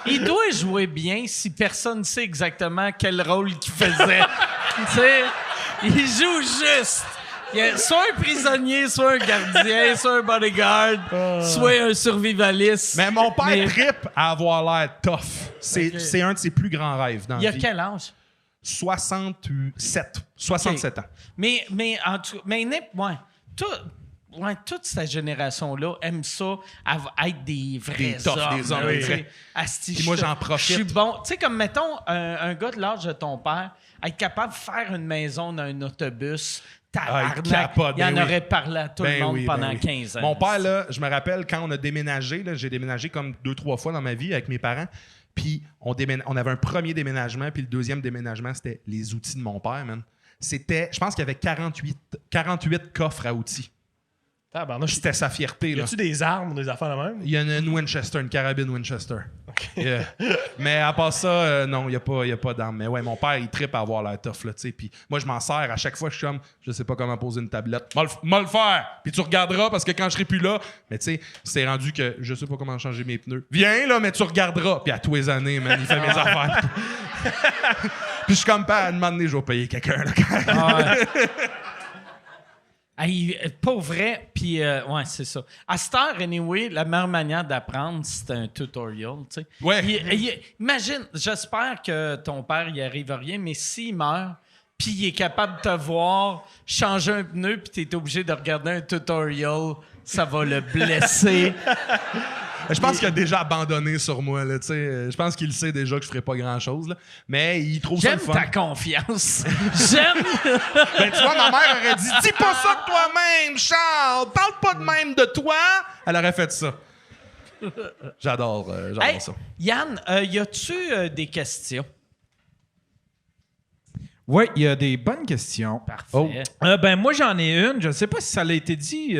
Il doit jouer bien si personne ne sait exactement quel rôle qu'il faisait. Tu sais, il joue juste. Il est soit un prisonnier, soit un gardien, soit un bodyguard, soit un survivaliste. Mais mon père Mais- trippe à avoir l'air tough. C'est un de ses plus grands rêves dans Il la a vie. quel âge? 67 ans. Mais en tout toute cette génération-là aime ça, être des vrais Des toughs, hommes. des hommes là, tu vrais. sais. Asti, Puis moi, je- j'en profite. Je suis bon. Tu sais, comme, mettons, un gars de l'âge de ton père, être capable de faire une maison dans un autobus, tabarnak, capote, il en ben oui. aurait parlé à tout le Ben monde oui, pendant ben oui. 15 ans. Mon père, là, je me rappelle quand on a déménagé, là, j'ai déménagé comme 2-3 fois dans ma vie avec mes parents. Puis on avait un premier déménagement, puis le deuxième déménagement, c'était les outils de mon père, man. C'était, je pense qu'il y avait 48 coffres à outils. Tabarnouche. C'était sa fierté, Y là. a-tu des armes ou des affaires de même? Il y a une Winchester, une carabine Winchester. Yeah. Mais à part ça, non, il n'y a pas d'armes. Mais ouais, mon père, il trippe à avoir l'air tough, là, tu sais. Puis moi, je m'en sers à chaque fois, je suis comme, je sais pas comment poser une tablette. M'a le faire! Puis tu regarderas parce que quand je serai plus là, mais tu sais, c'est rendu que je sais pas comment changer mes pneus. Viens, là, mais tu regarderas. Puis à tous les années, man, il fait mes affaires. Puis je suis comme, pas à demander, je vais payer quelqu'un, là. Hey, pas vrai, puis ouais, c'est ça. À cette heure, anyway, la meilleure manière d'apprendre, c'est un tutorial, tu sais. Ouais. Imagine, j'espère que ton père, il arrive à rien, mais s'il meurt, puis il est capable de te voir changer un pneu, puis t'es obligé de regarder un tutorial, ça va le blesser. Je pense qu'il a déjà abandonné sur moi, là, tu sais. Je pense qu'il sait déjà que je ferai pas grand-chose, là. Mais il trouve ça J'aime le fun. ta confiance. J'aime... Ben, tu vois, ma mère aurait dit « Dis pas ça de toi-même, Charles! Parle pas de même de toi! » Elle aurait fait ça. J'adore Hey, ça. Yann, y a-tu des questions? Oui, il y a des bonnes questions. Parfait. Ben moi, j'en ai une. Je ne sais pas si ça l'a été dit,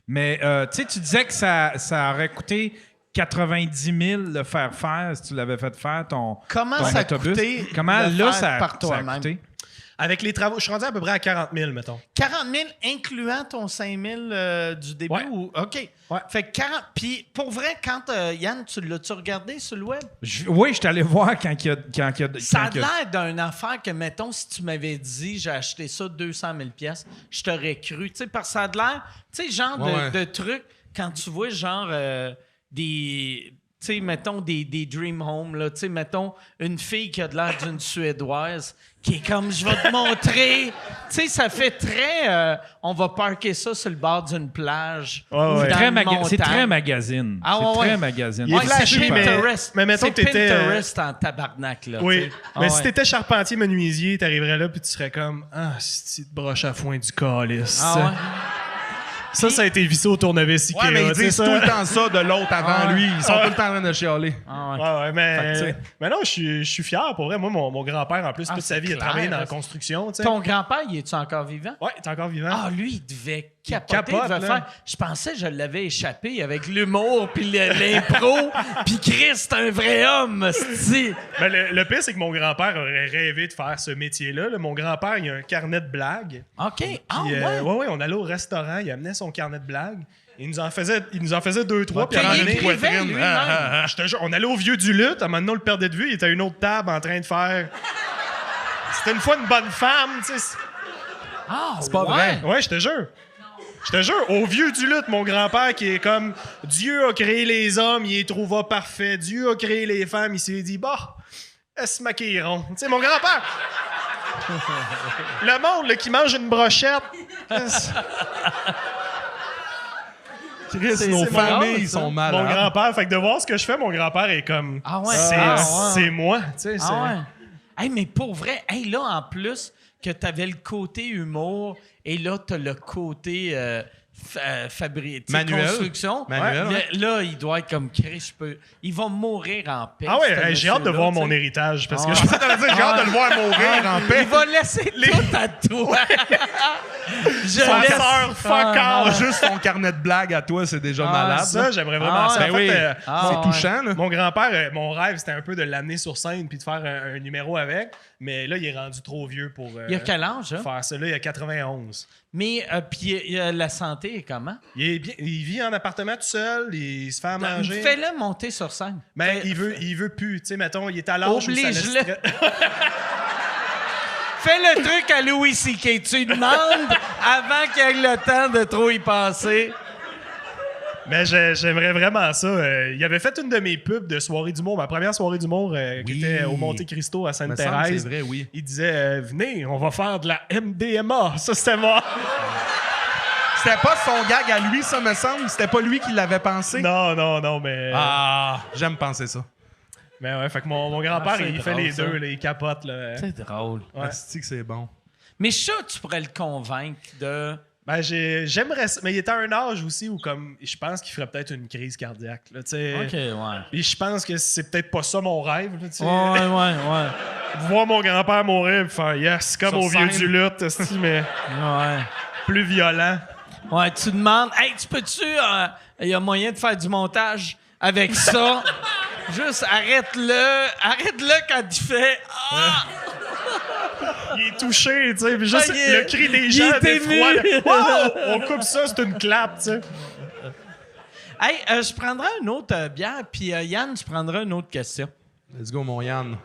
mais tu sais, tu disais que ça aurait coûté 90 000 le faire si tu l'avais fait faire ton Comment ton ça a autobus. coûté Comment le là, faire par ça a toi-même? coûté? Avec les travaux, je suis rendu à peu près à 40 000, mettons. 40 000 incluant ton 5 000 du début? Ouais. Ou... OK. Ouais. Fait que 40... Puis pour vrai, quand Yann, tu l'as-tu regardé sur le web? Oui, je suis allé voir quand il y a... Ça a l'air d'une affaire que, mettons, si tu m'avais dit j'ai acheté ça 200 000 pièces, je t'aurais cru. Tu sais, parce que ça a l'air... Tu sais, genre Ouais. de truc, quand tu vois genre des... Tu sais, mettons des Dream Home, là. Tu sais, mettons une fille qui a de l'air d'une Suédoise qui est comme, je vais te montrer. Tu sais, ça fait très... on va parker ça sur le bord d'une plage. Ouais, ou ouais. dans C'est une c'est très montagne. magazine. Ah, c'est ouais, très ouais. magazine. Il est Ouais, flashy, c'est mais- Pinterest. mais mettons C'est que t'étais, Pinterest en tabarnak, là. Oui, tu sais. Ah mais ouais. si t'étais charpentier menuisier, t'arriverais là puis tu serais comme « Ah, c'est de broche à foin du calice. Ah ouais? Ça a été vissé au tournevis Ikea. Ouais, mais ils tu sais, disent ça. tout le temps ça de l'autre avant lui. Ils sont tout le temps en train de chialer. Ah, ouais. Ouais, Fait que, tu sais. mais non, je suis fier. Pour vrai, moi, mon grand-père, en plus, toute sa c'est vie, il a clair, travaillé dans là. la construction. Tu sais. Ton grand-père, il est-tu encore vivant? Ouais, il est encore vivant. Ah, lui, il devait capoter. capote, il devait là. faire... Je pensais que je l'avais échappé avec l'humour puis l'impro. Puis Chris, c'est un vrai homme, c'ti. Ben, le pire, c'est que mon grand-père aurait rêvé de faire ce métier-là. là. Mon grand-père, il a un carnet de blagues. OK. Ah, Puis, ouais. ouais, on allait au restaurant, il amenait son carnet de blagues. Il nous en faisait 2-3. Puis Puis à un moment il donné, écrivait lui-même. je te jure, on allait au Vieux du Lutte. À un moment donné, on le perdait de vue. Il était à une autre table en train de faire. C'était une fois une bonne femme, tu sais. Ah, C'est pas vrai. Ouais, je te jure. Je te jure, au Vieux du Lutte, mon grand-père qui est comme Dieu a créé les hommes, il les trouva parfaits. Dieu a créé les femmes, il s'est dit, bah, elles se maquilleront. Tu sais, mon grand-père. Le monde là, qui mange une brochette. Chris, nos c'est familles drôle, ça. sont Mon malades. grand-père, fait que de voir ce que je fais, mon grand-père est comme. Ah ouais. C'est Ah ouais. c'est moi. Tu sais, c'est- Ah ouais. Hey, mais pour vrai, hey, là, en plus, que t'avais le côté humour et là, t'as le côté Manuel. construction. Manuel, Ouais. ouais. Là, il doit être comme Chris. Il va mourir en paix. Ah ouais, ce hey, j'ai hâte de monsieur-là, voir tu sais. mon héritage parce que Ah. je Ça veut dire, j'ai hâte de le voir mourir en paix. Il va laisser tout à toi. Je Son laisse- sœur, fuck Ah, off. Juste ton carnet de blagues à toi, c'est déjà malade. Ça, j'aimerais vraiment Ah, ça. ouais. En fait, oui. Ah, C'est ouais. touchant, là. mon grand-père, mon rêve, c'était un peu de l'amener sur scène puis de faire un numéro avec. Mais là, il est rendu trop vieux pour Il a quel âge, hein? faire ça. Là, il a 91. Mais puis la santé est comment? Il vit en appartement tout seul, il se fait à manger. Fais-le monter sur scène. Mais il veut plus. Tu sais, mettons, il est à l'âge où ça Oblige-le. laisse- Fais le truc à Louis C.K. Tu lui demandes avant qu'il ait le temps de trop y passer. Mais j'aimerais vraiment ça. Il avait fait une de mes pubs de soirée d'humour, ma première soirée d'humour qui Oui. était au Monte Cristo à Me semble que Sainte-Thérèse. c'est vrai, oui. Il disait venez, on va faire de la MDMA. Ça, c'était moi. C'était pas son gag à lui, ça me semble. C'était pas lui qui l'avait pensé. Non, mais. Ah, j'aime penser ça. Mais ouais, fait que mon grand-père, c'est il fait drôle, les ça. deux, là, il capote. Là. C'est drôle. Ouais. Asti que c'est bon. Mais ça, tu pourrais le convaincre de... Ben, j'aimerais ça. Mais il était à un âge aussi où, comme, je pense qu'il ferait peut-être une crise cardiaque. Là, tu sais. OK, ouais. Et je pense que c'est peut-être pas ça mon rêve. Là, tu sais. Ouais. Voir mon grand-père mourir et faire yes, comme Sur au vieux scène. du lutte, esti, mais Ouais. plus violent. Ouais, tu demandes, hey, tu peux-tu, il y a moyen de faire du montage avec ça? Juste arrête-le quand il fait ah! Il est touché, tu sais, puis juste Ah, il est- le cri des il gens est d'effroi. ému. Wow! On coupe ça, c'est une clap, tu sais. Hey, je prendrai une autre bière, puis Yann, tu prendras une autre question. Let's go, mon Yann.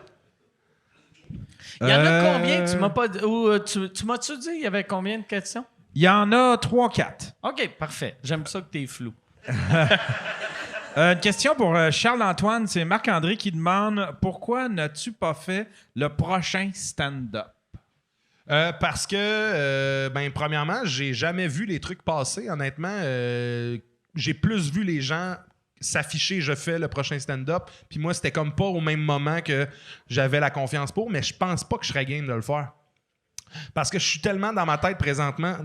Il y en a combien? Tu m'as pas dit, ou tu m'as-tu dit il y avait combien de questions? Il y en a 3-4. OK, parfait. J'aime ça que t'es flou. Une question pour Charles-Antoine. C'est Marc-André qui demande pourquoi n'as-tu pas fait le prochain stand-up? Parce que, premièrement, j'ai jamais vu les trucs passer, honnêtement. J'ai plus vu les gens s'afficher, je fais le prochain stand-up. Puis moi, c'était comme pas au même moment que j'avais la confiance pour, mais je pense pas que je serais game de le faire. Parce que je suis tellement dans ma tête présentement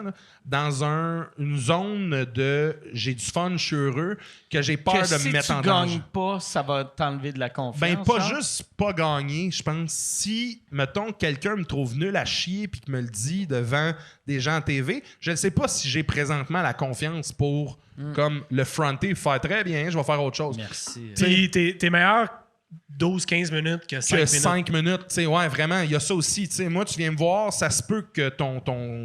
là, dans une zone de j'ai du fun, je suis heureux, que j'ai peur Que de si me mettre tu en gagnes danger. pas, ça va t'enlever de la confiance. Ben, pas genre? juste pas gagner, je pense. Si, mettons, quelqu'un me trouve nul à chier puis qu'il me le dit devant des gens à TV, je ne sais pas si j'ai présentement la confiance pour comme le fronter, faire très bien, je vais faire autre chose. Merci. Puis t'es meilleur 12-15 minutes que 5 Que minutes. 5 minutes, tu sais, ouais, vraiment, il y a ça aussi, tu sais, moi, tu viens me voir, ça se peut que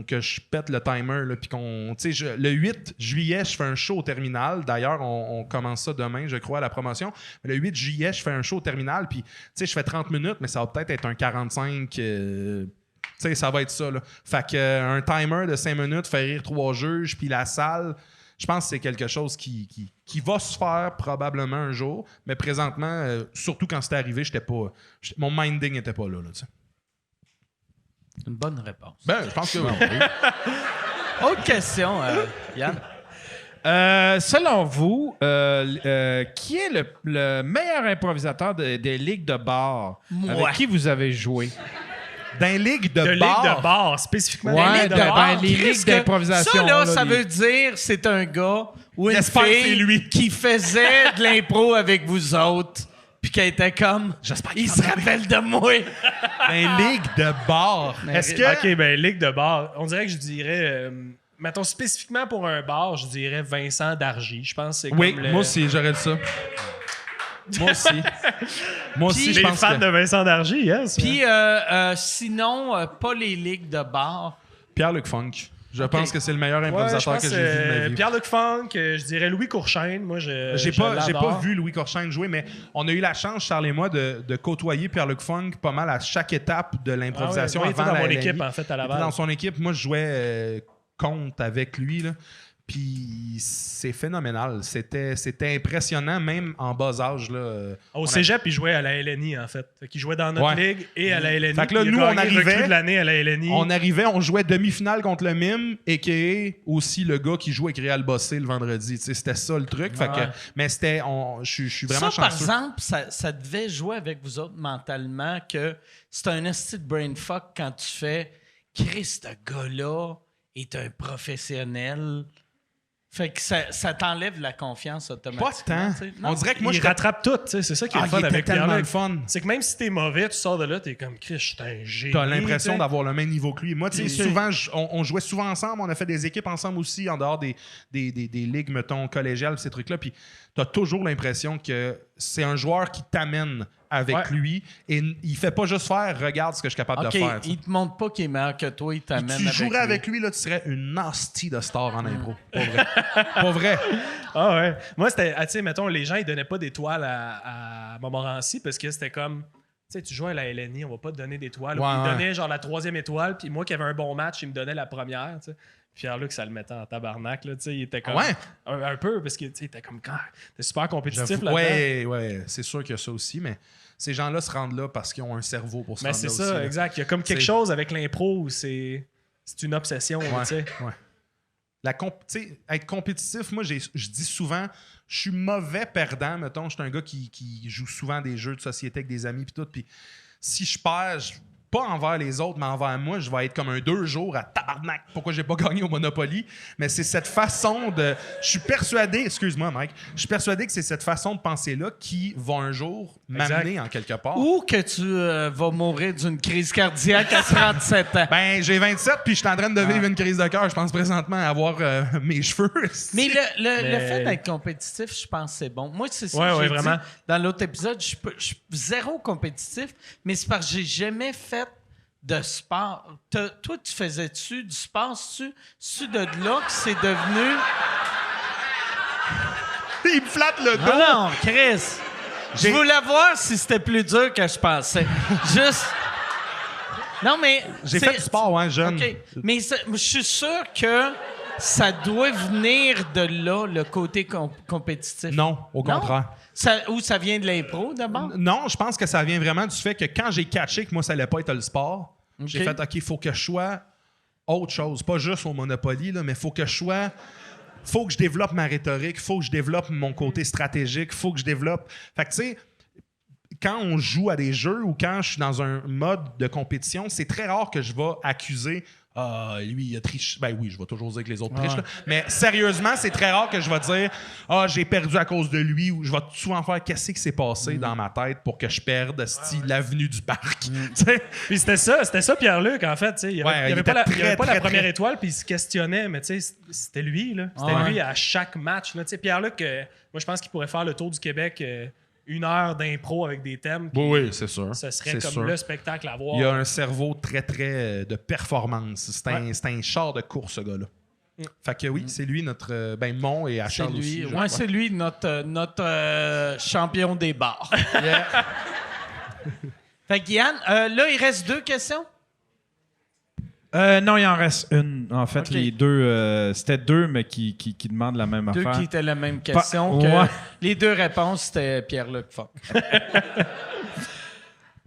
que je pète le timer, là, puis tu sais, le 8 juillet, je fais un show au Terminal, d'ailleurs, on commence ça demain, je crois, à la promotion, mais le 8 juillet, je fais un show au Terminal, puis, tu sais, je fais 30 minutes, mais ça va peut-être être un 45, tu sais, ça va être ça, là. Fait que un timer de 5 minutes, faire rire 3 juges, puis la salle... Je pense que c'est quelque chose qui va se faire probablement un jour, mais présentement, surtout quand c'était arrivé, mon minding n'était pas là tu sais. Une bonne réponse. Ben, je pense que oui. Autre question, Yann. Selon vous, qui est le meilleur improvisateur des ligues de bar Moi. avec qui vous avez joué? Dans ligue de ligue bar. de bar, spécifiquement. Ouais, ligue de bar. ben, les Chris, ligues d'improvisation. Ça, là, là, ça les- veut dire c'est un gars ou une J'espère que c'est fille lui. qui faisait de l'impro avec vous autres, puis qui était comme... J'espère qu'il Il s'en se rappelle de moi. Dans ligue de bar. Est-ce que... OK, ben ligue de bar. On dirait que je dirais... mettons, spécifiquement pour un bar, je dirais Vincent Dargy. Je pense que c'est Oui, comme le... moi aussi, j'aurais dit ça. Moi aussi. Moi aussi, je Les pense fans que... de Vincent Dargy, yes. Puis sinon, pas les ligues de bar. Pierre-Luc Funk. Je pense que c'est le meilleur Ouais, improvisateur que j'ai vu de ma vie. Pierre-Luc Funk, je dirais Louis Courchaine. Moi, J'ai je pas l'adore. vu Louis Courchaine jouer, mais on a eu la chance, Charles et moi, de côtoyer Pierre-Luc Funk pas mal à chaque étape de l'improvisation Ah ouais, il était avant dans la mon LNI. équipe, en fait, à Il était Laval. dans son équipe. Moi, je jouais contre avec lui, là. Puis c'est phénoménal. C'était impressionnant, même en bas âge. Là. Au cégep, il jouait à la LNI, en fait. Il jouait dans notre Ouais. ligue et à la LNI. Fait que là, puis il nous, a on gagné arrivait- recrue de l'année à la LNI. On jouait demi-finale contre le Mime, a.k.a. aussi le gars qui joue avec Réal Bossé le vendredi. Tu sais, c'était ça le truc. Fait que, mais je suis vraiment Ça, par chanceux. exemple, ça devait jouer avec vous autres mentalement que c'est un esti de brain fuck quand tu fais « Chris, ce gars-là est un professionnel ». Fait que ça t'enlève la confiance Pas automatiquement. tant. tu sais. Non. On dirait que moi, il rattrape tout, tu sais. C'est ça qui est le fun il était avec tellement Pierre-Luc. le fun. C'est que même si t'es mauvais, tu sors de là, t'es comme Chris, je suis un génie. T'as l'impression tu sais. d'avoir le même niveau que lui. Moi, tu sais, Puis- souvent, on jouait souvent ensemble. On a fait des équipes ensemble aussi, en dehors des ligues, mettons, collégiales, ces trucs-là. Puis t'as toujours l'impression que c'est un joueur qui t'amène avec Ouais. lui et il fait pas juste faire « regarde ce que je suis capable OK, de faire ». il te montre pas qu'il est meilleur que toi, il t'amène Tu jouerais lui. avec lui, là, tu serais une nasty de star en impro. Pas vrai. Pas vrai. Ah ouais. Moi, c'était, tu sais, mettons, les gens, ils donnaient pas d'étoiles à Montmorency parce que c'était comme, tu sais, tu joues à la LNI, on va pas te donner d'étoiles. Ouais, Ils ouais. donnaient genre la 3e étoile, puis moi qui avais un bon match, il me donnait la première, tu sais. Pierre-Luc, ça le mettait en tabarnak, là, tu sais, il était comme... Ouais. Un peu, parce que, tu sais, il était comme, t'es super compétitif là-dedans. Ouais, c'est sûr qu'il y a ça aussi, mais ces gens-là se rendent là parce qu'ils ont un cerveau pour se Mais rendre c'est là ça, aussi, là. exact. Il y a comme quelque C'est- chose avec l'impro où c'est une obsession, Ouais, tu sais. ouais. Tu sais, être compétitif, moi, je dis souvent, je suis mauvais perdant, mettons. Je suis un gars qui joue souvent des jeux de société avec des amis, puis tout. Puis si je perds, pas envers les autres, mais envers moi, je vais être comme un 2 jours à tabarnak. Pourquoi j'ai pas gagné au Monopoly? Mais c'est cette façon de... Je suis persuadé, excuse-moi, Mike, je suis persuadé que c'est cette façon de penser-là qui va un jour m'amener en quelque part. Ou que tu vas mourir d'une crise cardiaque à 37 ans. Ben, j'ai 27 puis je suis en train de vivre une crise de cœur. Je pense présentement à avoir mes cheveux. Mais le Mais- fait d'être compétitif, je pense que c'est bon. Moi, c'est ça Ouais, que ouais, j'ai vraiment. dit dans l'autre épisode. Je suis zéro compétitif, mais c'est parce que j'ai jamais fait de sport. Toi, tu faisais-tu du sport? C'est-tu de là que c'est devenu... Il me flatte le dos. Non, Chris! Je voulais voir si c'était plus dur que je pensais. Juste... Non, mais... J'ai c'est- fait du sport, hein, jeune. OK. Mais je suis sûr que ça doit venir de là, le côté compétitif. Non, au contraire. Ou ça vient de l'impro, d'abord? Non, je pense que ça vient vraiment du fait que quand j'ai catché que moi, ça allait pas être le sport, j'ai OK. fait, OK, il faut que je sois autre chose. Pas juste au Monopoly, là, mais il faut que je sois... faut que je développe ma rhétorique, faut que je développe mon côté stratégique, faut que je développe... Fait que, tu sais, quand on joue à des jeux ou quand je suis dans un mode de compétition, c'est très rare que je vais accuser « Ah, lui, il a triché. » Ben oui, je vais toujours dire que les autres trichent. Là. Mais sérieusement, c'est très rare que je vais dire « Ah, j'ai perdu à cause de lui. » Ou je vais souvent faire « Qu'est-ce qui s'est passé dans ma tête pour que je perde l'avenue du parc? » Tu sais? Puis c'était ça Pierre-Luc, en fait. Tu sais, il Ouais, avait il pas, était il avait pas très, la première très- étoile, puis il se questionnait, mais tu sais, c'était lui, là. C'était Ouais. lui à chaque match. Là. Tu sais, Pierre-Luc, moi, je pense qu'il pourrait faire le tour du Québec 1 heure d'impro avec des thèmes. puis Oui, c'est sûr. Ce serait C'est comme sûr. le spectacle à voir. Il a un cerveau très, très de performance. C'est un char de course, ce gars-là. Fait que oui, c'est lui notre... ben, mon et à C'est Charles lui. aussi. je Ouais, crois. c'est lui, notre champion des bars. Fait que Yann, là, il reste 2 questions. Non, il en reste une. En fait, Ok. les deux, c'était 2, mais qui demandent la même 2 affaire. qui étaient la même question. Ouais. Que les 2 réponses, c'était Pierre-Luc Funk.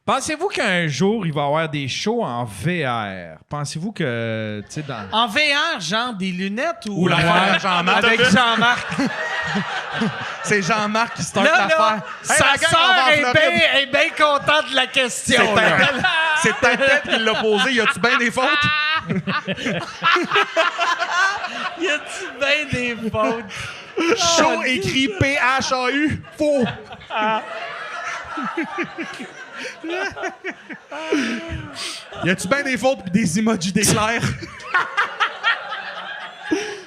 Pensez-vous qu'un jour, il va y avoir des shows en VR? Pensez-vous que, tu sais, dans... En VR, genre des lunettes ou... Ou l'affaire Jean-Marc. Avec Jean-Marc. C'est Jean-Marc qui start Là, l'affaire. Hey, sa la gang, on va sœur en est Floride. bien contente de la question. là. C'est peut-être qui l'a posé. Y a-tu bien des fautes? Y a-tu bien des fautes? Chaud écrit P-H-A-U. Faux. Y a-tu bien des fautes pis des emojis d'éclairs?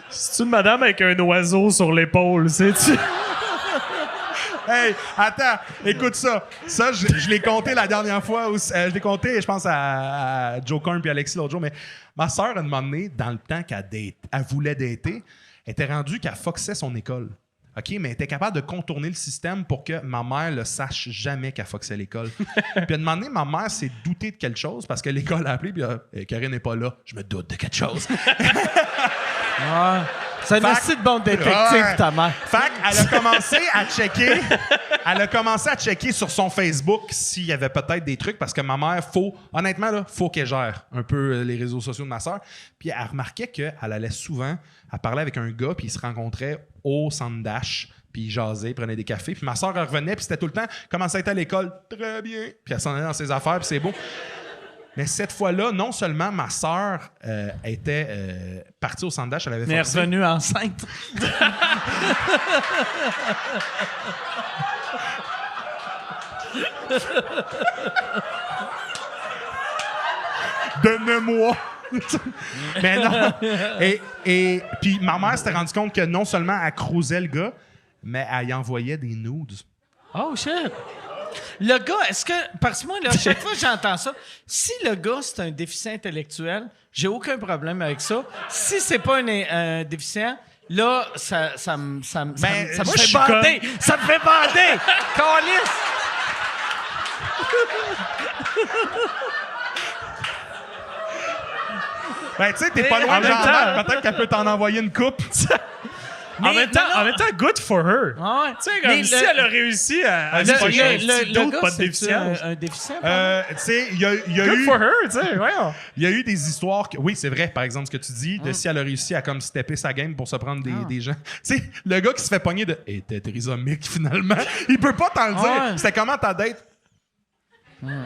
C'est une madame avec un oiseau sur l'épaule, sais-tu? Hey, attends, écoute ça. Ça, je l'ai compté la dernière fois. Je l'ai compté, je pense, à Joe Korn puis Alexis l'autre jour. Mais ma soeur, à un moment donné, dans le temps elle voulait dater, elle était rendue qu'elle foxait son école. OK, mais elle était capable de contourner le système pour que ma mère ne sache jamais qu'elle foxait l'école. Puis à un moment donné, ma mère s'est doutée de quelque chose parce que l'école a appelé puis Karine n'est pas là. Je me doute de quelque chose. Ouais. C'est un assez de bon détective, ta mère. Fait qu'elle a commencé à checker. Elle a commencé à checker sur son Facebook s'il y avait peut-être des trucs parce que ma mère, honnêtement, faut qu'elle gère un peu les réseaux sociaux de ma soeur. Puis elle remarquait qu'elle allait souvent, elle parlait avec un gars, puis ils se rencontraient au centre Dash, puis ils jasaient, ils prenaient des cafés. Puis ma soeur revenait, puis c'était tout le temps comment ça a été à l'école? Très bien. Puis elle s'en allait dans ses affaires, puis c'est beau. Mais cette fois-là, non seulement ma sœur était partie au centre Dash, elle avait Mais elle est forcé. revenue enceinte. Donne-moi! Mais non! Et puis ma mère s'était rendue compte que non seulement elle cruisait le gars, mais elle y envoyait des nudes. Oh, shit! Le gars, est-ce que... Parce que moi, là, chaque fois que j'entends ça, si le gars, c'est un déficient intellectuel, j'ai aucun problème avec ça. Si c'est pas un déficient, là, ça me moi, je fait suis bander! Ça me fait bander! Câlisse! Ben, tu sais, t'es pas loin de Jean-Marc. Peut-être qu'elle peut t'en envoyer une coupe. En même temps, good for her. Ah ouais. Tu sais, comme si elle a réussi à se pogner un petit doute, pas de déficience. un déficient? Tu sais, il y a Good eu... for her, tu sais, voyons. Il y a eu des histoires que... Oui, c'est vrai, par exemple, ce que tu dis, de si elle a réussi à comme stepper sa game pour se prendre des gens. Tu sais, le gars qui se fait pogner de « Hey, t'es trisomique, finalement. » Il peut pas t'en le dire. Ouais. C'était comment ta date? Elle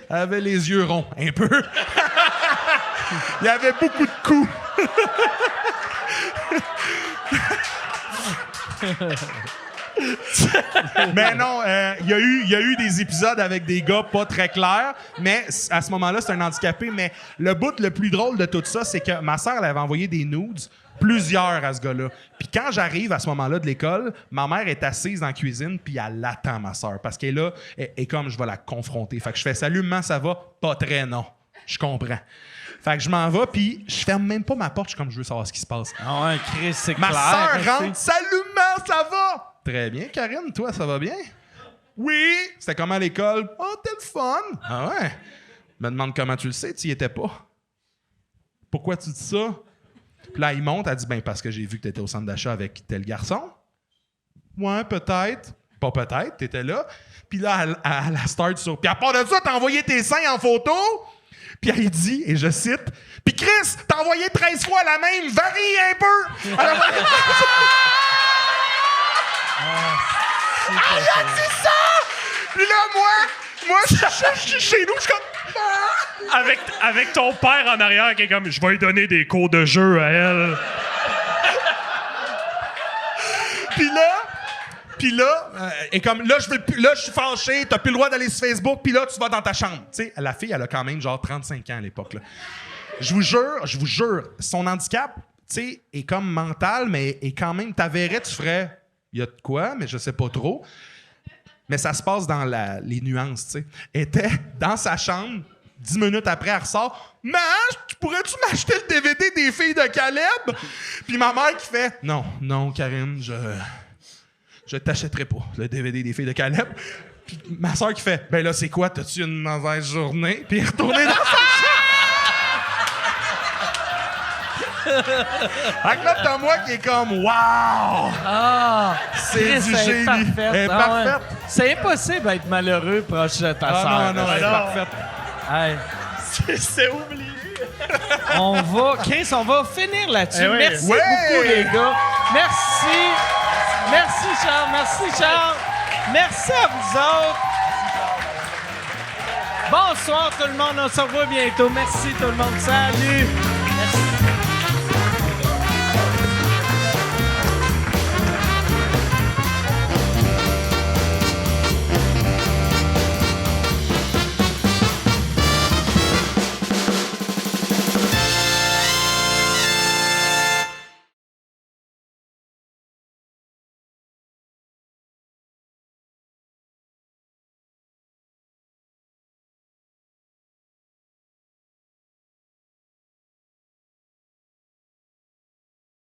avait les yeux ronds, un peu. Il y avait beaucoup de coups. Mais non, il y a eu des épisodes avec des gars pas très clairs, mais à ce moment-là, c'est un handicapé. Mais le bout le plus drôle de tout ça, c'est que ma sœur, elle avait envoyé des nudes, plusieurs à ce gars-là. Puis quand j'arrive à ce moment-là de l'école, ma mère est assise dans la cuisine, puis elle attend ma sœur, parce qu'elle est là, et comme je vais la confronter. Fait que je fais « Salut, maman, ça va? » Pas très, non. Je comprends. Fait que je m'en vais, puis je ferme même pas ma porte, je suis comme je veux savoir ce qui se passe. Ah ouais, Chris, c'est Ma clair. sœur rentre. Salut, maman, ça va? Très bien, Karine, toi, ça va bien? Oui. C'était comment à l'école? Oh, t'es le fun. Ah ouais? Me demande comment tu le sais, tu y étais pas. Pourquoi tu dis ça? Puis là, il monte, elle dit, ben, parce que j'ai vu que t'étais au centre d'achat avec tel garçon. Ouais, peut-être. Pas peut-être, t'étais là. Puis là, elle start sur. Puis à part de ça, t'as envoyé tes seins en photo? Puis elle dit, et je cite, « Puis Chris, t'as envoyé 13 fois la même, varie un peu! » Elle a envoyé 13 fois. C'est ça! Puis là, moi, je suis chez nous, je suis comme... Avec ton père en arrière qui est comme, je vais lui donner des cours de jeu à elle. Puis là, et comme là, je suis fâché, t'as plus le droit d'aller sur Facebook, puis là, tu vas dans ta chambre. Tu sais, la fille, elle a quand même genre 35 ans à l'époque, là. Je vous jure, son handicap, tu sais, est comme mental, mais est quand même, t'avouerais, tu ferais, il y a de quoi, mais je sais pas trop. Mais ça se passe dans les nuances, tu sais. Elle était dans sa chambre, 10 minutes après, elle ressort. « Maman, pourrais-tu m'acheter le DVD des filles de Caleb? » Puis ma mère qui fait, « Non, Karine, je t'achèterai pas le DVD des filles de Caleb. » Puis ma soeur qui fait, « Ben là, c'est quoi? T'as-tu une mauvaise journée? » Puis retourner dans sa chambre. Fait que là, t'as moi qui est comme, « Wow! » Ah! C'est du génie. Elle est parfaite. C'est impossible d'être malheureux proche de ta sœur. Non, elle est parfaite. Hey. C'est oublié. On va finir là-dessus. Eh oui. Merci Ouais. beaucoup, les gars. Merci. Merci, Charles. Merci, Charles. Merci à vous autres. Bonsoir tout le monde, on se revoit bientôt. Merci tout le monde, salut! Merci.